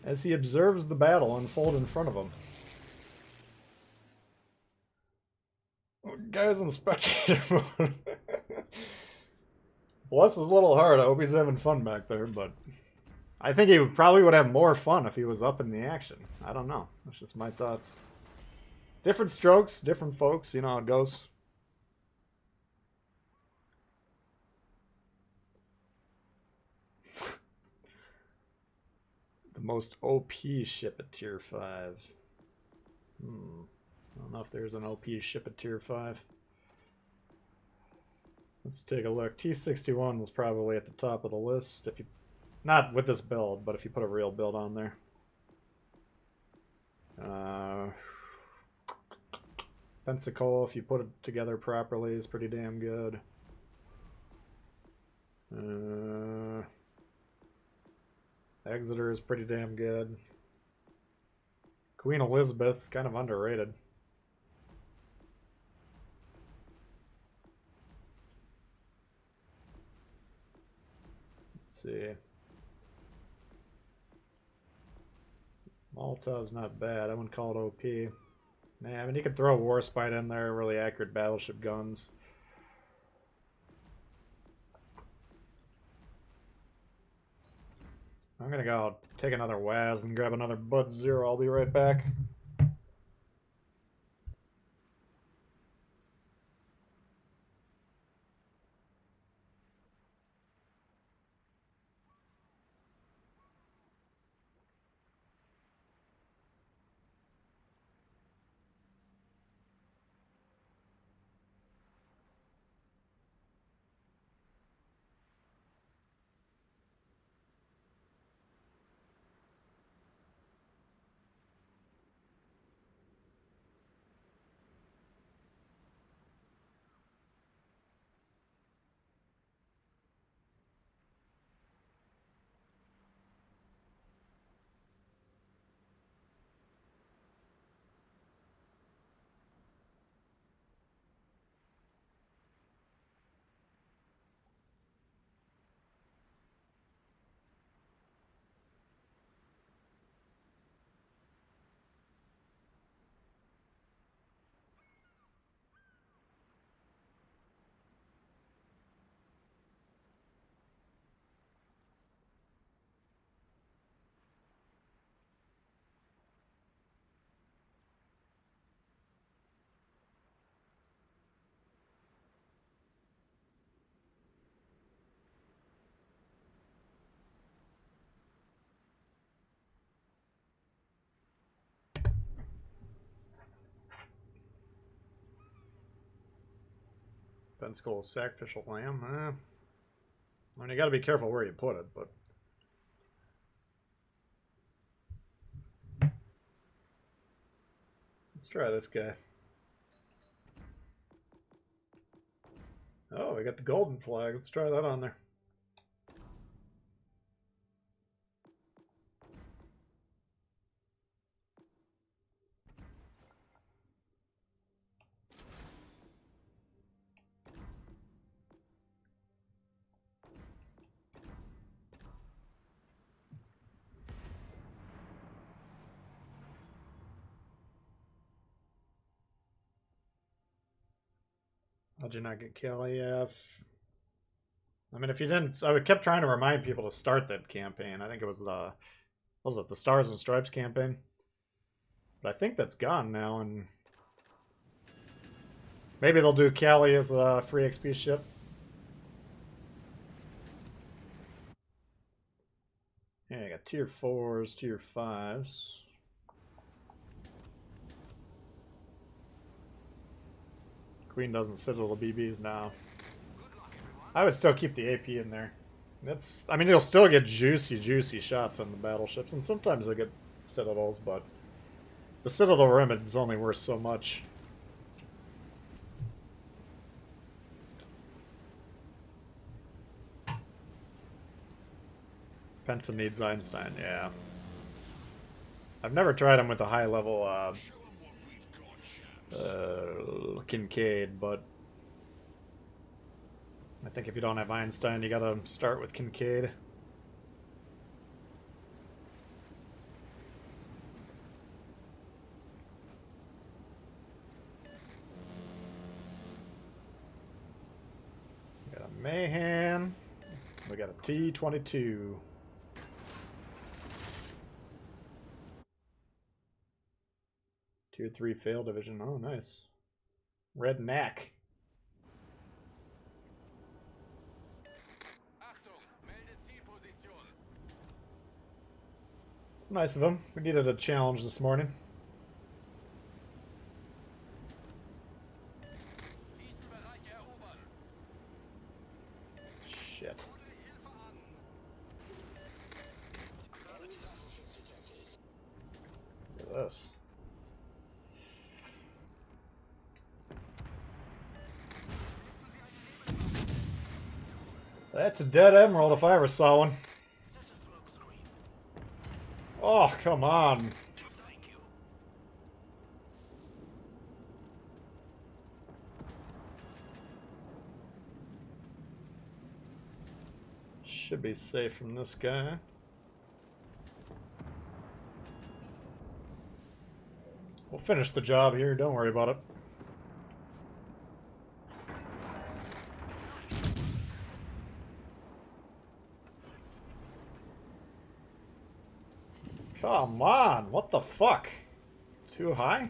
As he observes the battle unfold in front of him. Guy's in spectator mode. Bless his little heart. I hope he's having fun back there, but I think he probably would have more fun if he was up in the action. I don't know. That's just my thoughts. Different strokes, different folks. You know how it goes. The most OP ship at tier 5. I don't know if there's an OP ship at tier 5. Let's take a look. T61 was probably at the top of the list. If you, not with this build, but if you put a real build on there. Pensacola, if you put it together properly, is pretty damn good. Exeter is pretty damn good. Queen Elizabeth, kind of underrated. Let's see. Molotov's not bad. I wouldn't call it OP. Yeah, I mean, you could throw Warspite in there, really accurate battleship guns. I'm gonna go take another WAS and grab another Bud Zero. I'll be right back. Pensacola sacrificial lamb. I mean, you got to be careful where you put it, but let's try this guy. Oh, we got the golden flag. Let's try that on there. How'd you not get Kaliev? I mean, if you didn't, I kept trying to remind people to start that campaign. I think it was the, was it the Stars and Stripes campaign? But I think that's gone now, and maybe they'll do Callie as a free XP ship. Yeah, I got tier 4s, tier 5s. Queen doesn't citadel the BBs now. I would still keep the AP in there. That's, I mean, you'll still get juicy shots on the battleships, and sometimes you'll get citadels, but the citadel rim is only worth so much. Pensa needs Einstein, yeah. I've never tried him with a high level Kincaid, but I think if you don't have Einstein, you gotta start with Kincaid. We got a Mahan. We got a T-22. Tier 3 fail division. Oh, nice. Red Knack. It's nice of him. We needed a challenge this morning. Shit. Look at this. That's a dead emerald if I ever saw one. Oh, come on. Should be safe from this guy. We'll finish the job here, don't worry about it. Come on, what the fuck? Too high?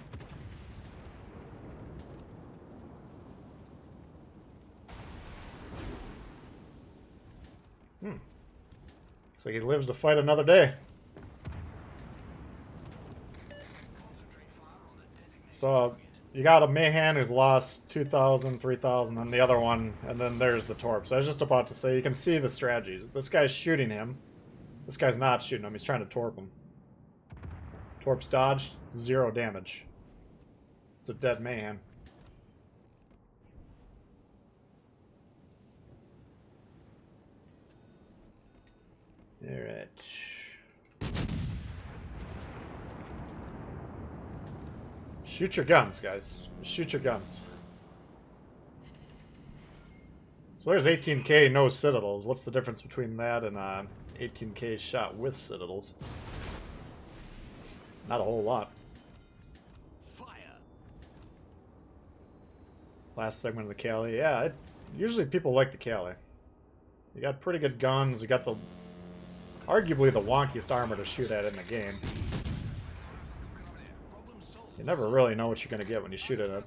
Looks like he lives to fight another day. So, you got a Mahan who's lost 2,000, 3,000, and the other one, and then there's the Torp. So I was just about to say, you can see the strategies. This guy's shooting him. This guy's not shooting him, he's trying to Torp him. Torp's dodged, 0 damage. It's a dead man. Alright. Shoot your guns, guys. Shoot your guns. So there's 18k no citadels. What's the difference between that and 18k shot with citadels? Not a whole lot. Fire. Last segment of the Cali. Yeah, usually people like the Cali. You got pretty good guns. You got the arguably the wonkiest armor to shoot at in the game. You never really know what you're going to get when you shoot at it.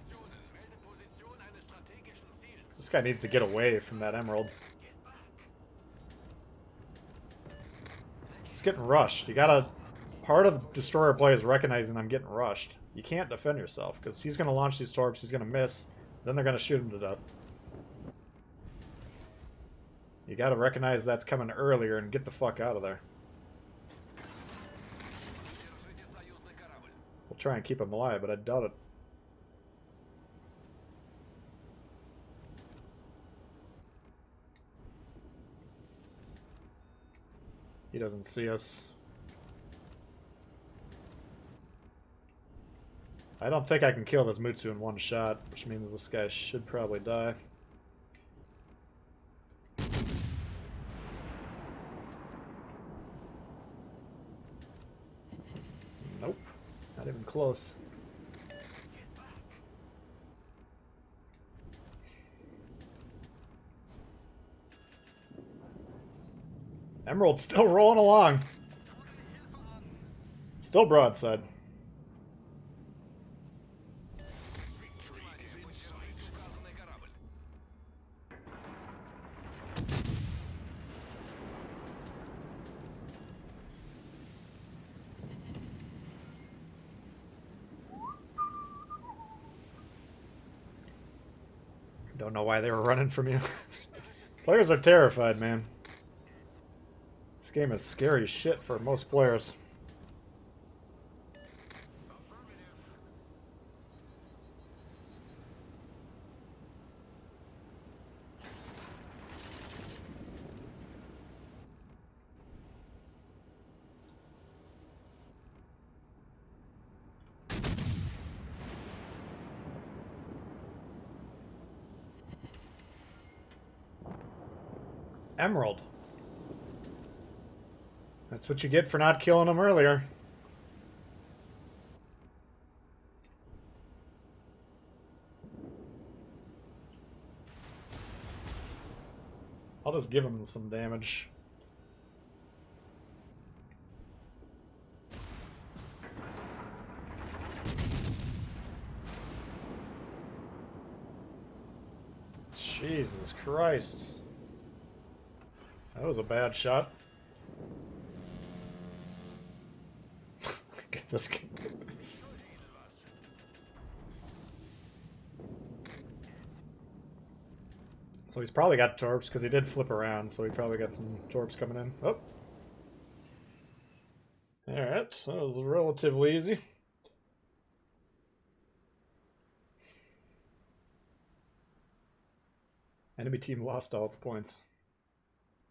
This guy needs to get away from that emerald. It's getting rushed. You gotta... Part of destroyer play is recognizing I'm getting rushed. You can't defend yourself, because he's going to launch these torps, he's going to miss, then they're going to shoot him to death. You gotta recognize that's coming earlier and get the fuck out of there. We'll try and keep him alive, but I doubt it. He doesn't see us. I don't think I can kill this Mutsu in one shot, which means this guy should probably die. Nope. Not even close. Emerald's still rolling along. Still broadside. Don't know why they were running from you. Players are terrified, man. game is scary shit for most players. Emerald. That's what you get for not killing them earlier. I'll just give him some damage. Jesus Christ. That was a bad shot. Get this guy. So he's probably got torps because he did flip around, so he probably got some torps coming in. Oh. Alright, that was relatively easy. Enemy team lost all its points.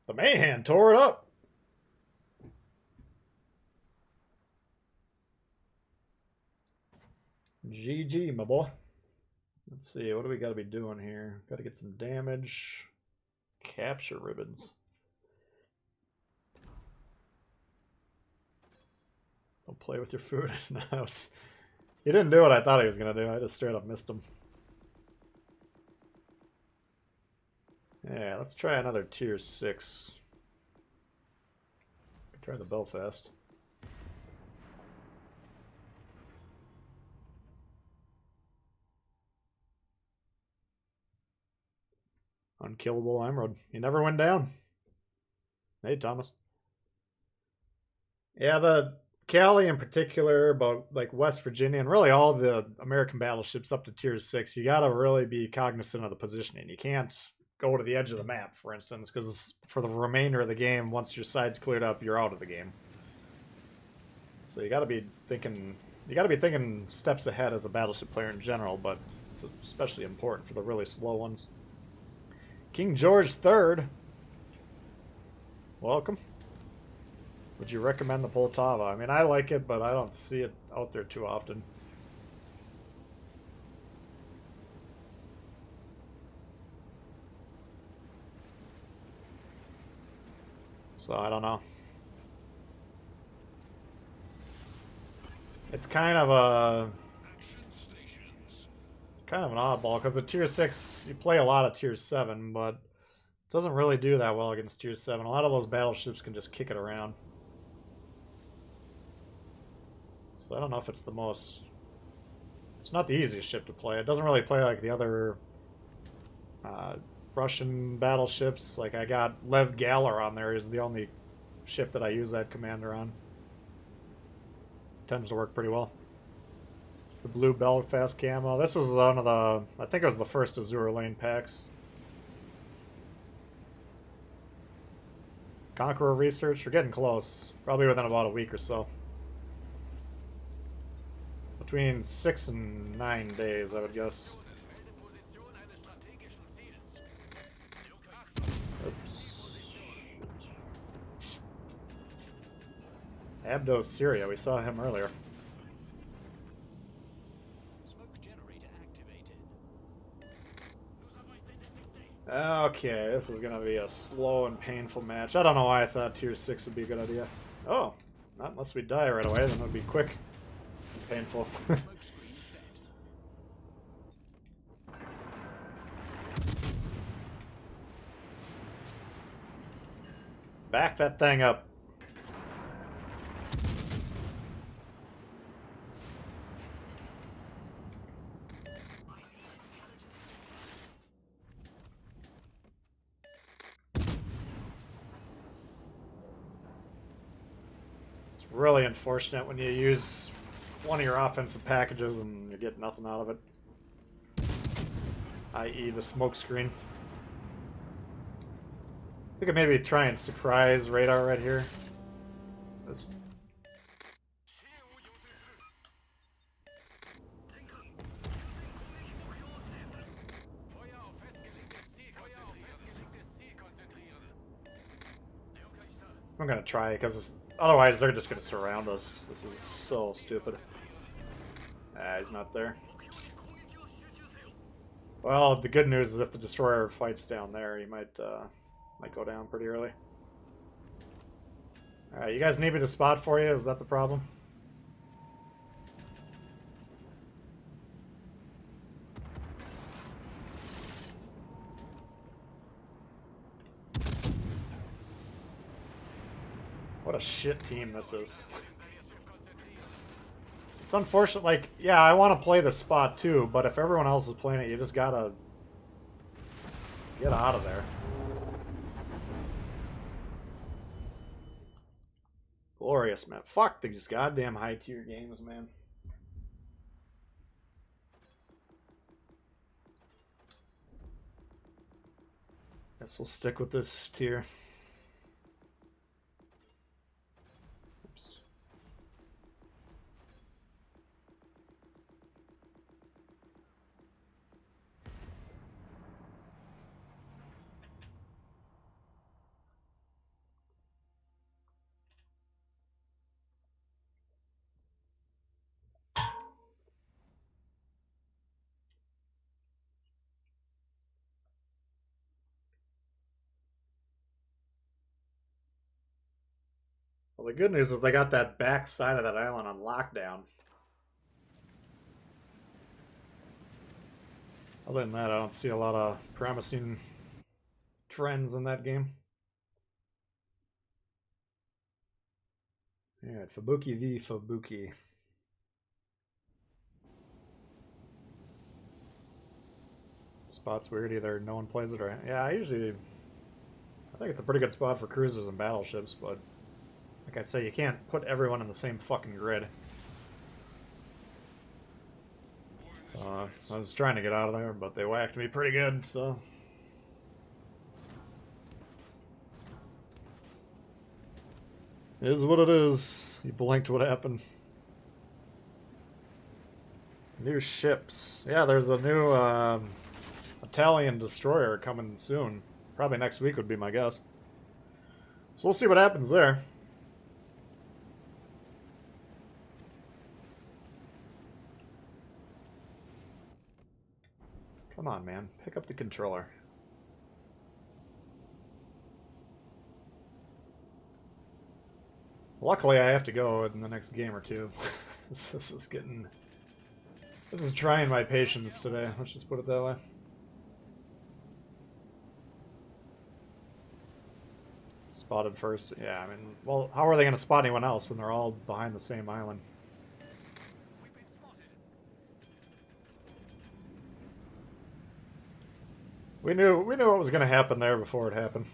The Mayhan tore it up! GG, my boy. Let's see, what do we got to be doing here? Got to get some damage. Capture ribbons. Don't play with your food. No, he didn't do what I thought he was going to do. I just straight up missed him. Yeah, let's try another tier 6. Try the Belfast. Unkillable Emerald. He never went down. Hey, Thomas. Yeah, the Cali in particular, about like West Virginia, and really all the American battleships up to tier 6, you gotta really be cognizant of the positioning. You can't go to the edge of the map, for instance, because for the remainder of the game, once your side's cleared up, you're out of the game. So you gotta be thinking steps ahead as a battleship player in general, but it's especially important for the really slow ones. King George III. Welcome. Would you recommend the Poltava? I mean, I like it, but I don't see it out there too often. So I don't know. It's kind of an oddball because at tier 6 you play a lot of tier 7, but it doesn't really do that well against tier 7. A lot of those battleships can just kick it around. So I don't know if it's the most... It's not the easiest ship to play. It doesn't really play like the other Russian battleships. Like I got Lev Galler on there is the only ship that I use that commander on. Tends to work pretty well. It's the blue Belfast camo. This was one of the... I think it was the first Azure Lane packs. Conqueror research. We're getting close. Probably within about a week or so. Between 6 and 9 days, I would guess. Oops. Abdo Syria. We saw him earlier. Okay, this is going to be a slow and painful match. I don't know why I thought tier 6 would be a good idea. Oh, not unless we die right away, then it would be quick and painful. Back that thing up. Really unfortunate when you use one of your offensive packages and you get nothing out of it. I.e. the smoke screen. We could maybe try and surprise radar right here. This. I'm gonna try because otherwise they're just gonna surround us. This is so stupid. Ah, he's not there. Well, the good news is if the destroyer fights down there, he might go down pretty early. All right, you guys need me to spot for you? Is that the problem? What a shit team this is. It's unfortunate, like, yeah, I want to play the spot too, but if everyone else is playing it, you just gotta get out of there. Glorious, man. Fuck these goddamn high-tier games, man. Guess we'll stick with this tier. Oops. Well, the good news is they got that back side of that island on lockdown. Other than that, I don't see a lot of promising trends in that game. Alright, Fubuki v. Fubuki. Spot's weird, either no one plays it or... Yeah, I think it's a pretty good spot for cruisers and battleships, but... Like I say, you can't put everyone in the same fucking grid. I was trying to get out of there, but they whacked me pretty good, so... It is what it is. You blinked what happened. New ships. Yeah, there's a new Italian destroyer coming soon. Probably next week would be my guess. So we'll see what happens there. Come on, man. Pick up the controller. Luckily, I have to go in the next game or two. This is getting... This is trying my patience today. Let's just put it that way. Spotted first. Yeah, I mean, well, how are they going to spot anyone else when they're all behind the same island? We knew what was going to happen there before it happened.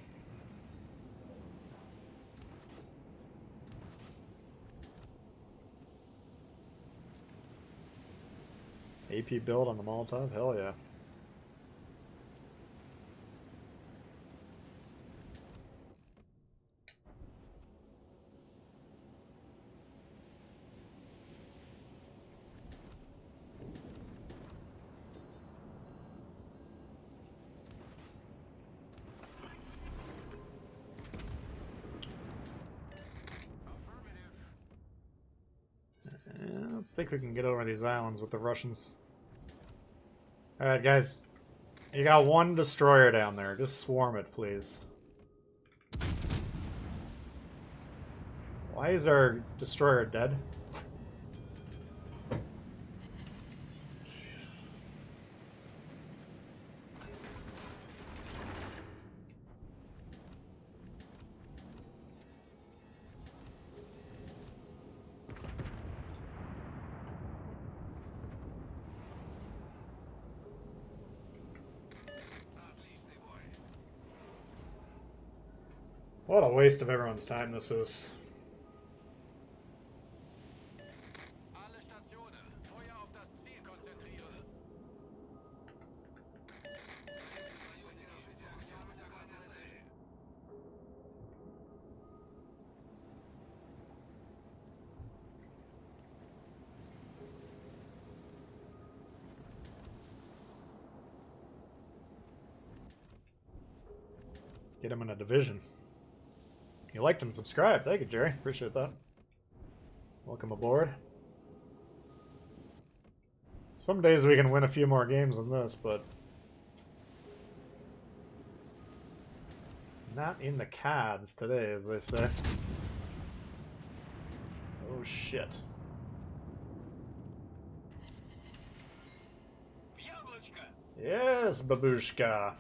AP build on the Molotov? Hell yeah. I don't think we can get over these islands with the Russians. Alright, guys. You got one destroyer down there. Just swarm it, please. Why is our destroyer dead? What a waste of everyone's time this is. Alle Stationen, Feuer auf das Ziel konzentrieren. Get him in a division. You liked and subscribed. Thank you, Jerry. Appreciate that. Welcome aboard. Some days we can win a few more games than this, but not in the cards today, as they say. Oh, shit. Yes, babushka.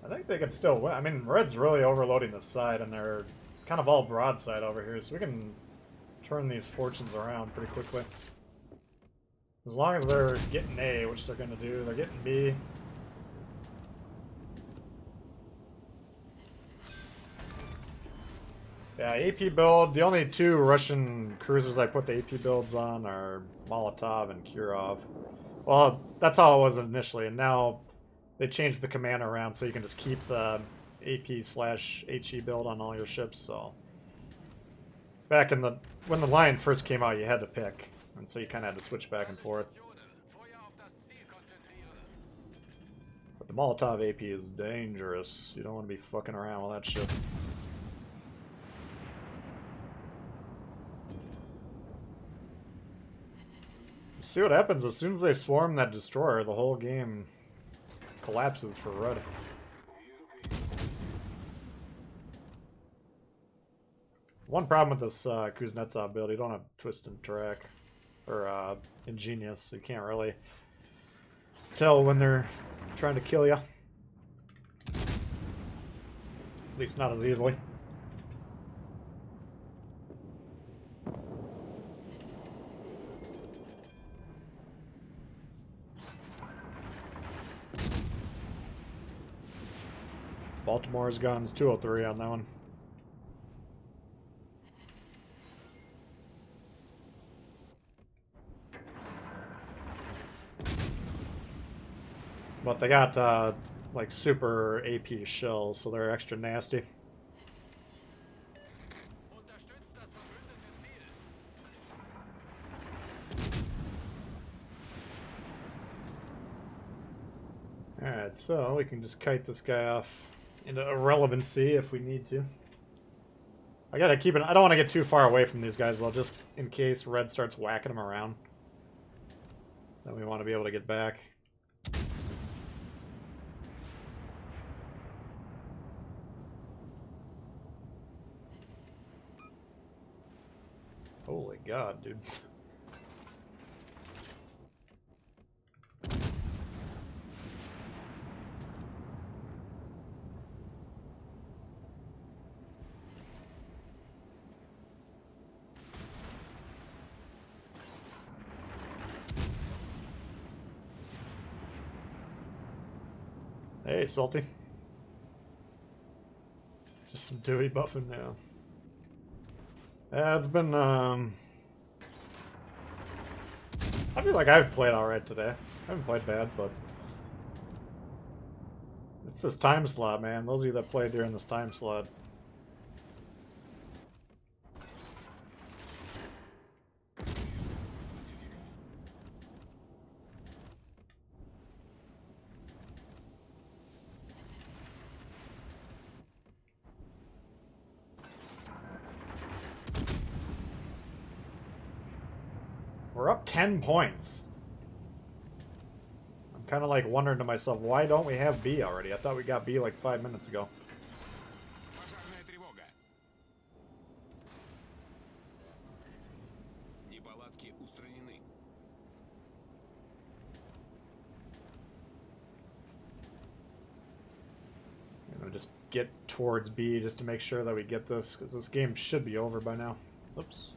I think they could still win. I mean, Red's really overloading the side, and they're kind of all broadside over here, so we can turn these fortunes around pretty quickly. As long as they're getting A, which they're going to do. They're getting B. Yeah, AP build. The only two Russian cruisers I put the AP builds on are Molotov and Kirov. Well, that's how it was initially, and now they changed the command around so you can just keep the AP/HE build on all your ships. So back in the when the line first came out, you had to pick, and so you kind of had to switch back and forth. But the Molotov AP is dangerous. You don't want to be fucking around with that shit. See what happens as soon as they swarm that destroyer, the whole game collapses for Red. One problem with this Kuznetsov build, you don't have twist and track or ingenious, so you can't really tell when they're trying to kill you. At least not as easily. Baltimore's guns 203 on that one. But they got like super AP shells, so they're extra nasty. Alright, so we can just kite this guy off into irrelevancy if we need to. I gotta keep it. I don't want to get too far away from these guys, though, just in case Red starts whacking them around. Then we want to be able to get back. Holy God, dude. Hey, Salty. Just some Dewey buffing now. Yeah, it's been, I feel like I've played alright today. I haven't played bad, but it's this time slot, man. Those of you that played during this time slot. We're up 10 points. I'm kind of like wondering to myself, why don't we have B already? I thought we got B like 5 minutes ago. You know, just get towards B just to make sure that we get this, because this game should be over by now. Oops.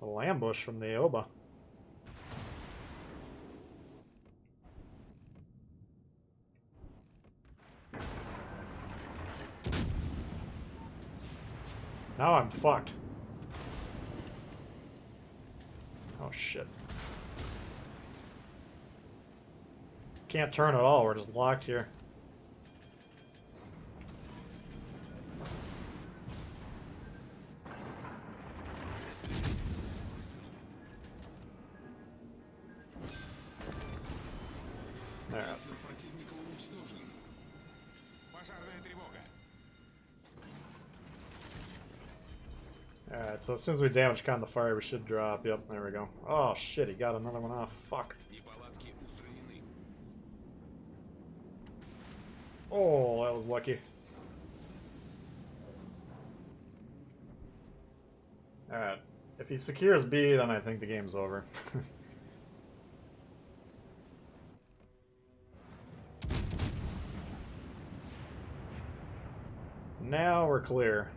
A little ambush from the Oba. Now I'm fucked. Oh shit. Can't turn at all. We're just locked here. Крейсер противника уничтожен. Пожарная тревога. Alright, so as soon as we damage con the fire, we should drop. Yep, there we go. Oh shit, he got another one off. Fuck. Неполадки устранены. Oh, that was lucky. Alright, if he secures B, then I think the game's over. Now we're clear.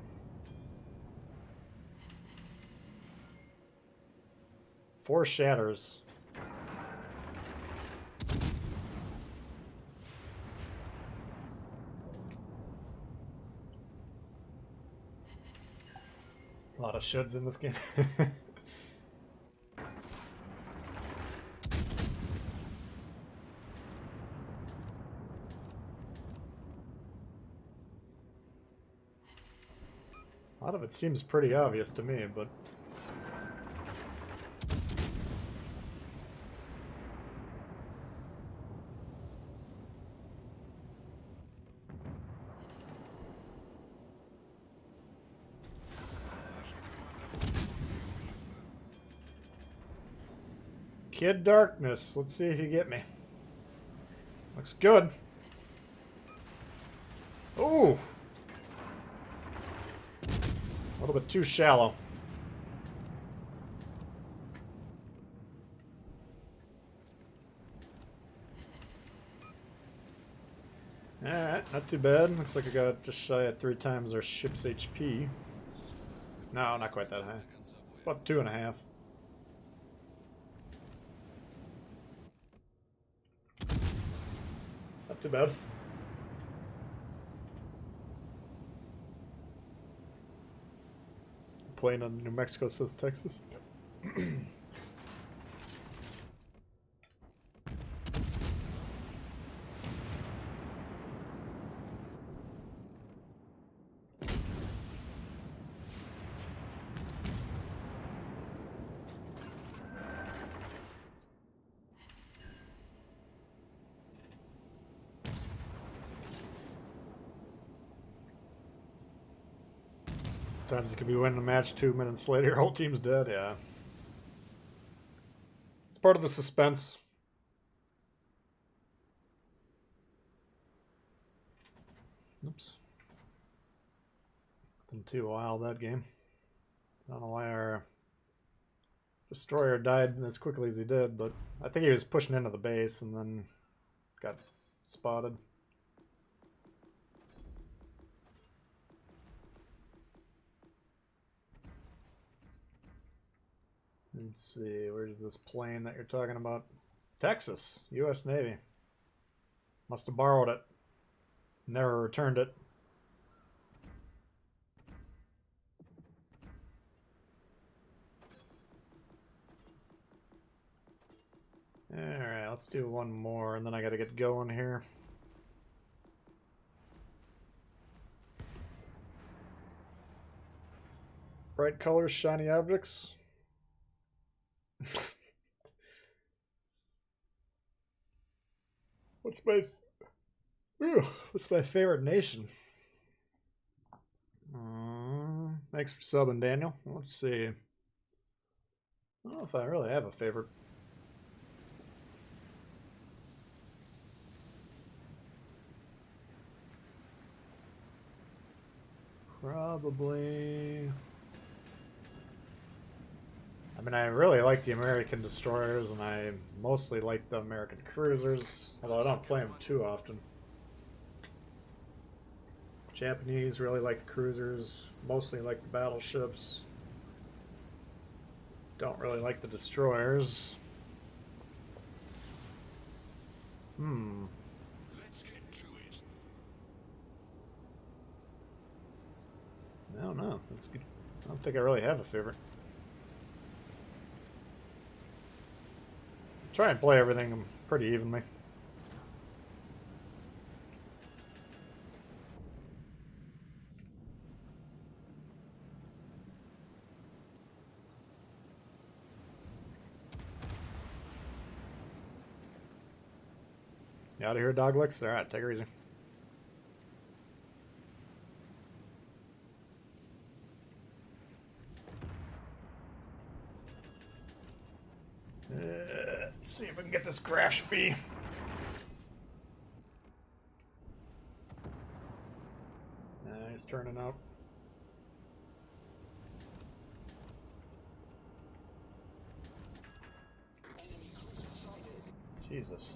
Four shatters. A lot of shoulds in this game. A lot of it seems pretty obvious to me, but... Kid Darkness, let's see if you get me. Looks good. Ooh! A little bit too shallow. Alright, not too bad. Looks like I got just shy of 3 times our ship's HP. No, not quite that high. About 2.5. Not too bad. Plane on New Mexico says Texas. Sometimes you could be winning a match 2 minutes later, whole team's dead, yeah. It's part of the suspense. Oops. Nothing too wild that game. I don't know why our destroyer died as quickly as he did, but I think he was pushing into the base and then got spotted. Let's see, where's this plane that you're talking about? Texas, U.S. Navy. Must have borrowed it. Never returned it. Alright, let's do one more, and then I gotta get going here. Bright colors, shiny objects. What's my favorite nation? Thanks for subbing, Daniel. Let's see. I don't know if I really have a favorite. Probably. I mean, I really like the American destroyers, and I mostly like the American cruisers, although I don't play them too often. Japanese really like the cruisers, mostly like the battleships. Don't really like the destroyers. Let's get to it. I don't know. That's good. I don't think I really have a favorite. Try and play everything pretty evenly. You out of here, dog licks? Alright, take her easy. Let's see if we can get this Grash B. He's turning out. Jesus.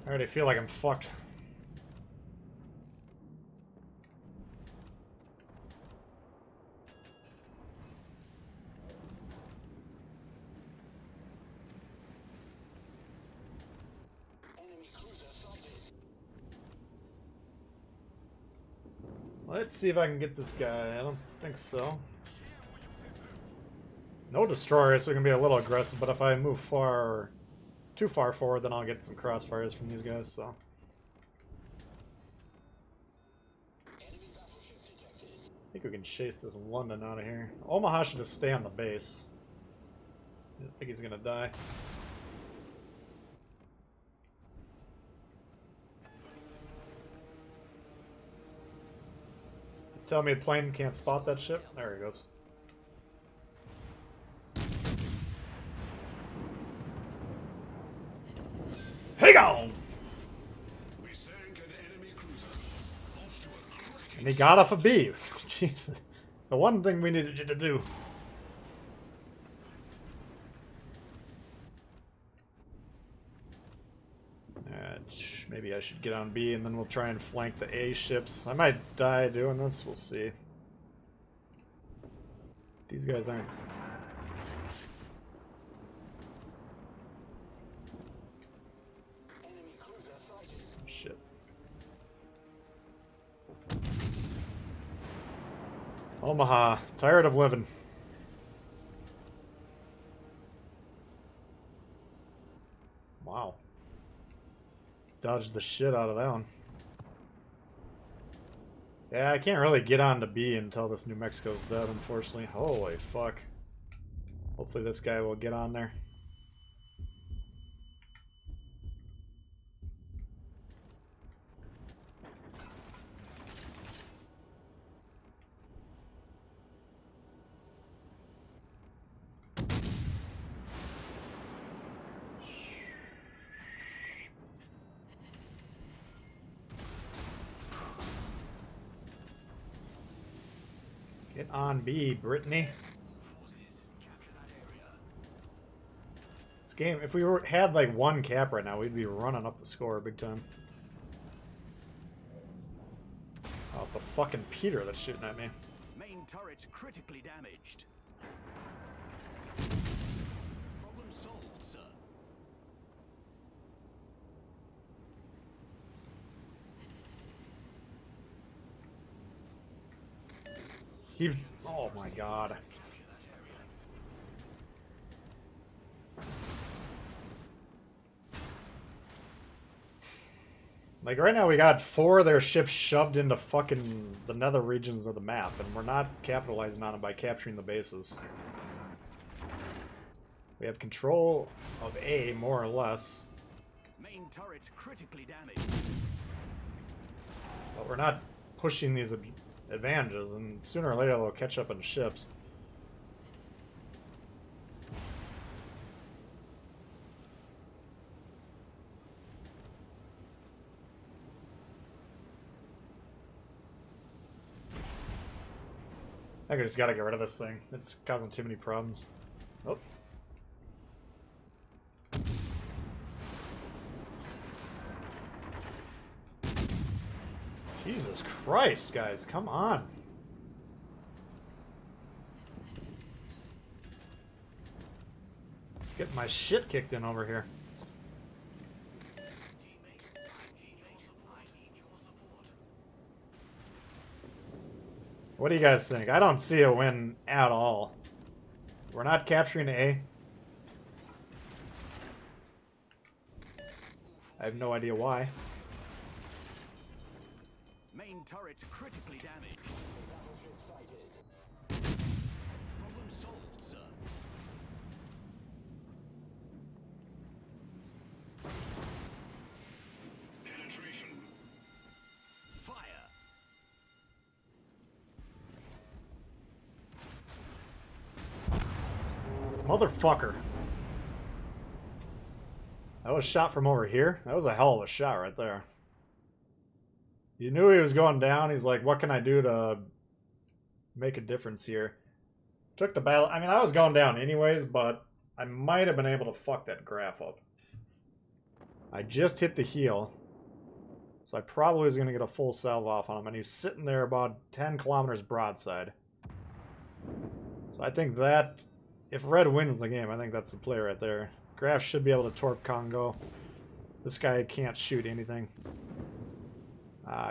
I already feel like I'm fucked. Let's see if I can get this guy. I don't think so. No destroyer, so we can be a little aggressive, but if I move too far forward, then I'll get some crossfires from these guys, so. I think we can chase this London out of here. Omaha should just stay on the base. I think he's gonna die. Tell me the plane can't spot that ship? There he goes. Hang on! We sank an enemy cruiser. Off to a cracking And he got off a B. Jesus. The one thing we needed you to do. Maybe I should get on B and then we'll try and flank the A ships. I might die doing this, we'll see. These guys aren't. Shit. Omaha, tired of living. Wow. Dodged the shit out of that one. Yeah, I can't really get on to B until this New Mexico's dead, unfortunately. Holy fuck. Hopefully this guy will get on there. Get on B, Brittany. This game, if we had like one cap right now, we'd be running up the score big time. Oh, it's a fucking Peter that's shooting at me. Main turret critically damaged. Problem solved, sir. Oh my god. Like right now we got 4 of their ships shoved into fucking the nether regions of the map, and we're not capitalizing on it by capturing the bases. We have control of A, more or less. Main turret critically damaged. But we're not pushing these advantages, and sooner or later they'll catch up on ships. I just gotta get rid of this thing. It's causing too many problems. Oh. Jesus Christ, guys, come on. Get my shit kicked in over here. What do you guys think? I don't see a win at all. We're not capturing A. I have no idea why. Main turret critically damaged. Solved, sir. Penetration. Fire. Motherfucker. That was shot from over here? That was a hell of a shot right there. You knew he was going down. He's like, what can I do to make a difference here? Took the battle. I mean, I was going down anyways, but I might have been able to fuck that graph up. I just hit the heel. So I probably was going to get a full salve off on him. And he's sitting there about 10 kilometers broadside. So I think that, if red wins the game, I think that's the play right there. Graf should be able to torp Congo. This guy can't shoot anything.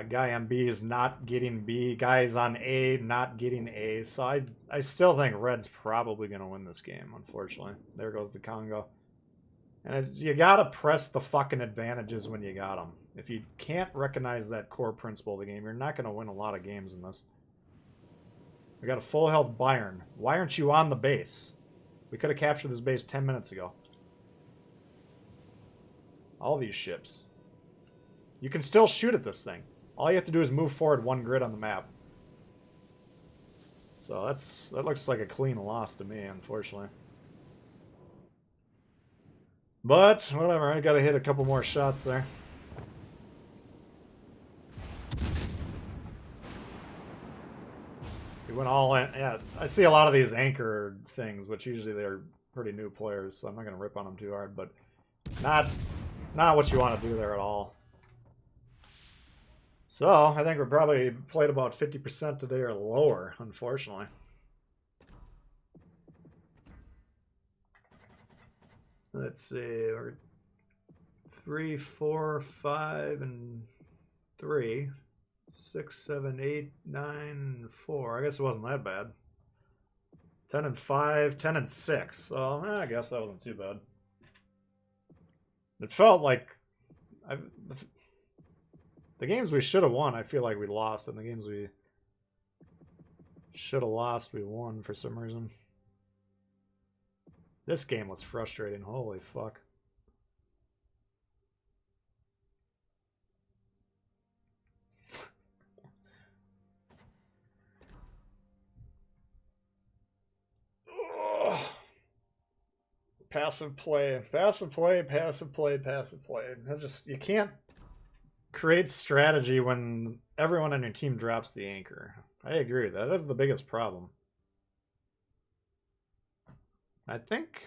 Guy on B is not getting B. Guys on A not getting A. So I still think red's probably going to win this game, unfortunately. There goes the Congo. And you got to press the fucking advantages when you got them. If you can't recognize that core principle of the game, you're not going to win a lot of games in this. We got a full health Bayern. Why aren't you on the base? We could have captured this base 10 minutes ago. All these ships. You can still shoot at this thing. All you have to do is move forward one grid on the map. So that looks like a clean loss to me, unfortunately. But, whatever, I gotta hit a couple more shots there. We went all in. Yeah, I see a lot of these anchor things, which usually they're pretty new players, so I'm not gonna rip on them too hard, but not what you want to do there at all. So, I think we probably played about 50% today or lower, unfortunately. Let's see, we're 3, 4, 5, and 3. 6, 7, 8, 9, and 4. I guess it wasn't that bad. 10 and 5, 10 and 6. So, I guess that wasn't too bad. It felt like the games we should have won, I feel like we lost, and the games we should have lost, we won for some reason. This game was frustrating. Holy fuck. Passive play, passive play, passive play, passive play. You can't create strategy when everyone on your team drops the anchor. I agree with that. That's the biggest problem. I think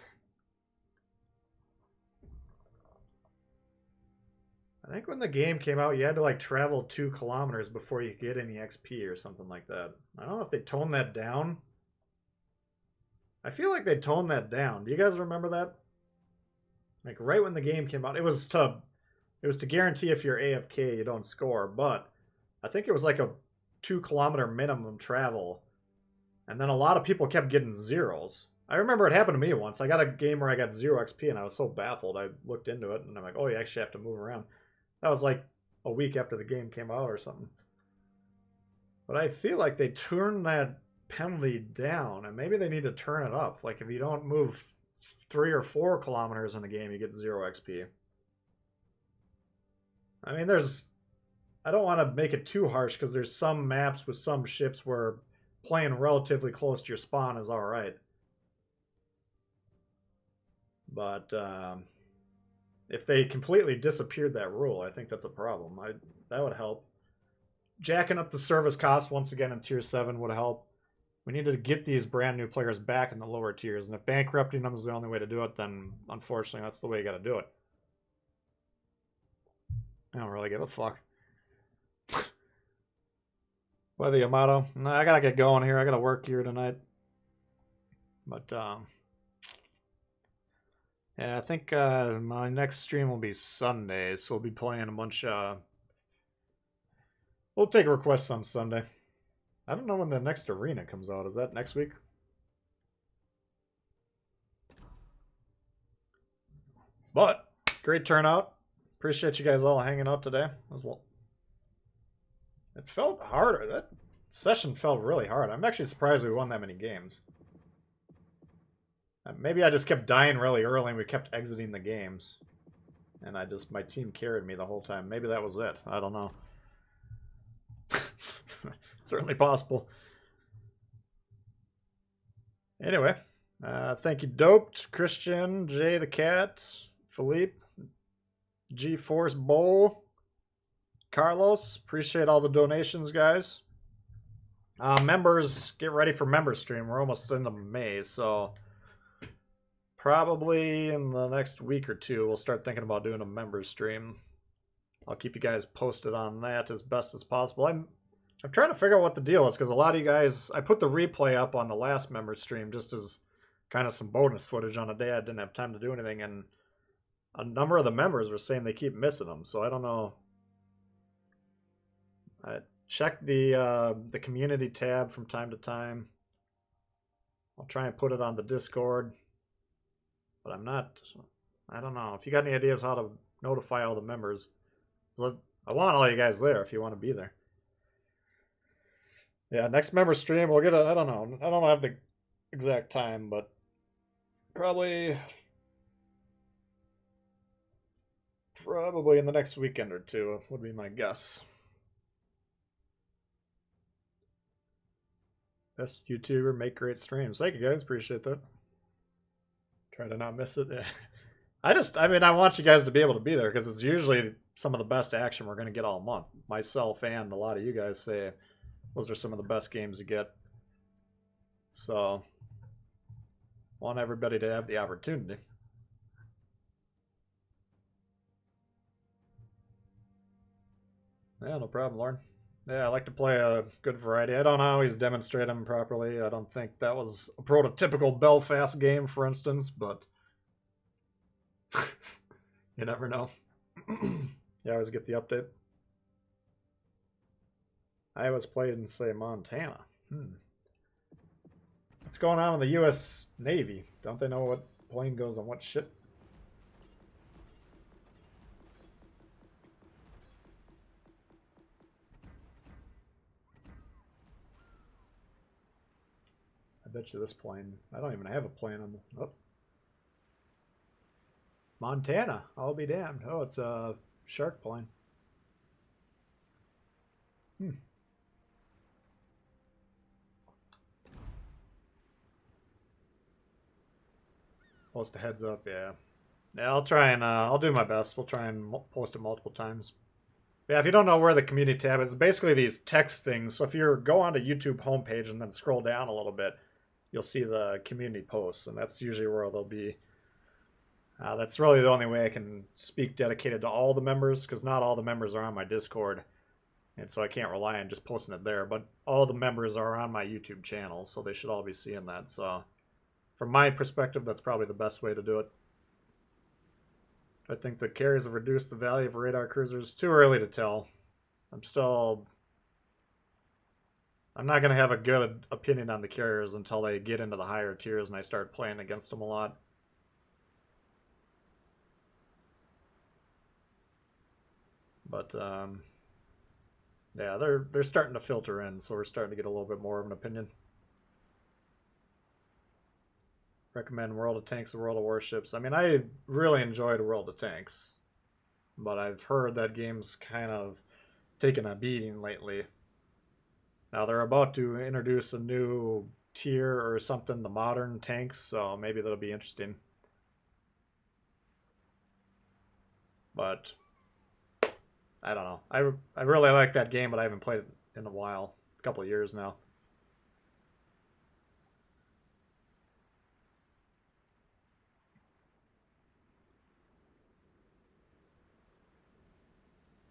when the game came out, you had to like travel 2 kilometers before you get any XP or something like that. I don't know if they toned that down. I feel like they toned that down. Do you guys remember that? Like right when the game came out, it was to guarantee if you're AFK you don't score, but I think it was like a 2 kilometer minimum travel. And then a lot of people kept getting zeros. I remember it happened to me once. I got a game where I got 0 XP and I was so baffled. I looked into it and I'm like, oh, you actually have to move around. That was like a week after the game came out or something. But I feel like they turned that penalty down, and maybe they need to turn it up. Like if you don't move 3 or 4 kilometers in the game, you get 0 XP. I mean, I don't want to make it too harsh because there's some maps with some ships where playing relatively close to your spawn is alright. But if they completely disappeared that rule, I think that's a problem. That would help. Jacking up the service costs once again in Tier 7 would help. We need to get these brand new players back in the lower tiers, and if bankrupting them is the only way to do it, then unfortunately that's the way you got to do it. I don't really give a fuck. By the Yamato. No, I gotta get going here. I gotta work here tonight. But yeah, I think my next stream will be Sunday, so we'll be playing a bunch we'll take requests on Sunday. I don't know when the next arena comes out. Is that next week? But great turnout. Appreciate you guys all hanging out today. It felt harder. That session felt really hard. I'm actually surprised we won that many games. Maybe I just kept dying really early and we kept exiting the games. And my team carried me the whole time. Maybe that was it. I don't know. Certainly possible. Anyway, thank you, Doped, Christian, Jay the Cat, Philippe, G-Force Bowl, Carlos. Appreciate all the donations, guys. Members, get ready for member stream. We're almost into May, so probably in the next week or two, we'll start thinking about doing a member stream. I'll keep you guys posted on that as best as possible. I'm trying to figure out what the deal is, because a lot of you guys, I put the replay up on the last member stream just as kind of some bonus footage on a day I didn't have time to do anything, and a number of the members were saying they keep missing them, so I don't know. I check the community tab from time to time. I'll try and put it on the Discord, but I don't know. If you got any ideas how to notify all the members, I want all you guys there if you want to be there. Yeah, next member stream we'll get I don't know. I don't have the exact time, but probably in the next weekend or two would be my guess. Best YouTuber, make great streams. Thank you guys, appreciate that. Try to not miss it. I want you guys to be able to be there because it's usually some of the best action we're going to get all month. Myself and a lot of you guys say those are some of the best games to get. So, want everybody to have the opportunity. Yeah, no problem, Lauren. Yeah, I like to play a good variety. I don't always demonstrate them properly. I don't think that was a prototypical Belfast game, for instance, but you never know. You always get the update. I was playing, say, Montana. What's going on with the U.S. Navy? Don't they know what plane goes on what ship? I bet you this plane. I don't even have a plane on this. Oh. Montana. I'll be damned. Oh, it's a shark plane. Post a heads up, yeah. Yeah, I'll try and I'll do my best. We'll try and post it multiple times. Yeah, if you don't know where the community tab is, basically these text things. So if you go onto YouTube homepage and then scroll down a little bit, you'll see the community posts, and that's usually where they'll be. That's really the only way I can speak dedicated to all the members, because not all the members are on my Discord, and so I can't rely on just posting it there. But all the members are on my YouTube channel, so they should all be seeing that. So from my perspective, that's probably the best way to do it. I think the carriers have reduced the value of radar cruisers. Too early to tell. I'm not going to have a good opinion on the carriers until they get into the higher tiers and I start playing against them a lot. But, yeah, they're starting to filter in, so we're starting to get a little bit more of an opinion. Recommend World of Tanks and World of Warships. I mean, I really enjoyed World of Tanks, but I've heard that game's kind of taken a beating lately. Now they're about to introduce a new tier or something, the modern tanks, so maybe that'll be interesting. But I don't know. I really like that game, but I haven't played it in a while, a couple of years now.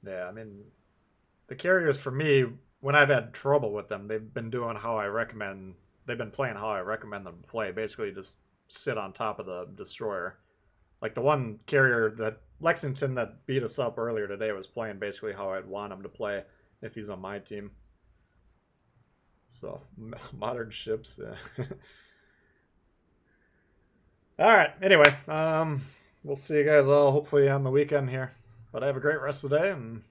Yeah, I mean, the carriers for me, when I've had trouble with them, they've been doing how I recommend. They've been playing how I recommend them to play. Basically, just sit on top of the destroyer. Like the one carrier that Lexington that beat us up earlier today was playing basically how I'd want him to play if he's on my team. So modern ships. Yeah. All right. Anyway, we'll see you guys all hopefully on the weekend here. But have a great rest of the day, and